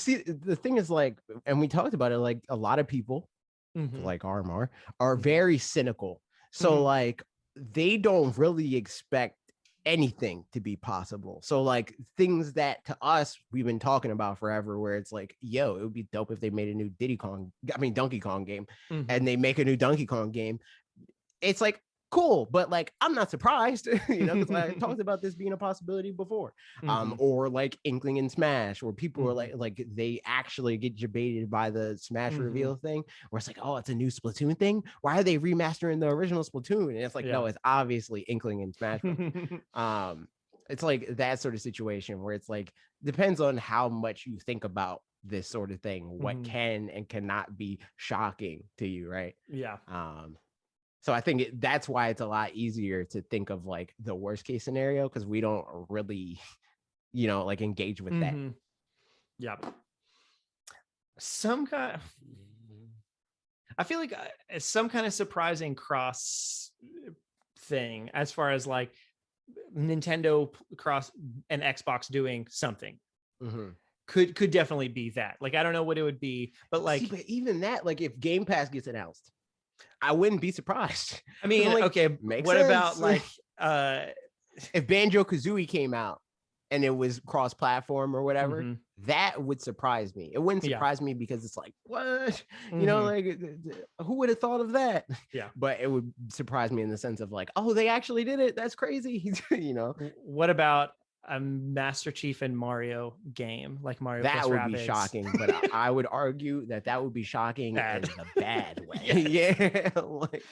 see, the thing is like, and we talked about it, like a lot of people like RMR are very cynical. So like they don't really expect anything to be possible. So like things that to us we've been talking about forever, where it's like, yo, it would be dope if they made a new Donkey Kong game, and they make a new Donkey Kong game. It's like, cool, but like I'm not surprised, you know, because I talked about this being a possibility before. Or like Inkling in Smash, where people are like they actually get debated by the Smash reveal thing, where it's like, oh, it's a new Splatoon thing. Why are they remastering the original Splatoon? And it's like, no, it's obviously Inkling in Smash. It's like that sort of situation where it's like, depends on how much you think about this sort of thing, what can and cannot be shocking to you, right?
Yeah.
So I think that's why it's a lot easier to think of like the worst case scenario, because we don't really, you know, like engage with that.
Yeah. Some kind. I feel like some kind of surprising cross thing, as far as like Nintendo cross and Xbox doing something. Could definitely be that. Like, I don't know what it would be, but like,
but even that, like if Game Pass gets announced, I wouldn't be surprised.
I mean,
like,
okay, what about like
if Banjo-Kazooie came out and it was cross-platform or whatever, that would surprise me. It wouldn't surprise me because it's like, what? You know, like who would have thought of that?
Yeah.
But it would surprise me in the sense of like, oh, they actually did it. That's crazy. You know.
What about a Master Chief and Mario game, like Mario
that
plus
would
Rabbids?
Be shocking, but I would argue that would be shocking in a bad way.
Yeah, like,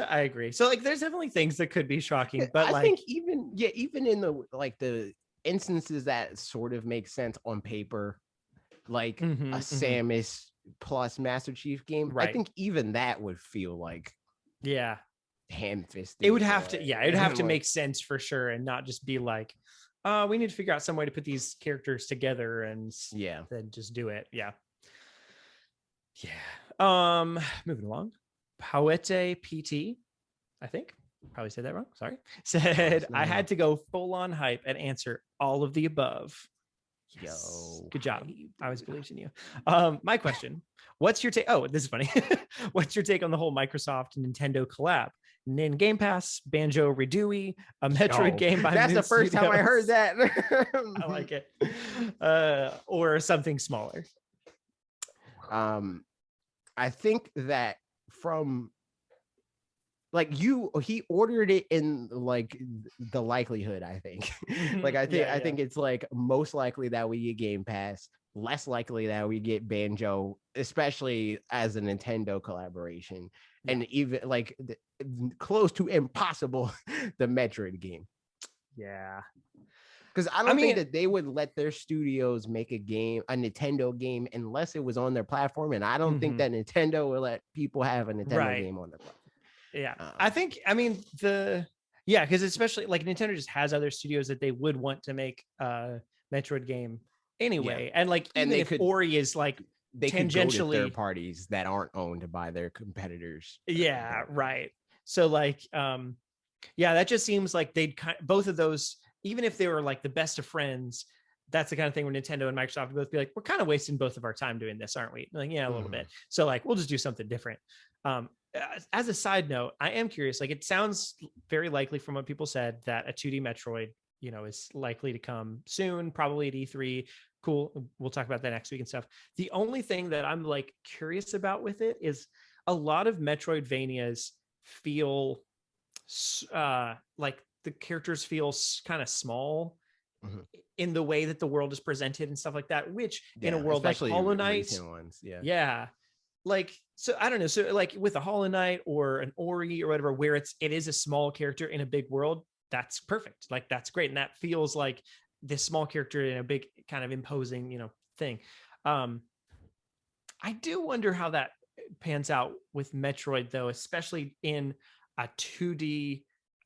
I agree. So like there's definitely things that could be shocking, but
I think even in the like the instances that sort of make sense on paper, like a Samus plus Master Chief game, I think even that would feel like ham-fisted.
It would have to it would have to make sense for sure, and not just be like, we need to figure out some way to put these characters together and then just do it. Moving along. Poete PT, I think probably said that wrong, sorry, said I had to go full on hype and answer all of the above. Yes.
Yo,
Good job. I always believed in you. My question, what's your take? Oh, this is funny. What's your take on the whole Microsoft and Nintendo collab? Nin Game Pass, Banjo Redooey, a Metroid game by
that's
Moon
the first time I heard that.
I like it. Or something smaller.
I think that from like he ordered it in like the likelihood, I think. Like I think it's like most likely that we get Game Pass, less likely that we get Banjo, especially as a Nintendo collaboration, and even like close to impossible the Metroid game.
Yeah.
Because I don't think that they would let their studios make a Nintendo game, unless it was on their platform. And I don't think that Nintendo will let people have a Nintendo game on their platform.
Yeah. Because especially like Nintendo just has other studios that they would want to make a Metroid game anyway. And like, even if Ori is like
they tangentially could go to third parties that aren't owned by their competitors.
Yeah, right. So like, that just seems like they'd both of those, even if they were like the best of friends, that's the kind of thing where Nintendo and Microsoft would both be like, we're kind of wasting both of our time doing this, aren't we? Like, yeah, a little bit. So like, we'll just do something different. As a side note, I am curious, like it sounds very likely from what people said that a 2D Metroid, is likely to come soon, probably at E3. Cool. We'll talk about that next week and stuff. The only thing that I'm like curious about with it is a lot of Metroidvanias feel like the characters feel kind of small in the way that the world is presented and stuff like that, which in a world like Hollow Knight, like, so I don't know. So like with a Hollow Knight or an Ori or whatever, where it is a small character in a big world, that's perfect. Like that's great. And that feels like this small character in a big kind of imposing, thing. I do wonder how that pans out with Metroid though, especially in a 2D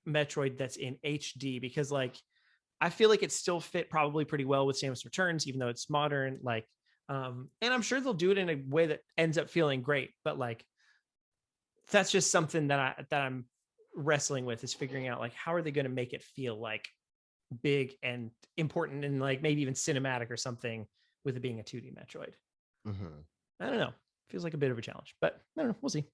Metroid that's in HD, because like I feel like it still fit probably pretty well with Samus Returns, even though it's modern. Like, and I'm sure they'll do it in a way that ends up feeling great. But like, that's just something that I'm wrestling with, is figuring out like how are they going to make it feel like big and important and like maybe even cinematic or something with it being a 2D Metroid. I don't know. Feels like a bit of a challenge, but I don't know. We'll see.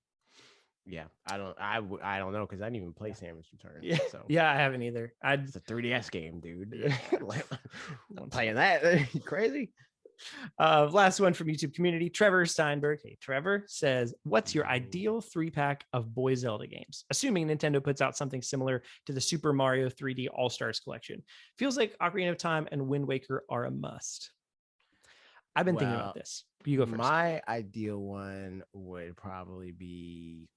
Yeah, I don't know, because I didn't even play Samus Returns.
Yeah,
so
yeah, I haven't either.
It's a 3DS game, dude. Like, I'm playing that. Crazy.
Last one from YouTube community. Trevor Steinberg. Hey, Trevor says, "What's your ideal 3-pack of Boy Zelda games? Assuming Nintendo puts out something similar to the Super Mario 3D All Stars collection. Feels like Ocarina of Time and Wind Waker are a must." I've been thinking about this. You go first.
My ideal one would probably be,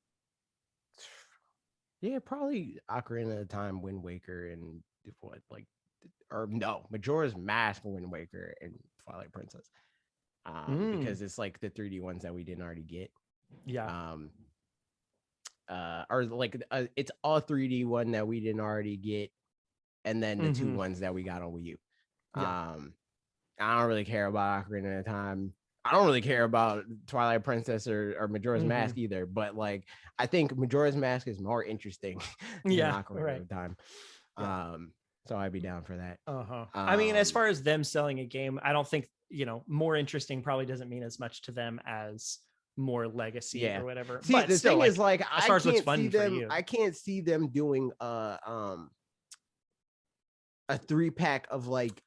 probably Ocarina of Time, Wind Waker, and Majora's Mask, Wind Waker, and Twilight Princess. Because it's like the 3D ones that we didn't already get.
Yeah.
Or like it's all 3D one that we didn't already get, and then the 2 ones that we got on Wii U. Yeah. I don't really care about Ocarina of Time. I don't really care about Twilight Princess or Majora's Mask either. But like, I think Majora's Mask is more interesting than Ocarina of Time. So I'd be down for that.
I mean, as far as them selling a game, I don't think, more interesting probably doesn't mean as much to them as more legacy or whatever.
See, but the thing is, like,
as far as what's fun for you,
I can't see them doing a 3-pack of like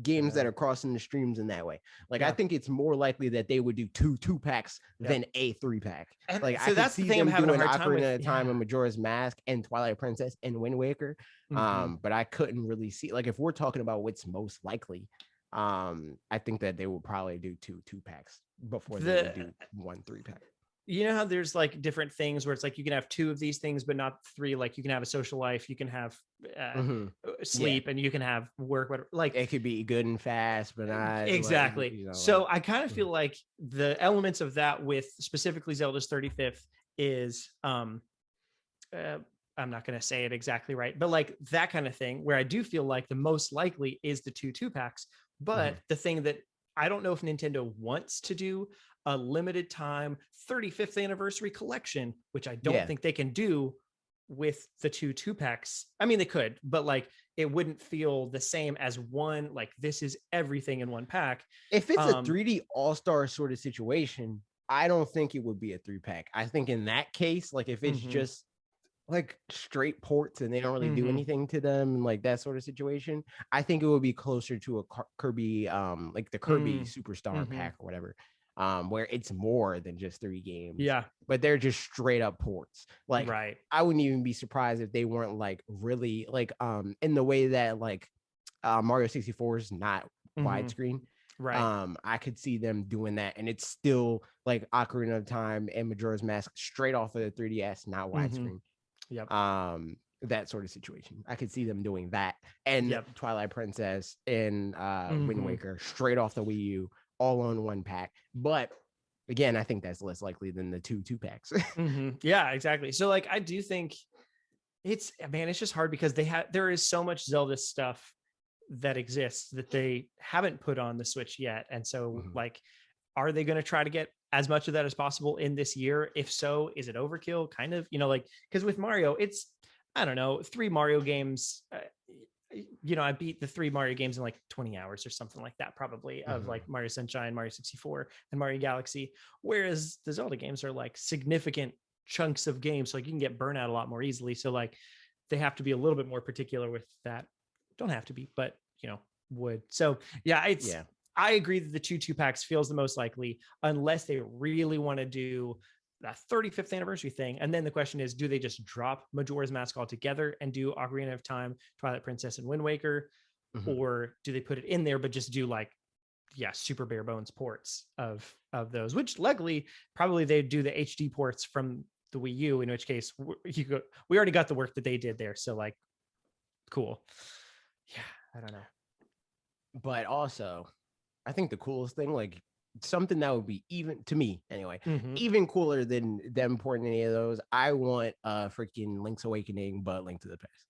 games that are crossing the streams in that way. Like, I think it's more likely that they would do 2-packs than a 3-pack. Like, so that's the thing I'm having a hard time with. Ocarina of Time and Majora's Mask and Twilight Princess and Wind Waker. But I couldn't really see, like, if we're talking about what's most likely, I think that they will probably do 2-packs before they would do 1 3-pack.
You know how there's like different things where it's like you can have 2 of these things, but not 3. Like you can have a social life, you can have sleep, and you can have work, whatever. Like
it could be good and fast, but not
exactly. Like, so I kind of feel like the elements of that with specifically Zelda's 35th is I'm not going to say it exactly right, but like that kind of thing where I do feel like the most likely is the 2-packs. But the thing that I don't know if Nintendo wants to do a limited time 35th anniversary collection, which I don't think they can do with the two packs. I mean, they could, but like it wouldn't feel the same as one. Like this is everything in one pack.
If it's a 3D all-star sort of situation, I don't think it would be a 3-pack. I think in that case, like if it's just like straight ports and they don't really do anything to them, like that sort of situation, I think it would be closer to a Kirby, like the Kirby Superstar pack or whatever, where it's more than just 3 games.
Yeah,
but they're just straight up ports. Like,
right.
I wouldn't even be surprised if they weren't like really like in the way that like Mario 64 is not widescreen.
Right.
I could see them doing that, and it's still like Ocarina of Time and Majora's Mask straight off of the 3DS, not widescreen.
Yep.
That sort of situation. I could see them doing that, and Twilight Princess and Wind Waker straight off the Wii U, all on one pack. But again, I think that's less likely than the two packs.
Yeah, exactly. So like, I do think it's just hard because there is so much Zelda stuff that exists that they haven't put on the Switch yet. And so like, are they going to try to get as much of that as possible in this year? If so, is it overkill? Kind of, like, because with Mario, it's, I don't know, 3 Mario games. I beat the 3 Mario games in like 20 hours or something like that, probably, of like Mario Sunshine, Mario 64, and Mario Galaxy. Whereas the Zelda games are like significant chunks of games. So like you can get burnout a lot more easily. So like they have to be a little bit more particular with that. Don't have to be, but would. So yeah, I agree that the 2 packs feels the most likely, unless they really want to do that 35th anniversary thing. And then the question is, do they just drop Majora's Mask altogether and do Ocarina of Time, Twilight Princess, and Wind Waker? Or do they put it in there, but just do like, super bare bones ports of those, which luckily probably they'd do the HD ports from the Wii U, in which case we already got the work that they did there. So like, cool. Yeah, I don't know.
But also, I think the coolest thing, like something that would be, even to me anyway, even cooler than them porting any of those, I want freaking Link's Awakening, but Link to the Past.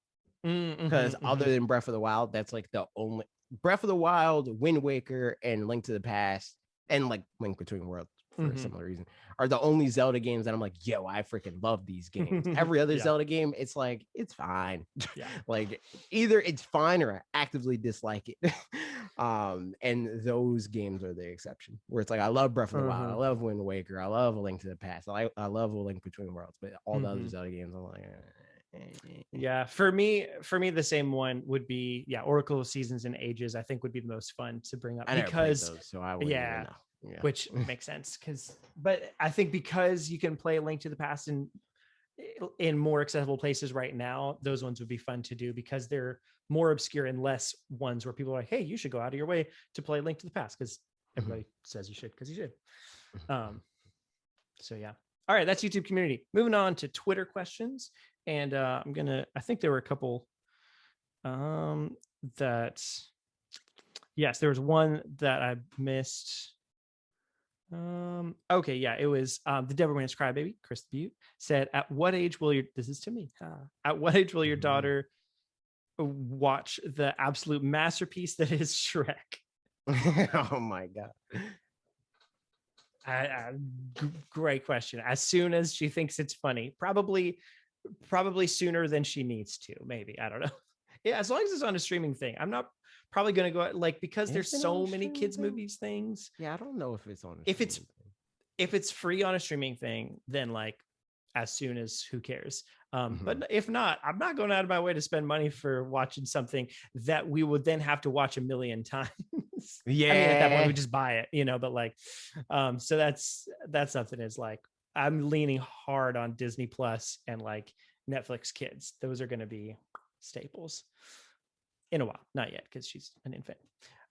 Because other than Breath of the Wild, that's like the only Breath of the Wild, Wind Waker, and Link to the Past, and like Link Between Worlds for a similar reason, are the only Zelda games that I'm like, yo, I freaking love these games. Every other Zelda game, it's like, it's fine. Like either it's fine or I actively dislike it. And those games are the exception, where it's like, I love Breath of the Wild, I love Wind Waker, I love A Link to the Past, I love A Link Between Worlds, but all the other Zelda games, I'm like,
yeah, for me the same one would be Oracle of Seasons and Ages. I think would be the most fun to bring up, because
those, so I wouldn't even know.
Which makes sense, but I think because you can play Link to the Past in more accessible places right now, those ones would be fun to do because they're more obscure and less ones where people are like, hey, you should go out of your way to play Link to the Past, because everybody says you should, because you should. So yeah. All right, that's YouTube community. Moving on to Twitter questions. And I think there were a couple that, yes, there was one that I missed. Okay, yeah, it was the Devilman's Crybaby, Chris Butte, said, at what age will this is to me, at what age will your daughter watch the absolute masterpiece that is Shrek?
Oh my God.
Great question. As soon as she thinks it's funny, probably sooner than she needs to, maybe, I don't know. Yeah, as long as it's on a streaming thing. I'm not probably going to go like, because there's so many kids movies things.
Yeah, I don't know if it's on
if it's free on a streaming thing, then like as soon as, who cares? But if not, I'm not going out of my way to spend money for watching something that we would then have to watch a million times.
Yeah,
I mean, at that point we just buy it, but like so that's something is like, I'm leaning hard on Disney Plus and like Netflix Kids. Those are going to be staples in a while. Not yet, because she's an infant.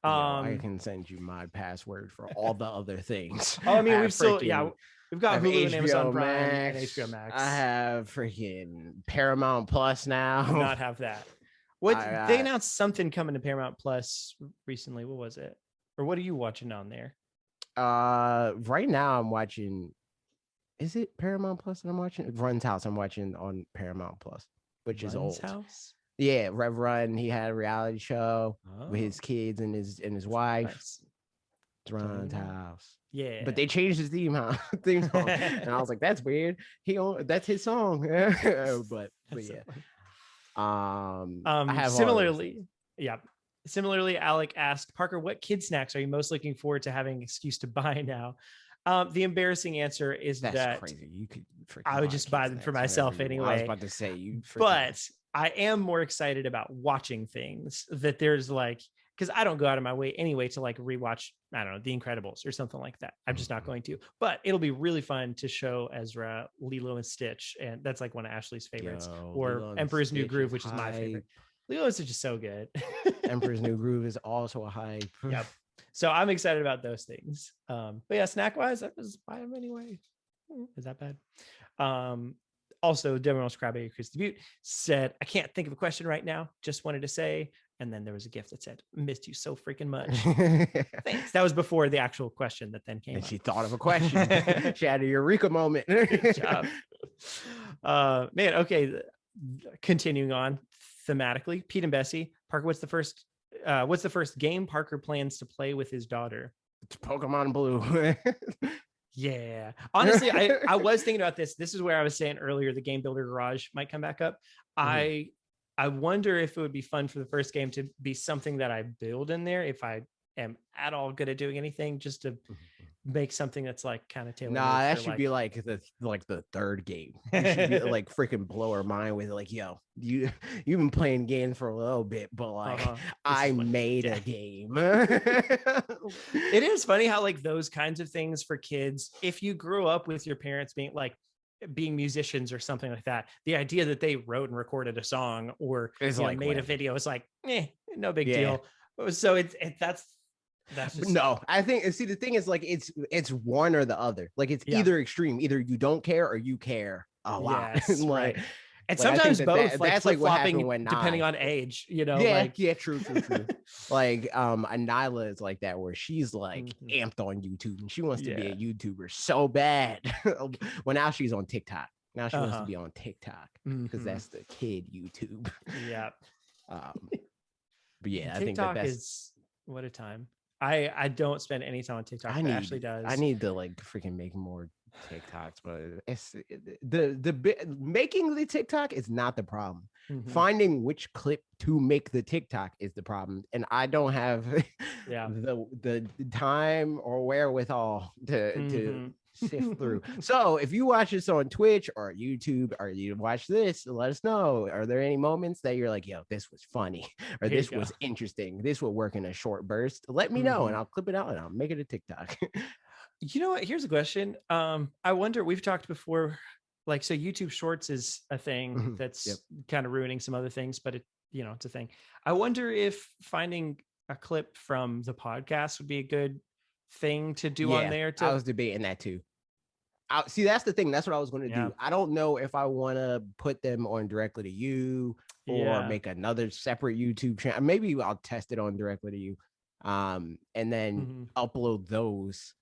I can send you my password for all the other things.
Oh, I mean, we've got Hulu and Amazon Prime and HBO Max.
I have freaking Paramount Plus now.
I do not have that. They announced something coming to Paramount Plus recently. What was it? Or what are you watching on there?
Right now I'm watching. Is it Paramount Plus that I'm watching? Run's House. I'm watching on Paramount Plus, which is old.
House?
Yeah, Rev Run. He had a reality show with his kids and his wife. Drowned House.
Yeah.
But they changed his theme song. And I was like, that's weird. That's his song. but yeah. I have
similarly, Similarly, Alec asked, Parker, what kid snacks are you most looking forward to having an excuse to buy now? The embarrassing answer is that's
crazy. You could
I would just buy them for myself anyway.
I was about to say
but I am more excited about watching things that there's like, because I don't go out of my way anyway to like rewatch, I don't know, The Incredibles or something like that. I'm just not going to, but it'll be really fun to show Ezra Lilo and Stitch. And that's like one of Ashley's favorites, or Emperor's New Groove, which is my favorite. Lilo and Stitch is so good.
Emperor's New Groove is also a hype.
Yep. So I'm excited about those things. But yeah, snack wise, I just buy them anyway. Is that bad? Also, Devil's Crabby Christy Butte said, I can't think of a question right now. Just wanted to say, and then there was a gift that said, missed you so freaking much. Thanks. That was before the actual question that then came.
And she thought of a question. She had a eureka moment.
Good job. Man, okay. Continuing on thematically, Pete and Bessie. Parker, what's the first game Parker plans to play with his daughter?
It's Pokemon Blue.
Yeah. Honestly, I was thinking about this. This is where I was saying earlier, the Game Builder Garage might come back up. Mm-hmm. I wonder if it would be fun for the first game to be something that I build in there, if I am at all good at doing anything, just to make something that's like kind of tailored.
Nah, that should be like the third game. You should be like freaking blow her mind with like, yo, you've been playing games for a little bit, but like I made a game.
It is funny how like those kinds of things for kids, if you grew up with your parents being musicians or something like that, the idea that they wrote and recorded a song or made a video is like, no big deal. So that's just
no. I think the thing is like it's one or the other. Like it's either extreme, either you don't care or you care a lot.
Yes,
like,
right. And sometimes both.
That's like what happened when
depending on age,
true. Like Anila is like that, where she's like amped on YouTube and she wants to be a YouTuber so bad. Well, now she's on TikTok. Now she wants to be on TikTok because that's the kid YouTube.
Yeah.
But yeah,
TikTok,
I think
is what a time. I don't spend any time on TikTok. Ashley does.
I need to like freaking make more TikToks, but it's the making the TikTok is not the problem. Finding which clip to make the TikTok is the problem, and I don't have the time or wherewithal to sift through. So if you watch this on Twitch or YouTube, or you watch this, let us know. Are there any moments that you're like, yo, this was funny, or this was interesting, this will work in a short burst? Let me know and I'll clip it out and I'll make it a TikTok.
You know what? Here's a question. I wonder, we've talked before, like, so YouTube Shorts is a thing that's kind of ruining some other things, but it's a thing. I wonder if finding a clip from the podcast would be a good thing to do on there.
I was debating that too. See, that's the thing. That's what I was going to do. I don't know if I want to put them on directly to you or make another separate YouTube channel. Maybe I'll test it on directly to you, and then upload those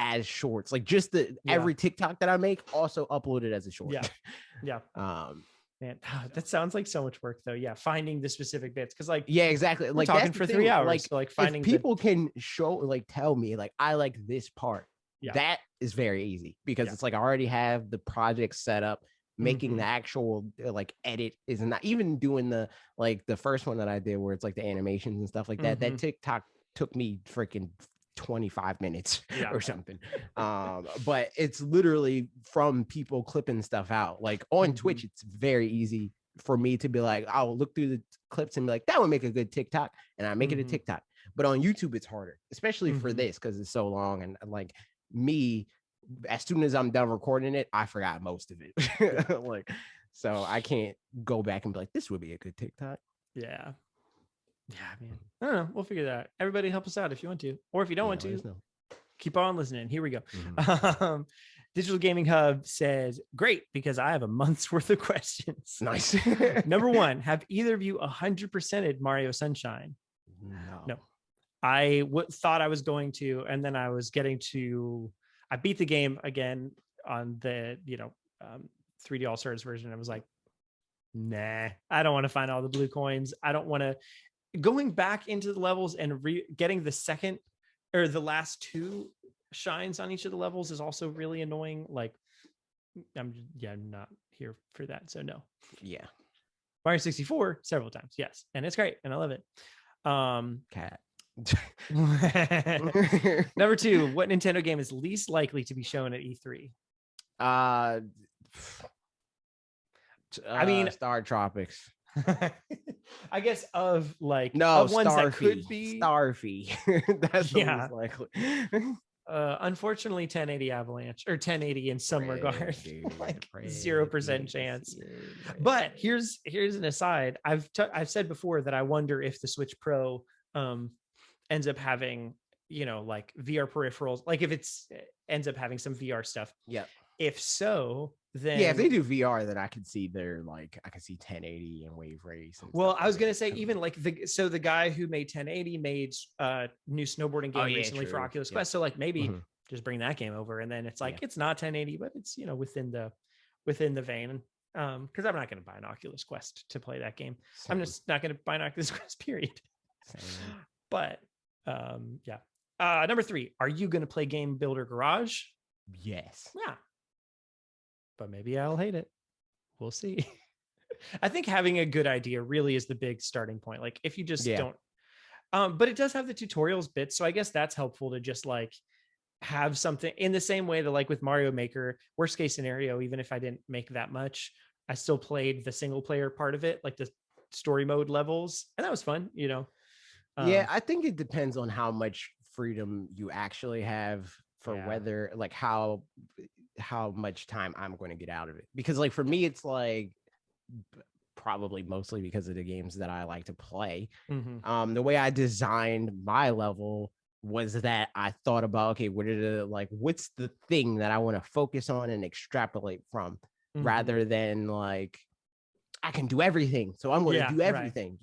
as shorts, like just every TikTok that I make also upload it as a short.
Man, that sounds like so much work though. Finding the specific bits, because like
exactly, like
talking for 3 hours,
like,
so like finding
people can show, like tell me like I like this part. That is very easy because it's like I already have the project set up. Making the actual like edit is not even doing the first one that I did where it's like the animations and stuff like that. That TikTok took me freaking 25 minutes or something. But it's literally from people clipping stuff out. Like on Twitch, it's very easy for me to be like, I'll look through the clips and be like, that would make a good TikTok, and I make it a TikTok. But on YouTube, it's harder, especially for this, because it's so long. And like me, as soon as I'm done recording it, I forgot most of it. Like, so I can't go back and be like, this would be a good TikTok.
Yeah, man. I don't know. We'll figure that out. Everybody help us out if you want to, or if you don't want to, keep on listening. Here we go. Digital Gaming Hub says, great, because I have a month's worth of questions.
Nice.
Number one, have either of you 100%ed Mario Sunshine? No. I thought I was going to, and then I was I beat the game again on the 3D All Stars version. I was like, nah, I don't want to find all the blue coins. I don't want to going back into the levels and getting the second or the last two shines on each of the levels is also really annoying. Like, I'm not here for that. So no.
Yeah.
Mario 64 several times, yes, and it's great, and I love it.
Cat.
Number 2, what Nintendo game is least likely to be shown at E3?
I mean, Star Tropics.
I guess of like
no
of ones
Starfy.
that could be
Starfy. That's the most likely.
Unfortunately 1080 Avalanche or 1080 in some regard, like 0% chance. But here's an aside. I've said before that I wonder if the Switch Pro ends up having, like VR peripherals, like if it's ends up having some VR stuff.
Yeah.
If so, then
if they do VR, then I can see I can see 1080 and wave race. And
well, I was gonna say even like the guy who made 1080 made a new snowboarding game recently for Oculus Quest. So like maybe just bring that game over, and then it's like it's not 1080, but it's within the vein. Because I'm not gonna buy an Oculus Quest to play that game. Same. I'm just not gonna buy an Oculus Quest, period. But number 3, are you gonna play Game Builder Garage?
Yes.
Yeah. But maybe I'll hate it. We'll see. I think having a good idea really is the big starting point. Like if you just don't, but it does have the tutorials bit. So I guess that's helpful to just like have something in the same way that like with Mario Maker, worst case scenario, even if I didn't make that much, I still played the single player part of it, like the story mode levels. And that was fun,
Yeah, I think it depends on how much freedom you actually have for whether like how much time I'm going to get out of it. Because like for me, it's like probably mostly because of the games that I like to play. The way I designed my level was that I thought about, okay, what's the thing that I want to focus on and extrapolate from, rather than like I can do everything, so I'm going to do everything,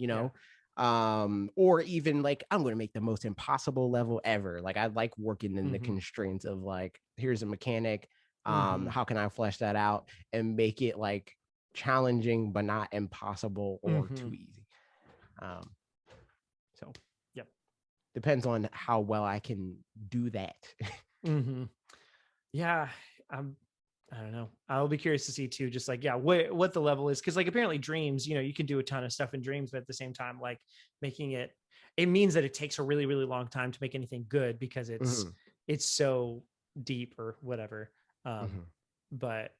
or even like I'm going to make the most impossible level ever. Like I like working in the constraints of like, here's a mechanic, how can I flesh that out and make it like challenging but not impossible or too easy. So depends on how well I can do that.
Yeah, I don't know. I'll be curious to see too, just like, what the level is. Cause like apparently Dreams, you can do a ton of stuff in Dreams, but at the same time, like making it means that it takes a really, really long time to make anything good because it's so deep or whatever. But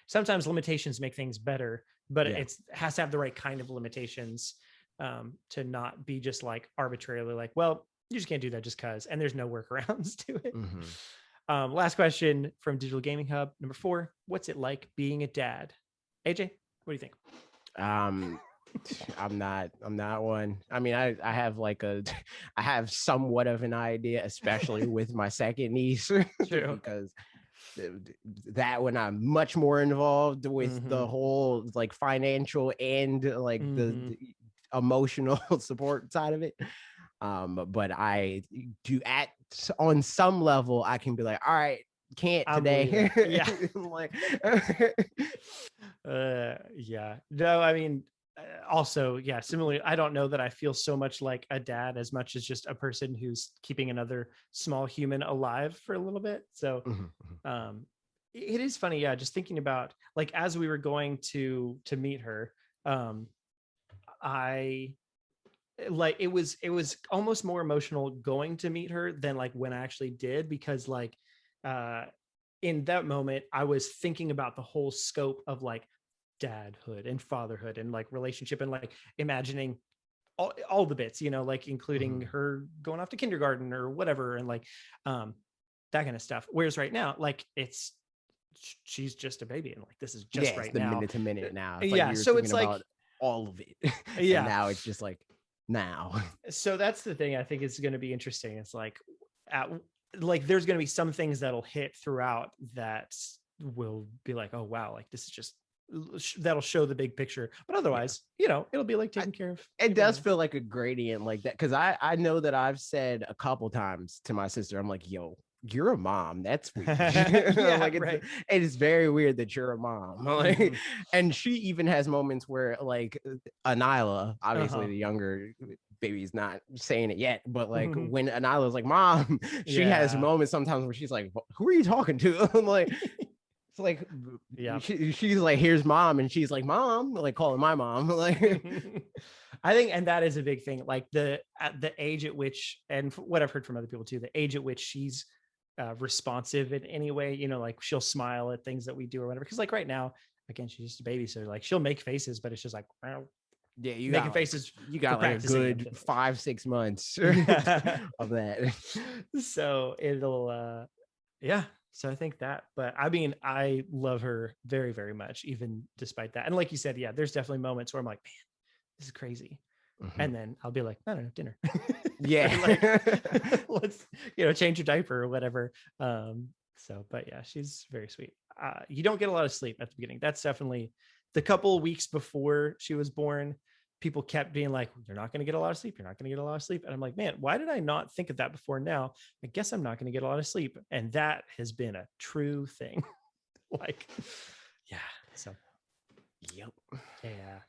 sometimes limitations make things better, but it has to have the right kind of limitations to not be just like arbitrarily like, well, you just can't do that just cause, and there's no workarounds to it. Last question from Digital Gaming Hub, number 4. What's it like being a dad? AJ, what do you think?
I'm not one. I mean, I have somewhat of an idea, especially with my second niece, because that when I'm much more involved with the whole like financial and like the emotional support side of it. But I do on some level, I can be like, all right, can't today.
No, I mean, also, similarly, I don't know that I feel so much like a dad as much as just a person who's keeping another small human alive for a little bit. So it is funny. Just thinking about like, as we were going to meet her, like it was almost more emotional going to meet her than like when I actually did, because like in that moment I was thinking about the whole scope of like dadhood and fatherhood and like relationship and like imagining all the bits, like including her going off to kindergarten or whatever, and like that kind of stuff. Whereas right now, like she's just a baby, and like this is just right now,
minute to minute now.
So it's like
all of it. And now it's just like now.
So that's the thing I think is going to be interesting. It's like there's going to be some things that'll hit throughout that will be like, oh wow, like this is just, that'll show the big picture. But otherwise, it'll be like taking care of.
It does feel like a gradient like that, because I know that I've said a couple times to my sister, I'm like, yo, you're a mom. That's weird. It is very weird that you're a mom. And she even has moments where like Anila, obviously the younger baby's not saying it yet, but like when Anila was like, Mom, she has moments sometimes where she's like, who are you talking to? I'm like, it's like, she's like, here's Mom, and she's like, Mom, like calling my mom. Like,
I think, and that is a big thing. Like at the age at which, and what I've heard from other people too, the age at which she's responsive in any way, you know, like she'll smile at things that we do or whatever. Because like right now, again, she's just a baby, so like she'll make faces, but it's just like,
yeah, you
making
got
faces.
You got like a good 5-6 months of that.
So it'll, So I think that, but I mean, I love her very, very much, even despite that. And like you said, there's definitely moments where I'm like, man, this is crazy. And then I'll be like, I don't know, dinner.
Like,
let's, change your diaper or whatever. But yeah, she's very sweet. You don't get a lot of sleep at the beginning. That's definitely the couple of weeks before she was born. People kept being like, you're not going to get a lot of sleep. You're not going to get a lot of sleep. And I'm like, man, why did I not think of that before now? I guess I'm not going to get a lot of sleep. And that has been a true thing. So.
Yep.
Yeah.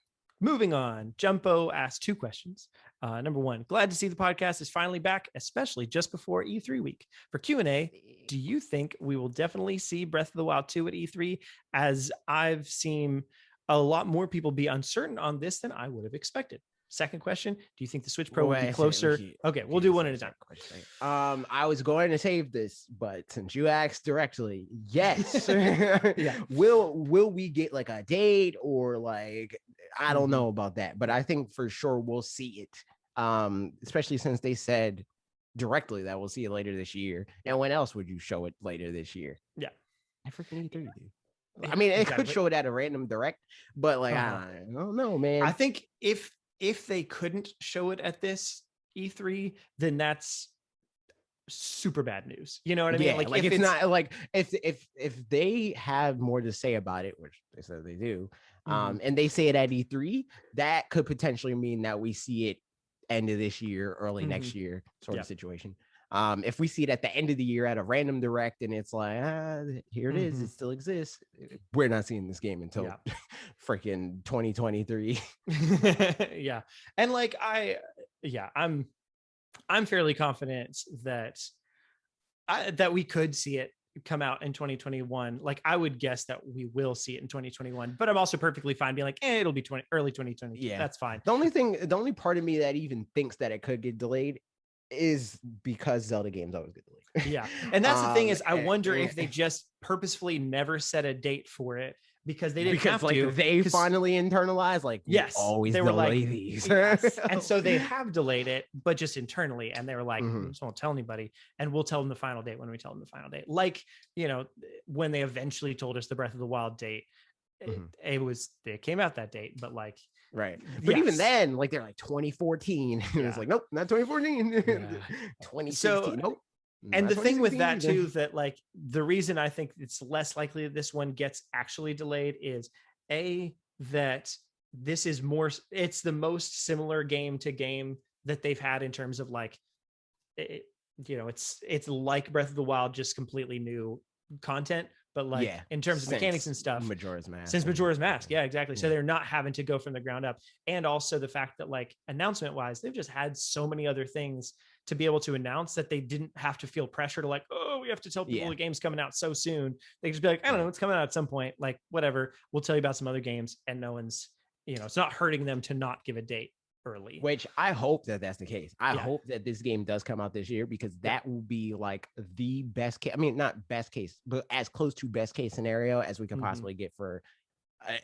Moving on, Jumpo asked 2 questions. Number 1, glad to see the podcast is finally back, especially just before E3 week. For Q&A, do you think we will definitely see Breath of the Wild 2 at E3? As I've seen a lot more people be uncertain on this than I would have expected. Second question, do you think the Switch Pro will be closer? Okay, we'll do one at a time.
I was going to save this, but since you asked directly, yes. Will we get like a date or like, I don't know about that, but I think for sure we'll see it. Especially since they said directly that we'll see it later this year. And when else would you show it later this year?
Yeah.
I freaking E3, dude. I mean, it could show it at a random direct, but like, I don't know, man.
I think if they couldn't show it at this E3, then that's super bad news. You know what I mean?
Like if it's not like if they have more to say about it, which they said they do, and they say it at E3, that could potentially mean that we see it end of this year, early next year sort of situation. If we see it at the end of the year at a random direct and it's like, here it is, it still exists, we're not seeing this game until freaking 2023.
And like I'm fairly confident that we could see it come out in 2021. Like I would guess that we will see it in 2021, but I'm also perfectly fine being like, it'll be early 2022. Yeah, that's fine.
The only part of me that even thinks that it could get delayed is because Zelda games always get delayed.
Yeah. And that's the thing is, I wonder if they just purposefully never set a date for it because they didn't have to.
They finally internalized, like, yes, always they were delay these.
Yes. And so they have delayed it, but just internally. And they were like, just won't tell anybody. And we'll tell them the final date when we tell them the final date. Like, when they eventually told us the Breath of the Wild date, it came out that date, but like,
right. But even then, like they're like 2014. It's like, nope, not 2014. 2016.
So, nope. And the thing with that too, that like the reason I think it's less likely that this one gets actually delayed is that this is it's the most similar game to game that they've had in terms of like, it's like Breath of the Wild, just completely new content. But like in terms of mechanics and stuff,
Majora's Mask.
Since Majora's Mask. Yeah, exactly. So they're not having to go from the ground up. And also the fact that like announcement wise, they've just had so many other things to be able to announce that they didn't have to feel pressure to like, we have to tell people the game's coming out so soon. They just be like, I don't know, it's coming out at some point. Like whatever, we'll tell you about some other games, and no one's, it's not hurting them to not give a date early.
Which I hope that that's the case. I hope that this game does come out this year, because that will be like the best case. I mean, not best case, but as close to best case scenario as we can possibly get for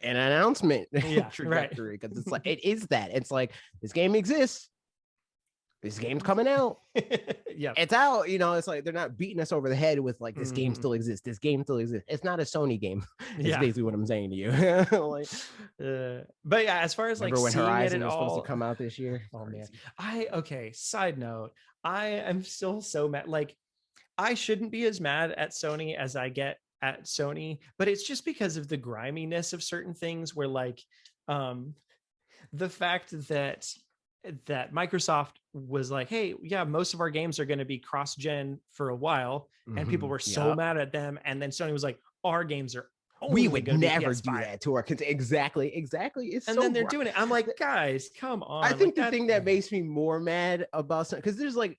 an announcement trajectory. Because it's like, it is that. It's like, this game exists. This game's coming out. It's out. It's like they're not beating us over the head with like, this game still exists. This game still exists. It's not a Sony game. It's basically what I'm saying to you. Like,
but yeah, as far as like,
when Horizon was supposed to come out this year.
Oh man. Side note, I am still so mad. Like, I shouldn't be as mad at Sony as I get at Sony, but it's just because of the griminess of certain things where like, the fact that Microsoft was like, hey, most of our games are going to be cross-gen for a while. And people were so mad at them. And then Sony was like, our games are only
would
gonna be
never
PS5.
do that to our kids. Exactly. It's
and
so
then they're doing it. I'm like, guys, come on.
I think the thing that makes me more mad about something, because there's like,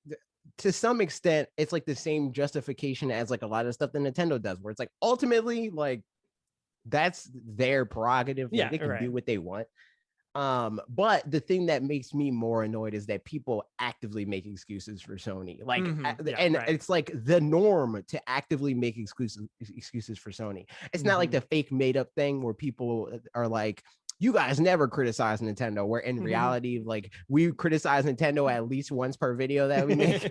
to some extent, it's like the same justification as like a lot of stuff that Nintendo does, where it's like ultimately like that's their prerogative. Like, they can do what they want. But the thing that makes me more annoyed is that people actively make excuses for Sony. Like, it's like the norm to actively make excuses for Sony. It's not like the fake made up thing where people are like, you guys never criticize Nintendo, where in reality, like, we criticize Nintendo at least once per video that we make.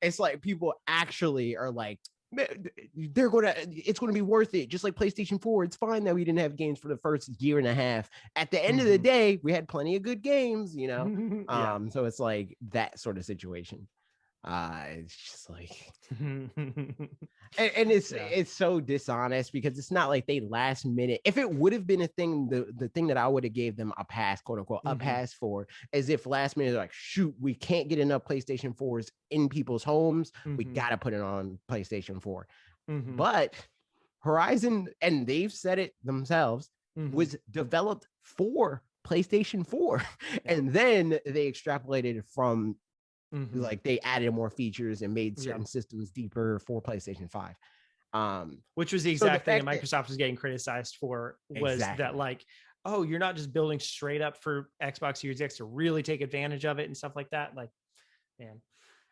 It's like people actually are like, it's going to be worth it, just like PlayStation 4. It's fine that we didn't have games for the first year and a half. At the end of the day, we had plenty of good games, you know. So it's like that sort of situation. It's just like and it's so dishonest, because it's not like they last minute. If it would have been a thing, the thing that I would have gave them a pass, quote unquote, a pass for, as if last minute they're like, shoot, we can't get enough PlayStation 4s in people's homes, we gotta put it on PlayStation 4. But Horizon, and they've said it themselves, was developed for PlayStation 4 and then they extrapolated from like, they added more features and made certain systems deeper for PlayStation 5.
Which was the exact thing that Microsoft was getting criticized for, was that like, oh, you're not just building straight up for Xbox Series X to really take advantage of it and stuff like that. Like, man.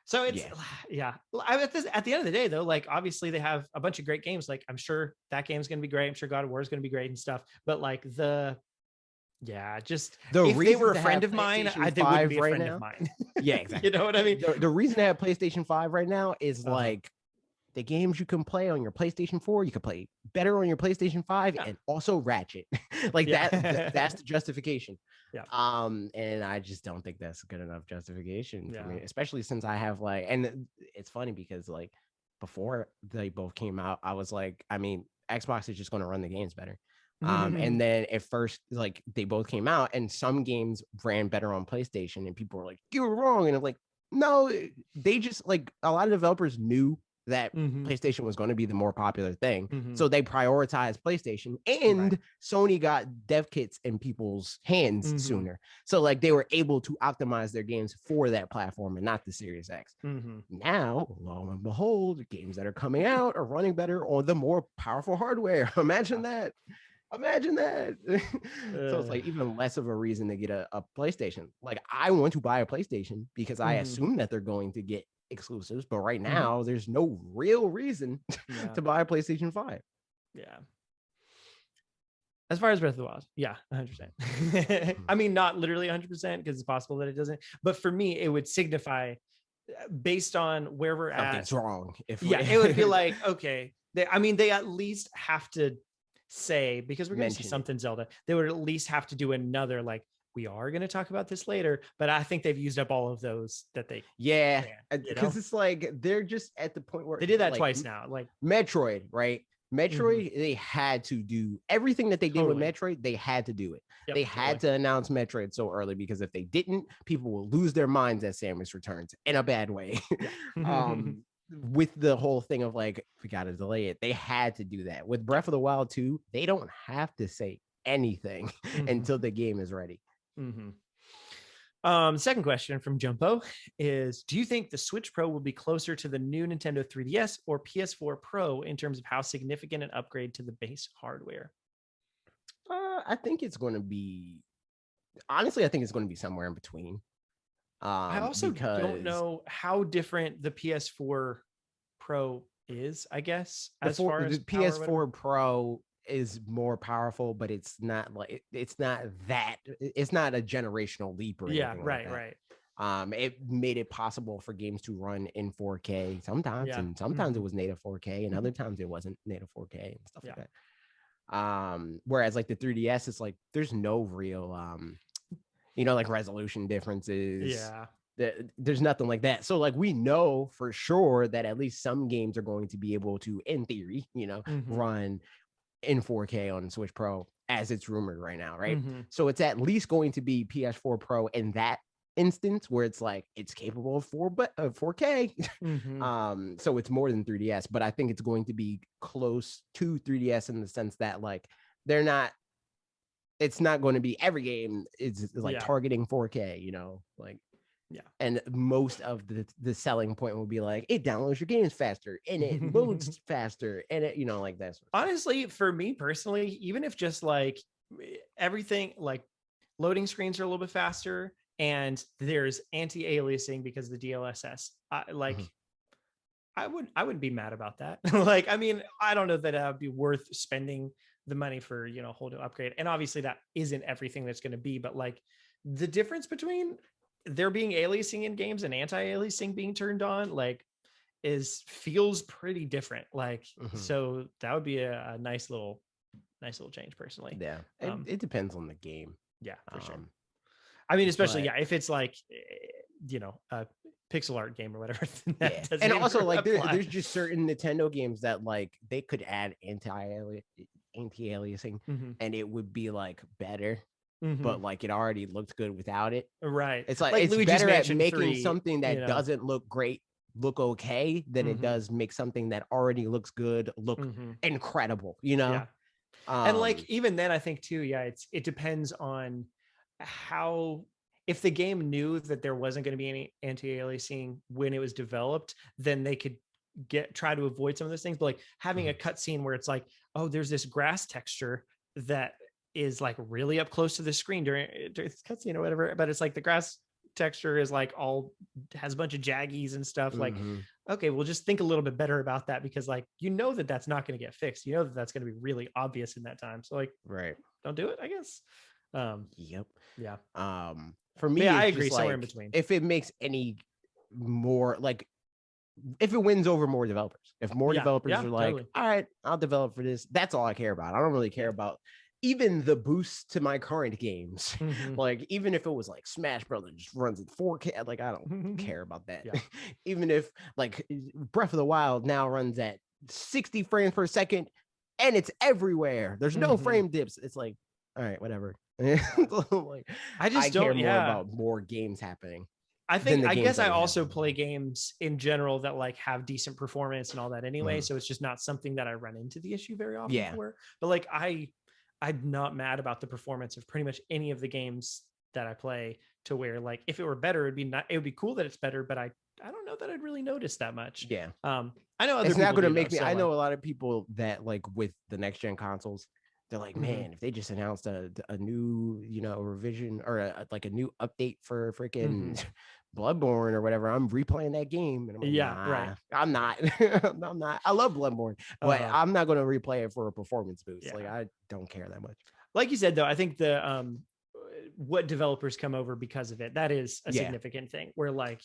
So it's at the end of the day, though, like, obviously they have a bunch of great games. Like, I'm sure that game's going to be great. I'm sure God of War is going to be great and stuff. But like just if they were a friend of mine, they wouldn't be a friend of mine.
Yeah, exactly.
You know what I mean?
The reason to have PlayStation 5 right now is like, the games you can play on your PlayStation 4, you can play better on your PlayStation 5 and also Ratchet. Like that's the justification. And I just don't think that's good enough justification for me, especially since I have like, and it's funny because like before they both came out, I was like, I mean, Xbox is just going to run the games better. And then at first, like, they both came out and some games ran better on PlayStation and people were like, you were wrong. And I'm like, no, they just, like, a lot of developers knew that PlayStation was going to be the more popular thing. So they prioritized PlayStation, and Sony got dev kits in people's hands sooner. So like, they were able to optimize their games for that platform and not the Series X. Now, lo and behold, games that are coming out are running better on the more powerful hardware. Imagine that. So it's like even less of a reason to get a PlayStation. Like, I want to buy a PlayStation because I assume that they're going to get exclusives, but right now there's no real reason to buy a PlayStation 5.
As far as Breath of the Wild, 100%. I mean, not literally 100%, because it's possible that it doesn't, but for me, it would signify, based on where we're
something's wrong.
It would be like, okay, they at least have to say, because we're going to see something Zelda, they would at least have to do another, like, we are going to talk about this later, but I think they've used up all of those that they
because it's like, they're just at the point where
they did that twice now. Like
Metroid, right? Metroid, they had to do everything that they did with Metroid. They had to do it. They had to announce Metroid so early, because if they didn't, people will lose their minds at Samus Returns in a bad way. With the whole thing of like, we got to delay it, they had to do that. With Breath of the Wild 2, they don't have to say anything until the game is ready.
Second question from Jumpo is, do you think the Switch Pro will be closer to the new Nintendo 3DS or PS4 Pro in terms of how significant an upgrade to the base hardware?
I think it's going to be, honestly, I think it's going to be somewhere in between.
I also don't know how different the PS4 Pro is, I guess. As far as
the PS4 Pro is more powerful, but it's not like, it's not a generational leap or anything like that. It made it possible for games to run in 4K sometimes, and sometimes it was native 4K, and other times it wasn't native 4K and stuff like that. Whereas like the 3DS, it's like, there's no real like resolution differences. There's nothing like that. So like, we know for sure that at least some games are going to be able to, in theory, run in 4K on Switch Pro, as it's rumored right now, right? So it's at least going to be PS4 Pro in that instance where it's like it's capable of 4K. So it's more than 3DS, but I think it's going to be close to 3DS in the sense that like they're not, it's not going to be every game is like targeting 4K, you know, like and most of the selling point will be like it downloads your games faster and it loads faster and it, you know, like that.
Honestly, for me personally, even if just like everything, like loading screens are a little bit faster and there's anti-aliasing because of the DLSS, I wouldn't be mad about that. Like, I mean, I don't know that it would be worth spending the money for, you know, whole new upgrade. And obviously that isn't everything that's going to be, but like the difference between there being aliasing in games and anti-aliasing being turned on, like feels pretty different. Like, so that would be a nice little change personally.
Yeah. It depends on the game.
Yeah, for sure. I mean, especially, if it's like, you know, a pixel art game or whatever.
And also like there's just certain Nintendo games that like they could add anti-aliasing and it would be like better. But like it already looked good without it.
Right.
It's like it's
Luigi's
better at
Mansion
making
3,
something that doesn't look great look okay than it does make something that already looks good look incredible, you know?
Yeah. And like even then I think too, it depends on how, if the game knew that there wasn't going to be any anti-aliasing when it was developed, then they could try to avoid some of those things. But like having a cutscene where it's like, oh, there's this grass texture that is like really up close to the screen during this cutscene or whatever, but it's like the grass texture is like has a bunch of jaggies and stuff. Like, okay, we'll just think a little bit better about that because like, you know, that's not going to get fixed. You know, that's going to be really obvious in that time. So like, don't do it, I guess.
For me,
I agree. Somewhere in between.
If it makes any more like, if it wins over more developers, if more developers are like, all right, I'll develop for this. That's all I care about. I don't really care about even the boost to my current games. Like, even if it was like Smash Brothers just runs at 4K, like I don't care about that. Even if like Breath of the Wild now runs at 60 frames per second and it's everywhere. There's no frame dips. It's like, all right, whatever. Like, I care more about more games happening.
I guess I also play games in general that like have decent performance and all that anyway. So it's just not something that I run into the issue very often for. But like I'm not mad about the performance of pretty much any of the games that I play, to where like if it were better, it would be cool that it's better, but I don't know that I'd really notice that much. I know other
it's
people
not going to make me.
So
I know a lot of people that like with the next gen consoles, they're like, man, if they just announced a new, you know, revision or like a new update for freaking Bloodborne or whatever, I'm replaying that game. And I'm like, I'm not. I'm not. I love Bloodborne, but I'm not going to replay it for a performance boost. Like, I don't care that much.
Like you said, though, I think the what developers come over because of it, that is a significant thing. Where like,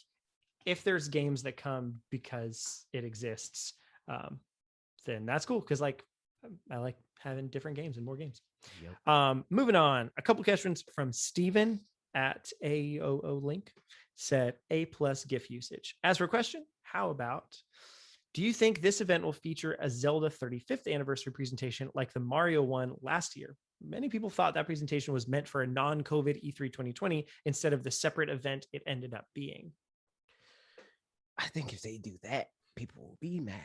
if there's games that come because it exists, then that's cool. Because like, I like having different games and more games. Moving on, a couple questions from Steven at AOO Link said A+ GIF usage. As for a question, how about, do you think this event will feature a Zelda 35th anniversary presentation like the Mario one last year? Many people thought that presentation was meant for a non-COVID E3 2020 instead of the separate event it ended up being.
I think if they do that, people will be mad.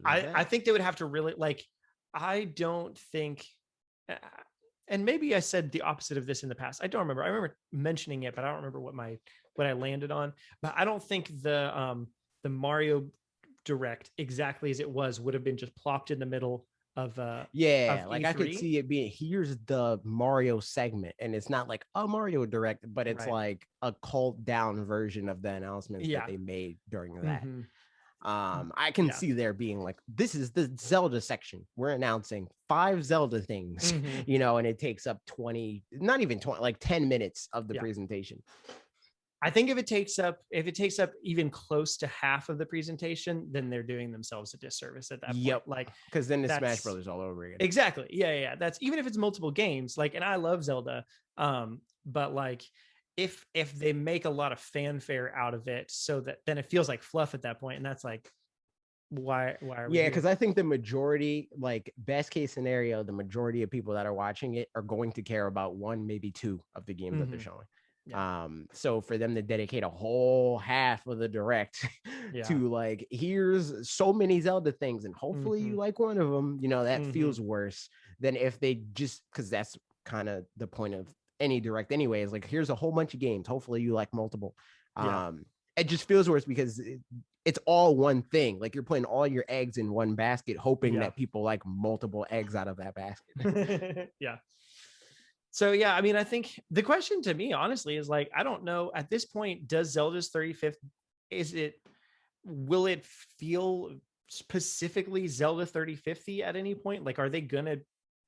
I think they would have to really like, I don't think, and maybe I said the opposite of this in the past. I don't remember. I remember mentioning it, but I don't remember what I landed on. But I don't think the Mario Direct, exactly as it was, would have been just plopped in the middle of like E3.
I could see it being, here's the Mario segment, and it's not like a Mario Direct, but it's like a called down version of the announcements that they made during that. I can see there being like, this is the Zelda section. We're announcing 5 Zelda things, you know, and it takes up 20, not even 20, like 10 minutes of the presentation.
I think if it takes up even close to half of the presentation, then they're doing themselves a disservice at that point. Like,
because then it's Smash Brothers all over again.
Exactly. Yeah. That's, even if it's multiple games, like, and I love Zelda, but like, if they make a lot of fanfare out of it, so that then it feels like fluff at that point, and that's like, Why are we
Yeah, because I think the majority, like best case scenario, the majority of people that are watching it are going to care about one, maybe two of the games that they're showing. Yeah. So for them to dedicate a whole half of the direct to like, here's so many Zelda things, and hopefully you like one of them, you know, that feels worse than if they just, because that's kind of the point of any direct anyway, is like, here's a whole bunch of games, hopefully you like multiple. It just feels worse because it's all one thing. Like you're putting all your eggs in one basket, hoping that people like multiple eggs out of that basket.
Yeah. So yeah, I mean, I think the question to me, honestly, is like, I don't know at this point, does Zelda's 35th, will it feel specifically Zelda 3050 at any point? Like, are they gonna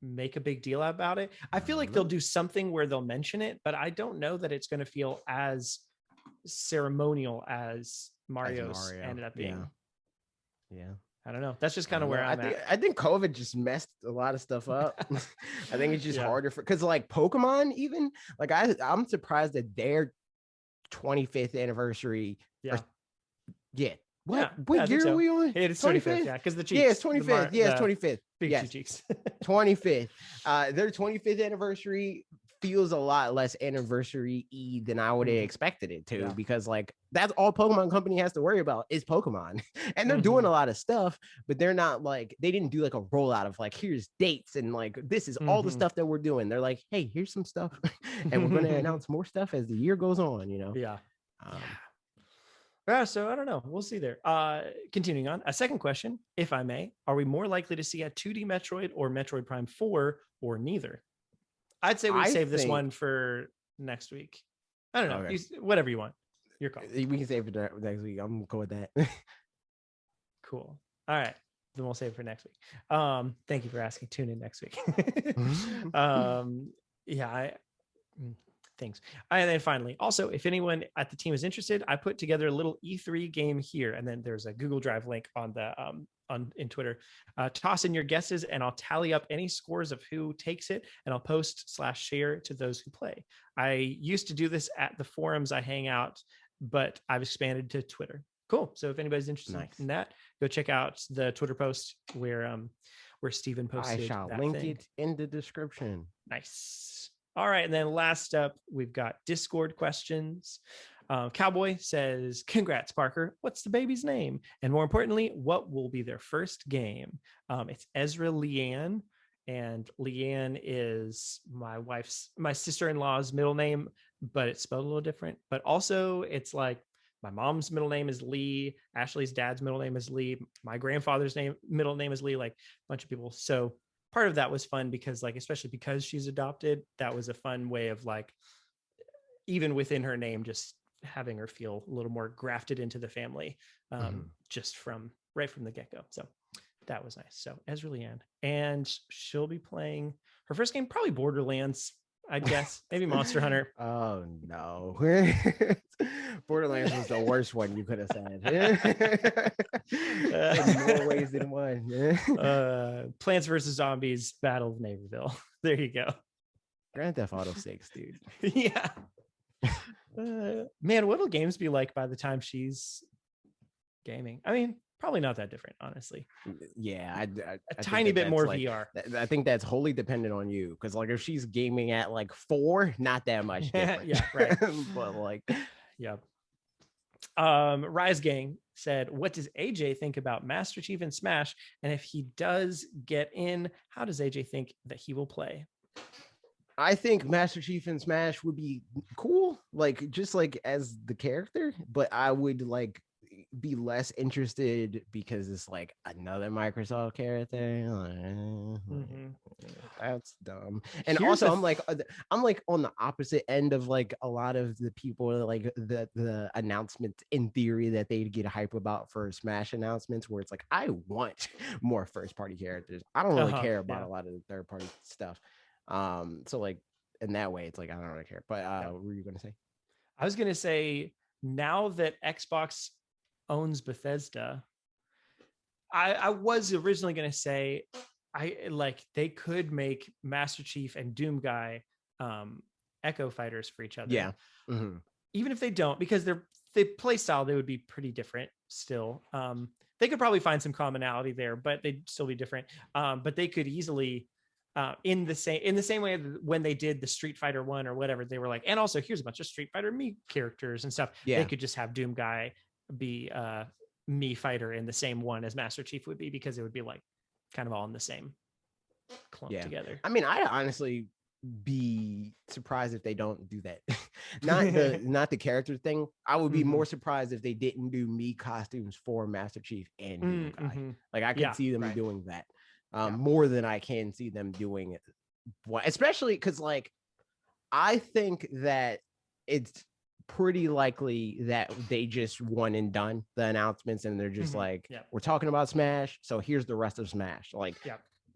make a big deal about it? I feel like they'll do something where they'll mention it, but I don't know that it's gonna feel as ceremonial as Mario's ended up being.
Yeah.
I don't know. That's just kind of where I'm at.
I think COVID just messed a lot of stuff up. I think it's just harder because like Pokemon, even like I'm surprised that their 25th anniversary. What year are we on?
It's 25th. Yeah, because the cheeks.
Yeah, it's 25th. It's 25th.
Big cheeks.
25th. Their 25th anniversary feels a lot less anniversary-y than I would have expected it to, because like that's all Pokemon Company has to worry about is Pokemon. And they're doing a lot of stuff, but they're not like, they didn't do like a rollout of like, here's dates and like, this is all the stuff that we're doing. They're like, hey, here's some stuff and we're going to announce more stuff as the year goes on, you know?
So I don't know. We'll see there. Continuing on, a second question, if I may, are we more likely to see a 2D Metroid or Metroid Prime 4 or neither? I'd say we save this one for next week. I don't know. Okay. Whatever you want. Your call.
We can save it next week. I'm going to go with that.
Cool. All right. Then we'll save it for next week. Thank you for asking. Tune in next week. Thanks. And then finally, also, if anyone at the team is interested, I put together a little E3 game here, and then there's a Google Drive link on the in Twitter. Toss in your guesses, and I'll tally up any scores of who takes it, and I'll post/share to those who play. I used to do this at the forums I hang out, but I've expanded to Twitter. Cool. So if anybody's interested in that, go check out the Twitter post where Steven posted.
I shall link it in the description.
Nice. All right. And then last up, we've got Discord questions. Cowboy says, congrats, Parker. What's the baby's name? And more importantly, what will be their first game? It's Ezra Leanne. And Leanne is my sister-in-law's middle name, but it's spelled a little different. But also it's like my mom's middle name is Lee. Ashley's dad's middle name is Lee. My grandfather's middle name is Lee, like a bunch of people. So part of that was fun because like, especially because she's adopted, that was a fun way of like, even within her name, just having her feel a little more grafted into the family, just right from the get-go. So that was nice. So Ezra Leanne, and she'll be playing her first game, probably Borderlands, I guess, maybe Monster Hunter.
Oh no. Borderlands was the worst one you could have said. In more ways than one.
Plants vs. Zombies, Battle of Neighborville. There you go.
Grand Theft Auto 6, dude.
Yeah. Man, what'll games be like by the time she's gaming? I mean, probably not that different, honestly.
Yeah,
a tiny bit more like, VR.
I think that's wholly dependent on you, because like if she's gaming at like 4, not that much different.
Yeah, right.
But like,
yeah. Rise Gang said, what does AJ think about Master Chief in Smash? And if he does get in, how does AJ think that he will play?
I think Master Chief in Smash would be cool, like just like as the character, but I would like be less interested because it's like another Microsoft character. That's dumb. And also I'm like on the opposite end of like a lot of the people, like the announcements in theory that they'd get hype about for Smash announcements, where it's like, I want more first party characters. I don't really care about a lot of the third party stuff. So like in that way, it's like I don't really care. But what were you gonna say?
I was gonna say, now that Xbox owns Bethesda, I was originally gonna say they could make Master Chief and Doom Guy Echo fighters for each other.
Yeah.
Even if they don't, because they play style, they would be pretty different still. they could probably find some commonality there, but they'd still be different. But they could easily, in the same way that when they did the Street Fighter 1 or whatever, they were like, and also here's a bunch of Street Fighter Mii characters and stuff.
Yeah.
They could just have Doom Guy be Mii fighter in the same one as Master Chief would be, because it would be like kind of all in the same clump together.
I mean, I'd honestly be surprised if they don't do that. not the character thing. I would be more surprised if they didn't do Mii costumes for Master Chief and Doom Guy. Like I could see them doing that more than I can see them doing it. Especially because like I think that it's pretty likely that they just one and done the announcements and they're just like, we're talking about Smash, so here's the rest of Smash. Like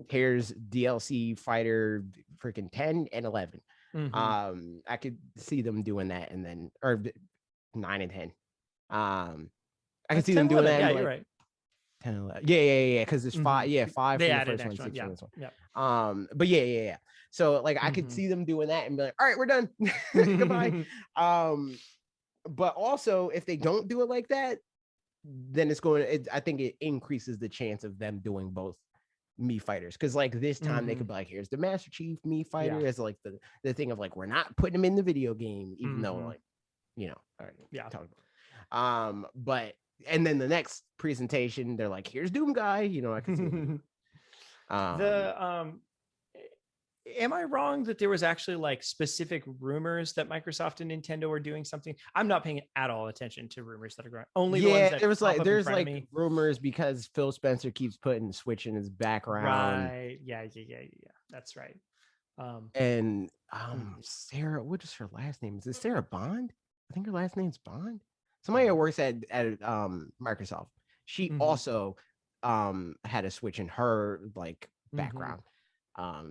here's DLC Fighter freaking 10 and 11. I could see them doing that, and then or 9 and 10. I can see them doing 11, that.
Yeah,
like,
you're right.
10 and 11. Yeah. Because there's 5. Yeah, 5
they
for the
added
first one, 6 for this one.
Yeah.
But yeah. So like I could see them doing that and be like, all right, we're done. Goodbye. But also if they don't do it like that, then I think it increases the chance of them doing both Mii fighters, because like this time they could be like, here's the Master Chief Mii fighter as like the thing of like, we're not putting him in the video game, even though like, you know, all right, talk about but and then the next presentation they're like, here's Doom Guy, you know. I can see
am I wrong that there was actually like specific rumors that Microsoft and Nintendo were doing something? I'm not paying at all attention to rumors that are going. Only the ones that
there was like rumors because Phil Spencer keeps putting Switch in his background.
Right. Yeah. That's right.
And Sarah, what is her last name? Is it Sarah Bond? I think her last name's Bond. Somebody that works at Microsoft. She also had a Switch in her like background.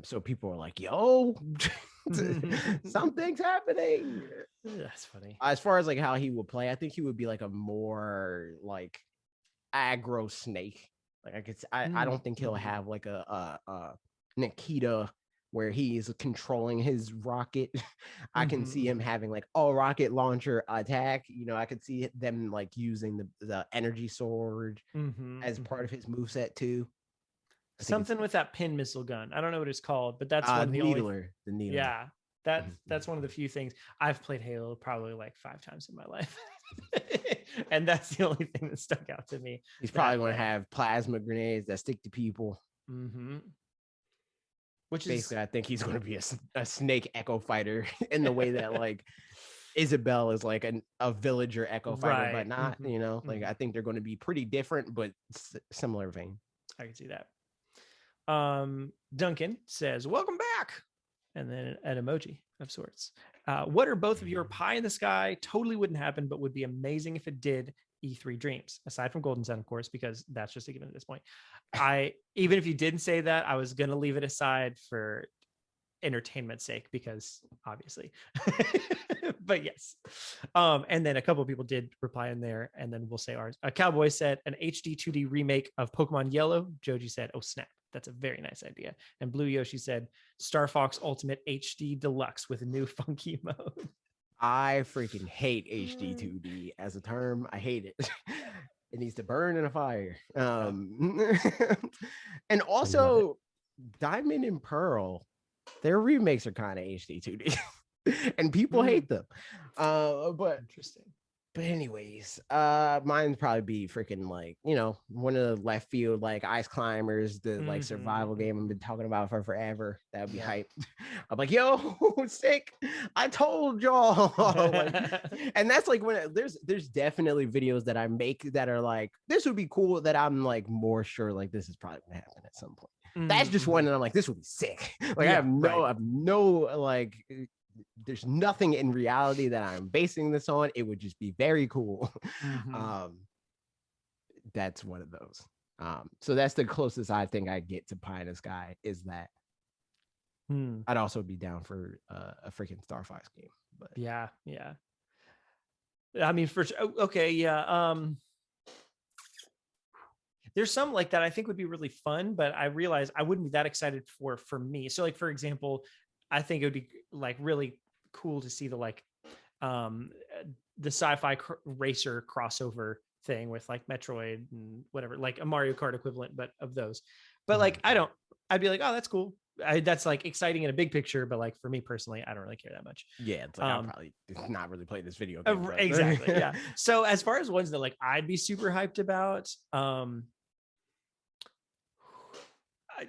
So people are like, yo, something's happening.
That's funny.
As far as like how he would play, I think he would be like a more like aggro Snake. Like I don't think he'll have like a Nikita where he is controlling his rocket. I can see him having like a rocket launcher attack. You know, I could see them like using the energy sword as part of his moveset too.
Something with that pin missile gun. I don't know what it's called, but that's one of the
needler.
Yeah, that's one of the few things. I've played Halo probably like 5 times in my life, and that's the only thing that stuck out to me.
He's probably going to have plasma grenades that stick to people. Which basically, I think he's going to be a Snake Echo fighter in the way that like Isabel is like a villager Echo fighter, but not. You know, like I think they're going to be pretty different, but similar vein.
I can see that. Duncan says, welcome back, and then an emoji of sorts. What are both of your pie in the sky? Totally wouldn't happen, but would be amazing if it did. E3 dreams, aside from Golden Sun, of course, because that's just a given at this point. Even if you didn't say that, I was gonna leave it aside for entertainment's sake, because obviously. But yes. And then a couple of people did reply in there, and then we'll say ours. A Cowboy said an HD 2D remake of Pokemon Yellow. Joji said, oh snap, that's a very nice idea. And Blue Yoshi said Star Fox Ultimate HD Deluxe with a new funky mode.
I freaking hate HD 2D as a term. I hate it. It needs to burn in a fire. And also Diamond and Pearl, their remakes are kind of HD 2D. And people hate them. But
interesting.
But anyways, mine'd probably be freaking like, you know, one of the left field like Ice Climbers, the like survival game I've been talking about for forever. That would be hype. I'm like, yo, sick. I told y'all. Like, and that's like when there's definitely videos that I make that are like, this would be cool, that I'm like more sure like this is probably gonna happen at some point. That's just one that I'm like, this would be sick. Like I have no like, there's nothing in reality that I'm basing this on. It would just be very cool. That's one of those. So that's the closest I think I get to pie in the sky, is that. I'd also be down for a freaking Star Fox game. But
yeah. I mean, there's some like that I think would be really fun, but I realize I wouldn't be that excited for me. So like, for example, I think it would be like really cool to see the like the sci-fi racer crossover thing with like Metroid and whatever, like a Mario Kart equivalent, but of those. But like, I'd be like, oh, that's cool. That's like exciting in a big picture, but like for me personally, I don't really care that much.
Yeah, it's like I'll probably not really play this video game.
Exactly. Yeah. So as far as ones that like I'd be super hyped about,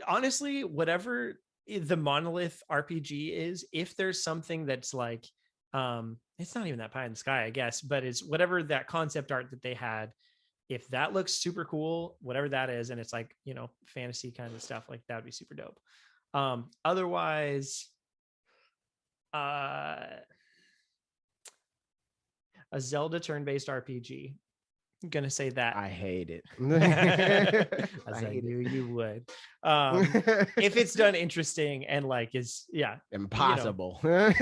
honestly, whatever the Monolith RPG is, if there's something that's like, it's not even that pie in the sky, I guess, but it's whatever that concept art that they had. If that looks super cool, whatever that is, and it's like, you know, fantasy kind of stuff, like that would be super dope. Otherwise, a Zelda turn-based RPG. I'm gonna say that.
I hate it.
I knew you would. If it's done interesting and like is
impossible.
You know,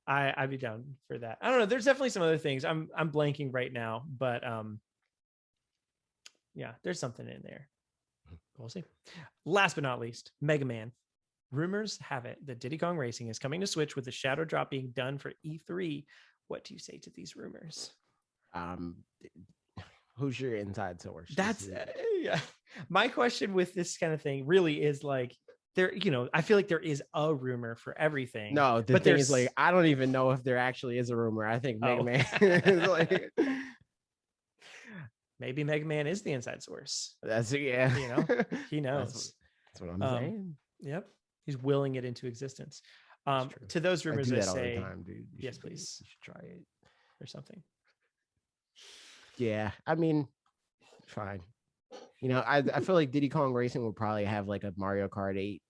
I'd be down for that. I don't know. There's definitely some other things. I'm blanking right now, but yeah, there's something in there. We'll see. Last but not least, Mega Man. Rumors have it that Diddy Kong Racing is coming to Switch with the shadow drop being done for E3. What do you say to these rumors?
Who's your inside source?
That's my question with this kind of thing really is like, there, you know, I feel like there is a rumor for everything.
No, the thing is like, I don't even know if there actually is a rumor. I think Mega Man is like,
maybe Mega Man is the inside source.
That's you know,
he knows.
That's what I'm saying.
Yep, he's willing it into existence. To those rumors, I say, all the time, dude. Yes, please.
You should try it
or something.
Yeah, I mean, fine. You know, I feel like Diddy Kong Racing would probably have like a Mario Kart 8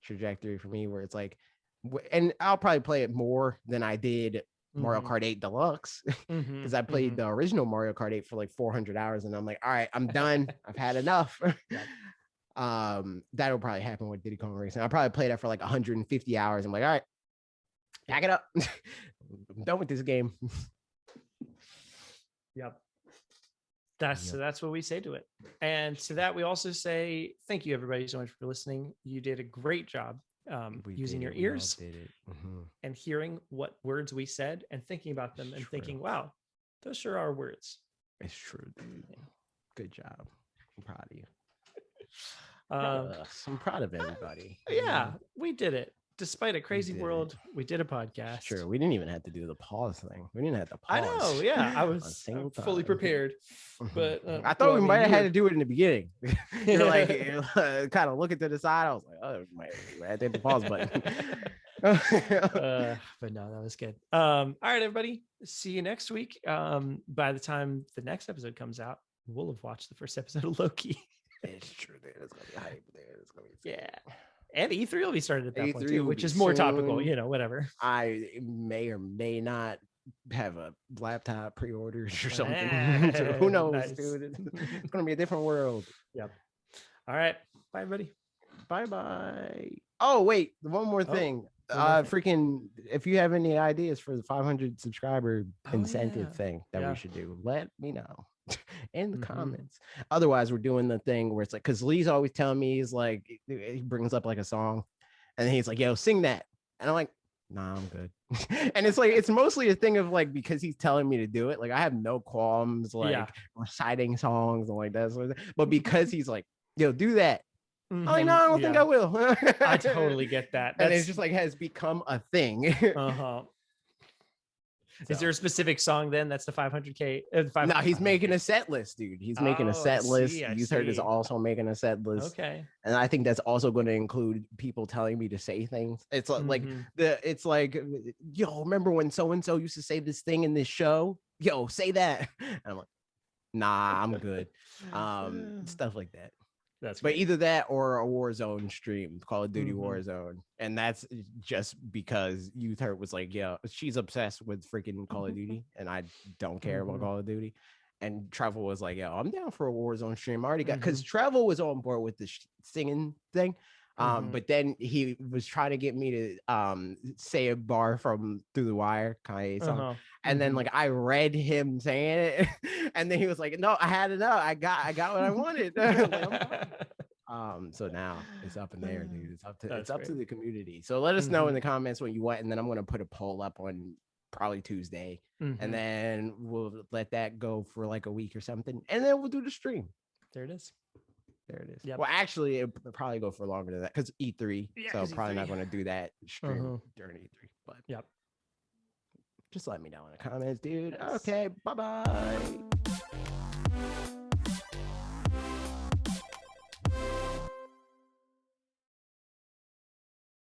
trajectory for me, where it's like, and I'll probably play it more than I did Mario Kart 8 Deluxe, because I played the original Mario Kart 8 for like 400 hours, and I'm like, all right, I'm done. I've had enough. That'll probably happen with Diddy Kong Racing. I'll probably play that for like 150 hours. I'm like, all right, pack it up. I'm done with this game.
Yep. So that's what we say to it. And to that, we also say thank you, everybody, so much for listening. You did a great job using your ears and hearing what words we said and thinking about them and thinking, wow, those sure are words.
It's true, dude. Good job. I'm proud of you. I'm proud of everybody.
Yeah, we did it. Despite a crazy world, we did a podcast.
Sure, we didn't even have to do the pause thing. We didn't have to pause.
I know, yeah. I was fully prepared. But
I thought we might have had to do it in the beginning. You're like, kind of looking to the side. I was like, oh, we might have to hit the pause button.
But no, that was good. All right, everybody. See you next week. By the time the next episode comes out, we'll have watched the first episode of Loki.
It's true, dude. It's gonna be hype there. It's gonna be
and E3 will be started at that point too, which is more topical, you know, whatever.
I may or may not have a laptop pre-ordered or something. So who knows, dude? It's gonna be a different world.
Yep. All right. Bye, everybody.
Bye. Oh, wait, one more thing. Freaking, if you have any ideas for the 500 subscriber incentive thing that we should do, let me know in the comments. Otherwise, we're doing the thing where it's like, because Lee's always telling me, he's like, he brings up like a song and he's like, yo, sing that, and I'm like, nah, I'm good. And it's like, it's mostly a thing of like, because he's telling me to do it, like I have no qualms like reciting songs and like that sort of thing. But because he's like, yo, do that, I'm like, no, I don't think I will.
I totally get that.
And it's just like has become a thing.
Is there a specific song then that's the 500K?
No, he's making a set list, dude. He's making a set list. Youth Herd is also making a set list.
Okay.
And I think that's also going to include people telling me to say things. It's like it's like, yo, remember when so and so used to say this thing in this show? Yo, say that. And I'm like, nah, I'm good. Stuff like that. But either that or a Warzone stream, Call of Duty Warzone. And that's just because Youth Hurt was like, yeah, she's obsessed with freaking Call of Duty and I don't care about Call of Duty. And Travel was like, yo, I'm down for a Warzone stream. I already got, because Travel was on board with the singing thing. But then he was trying to get me to say a bar from Through the Wire, Kanye song. And then like I read him saying it, and then he was like, no, I had enough. I got what I wanted. So now it's up in there, dude. It's up to the community. So let us know in the comments what you want, and then I'm gonna put a poll up on probably Tuesday,
Mm-hmm.
and then we'll let that go for like a week or something, and then we'll do the stream.
There it is.
There it is.
Yep.
Well, actually, it'll probably go for longer than that because E3.
Yeah,
so
'cause
probably
E3.
not going to do that stream during E3. But
yep.
just let me know in the comments, dude. Okay, bye-bye.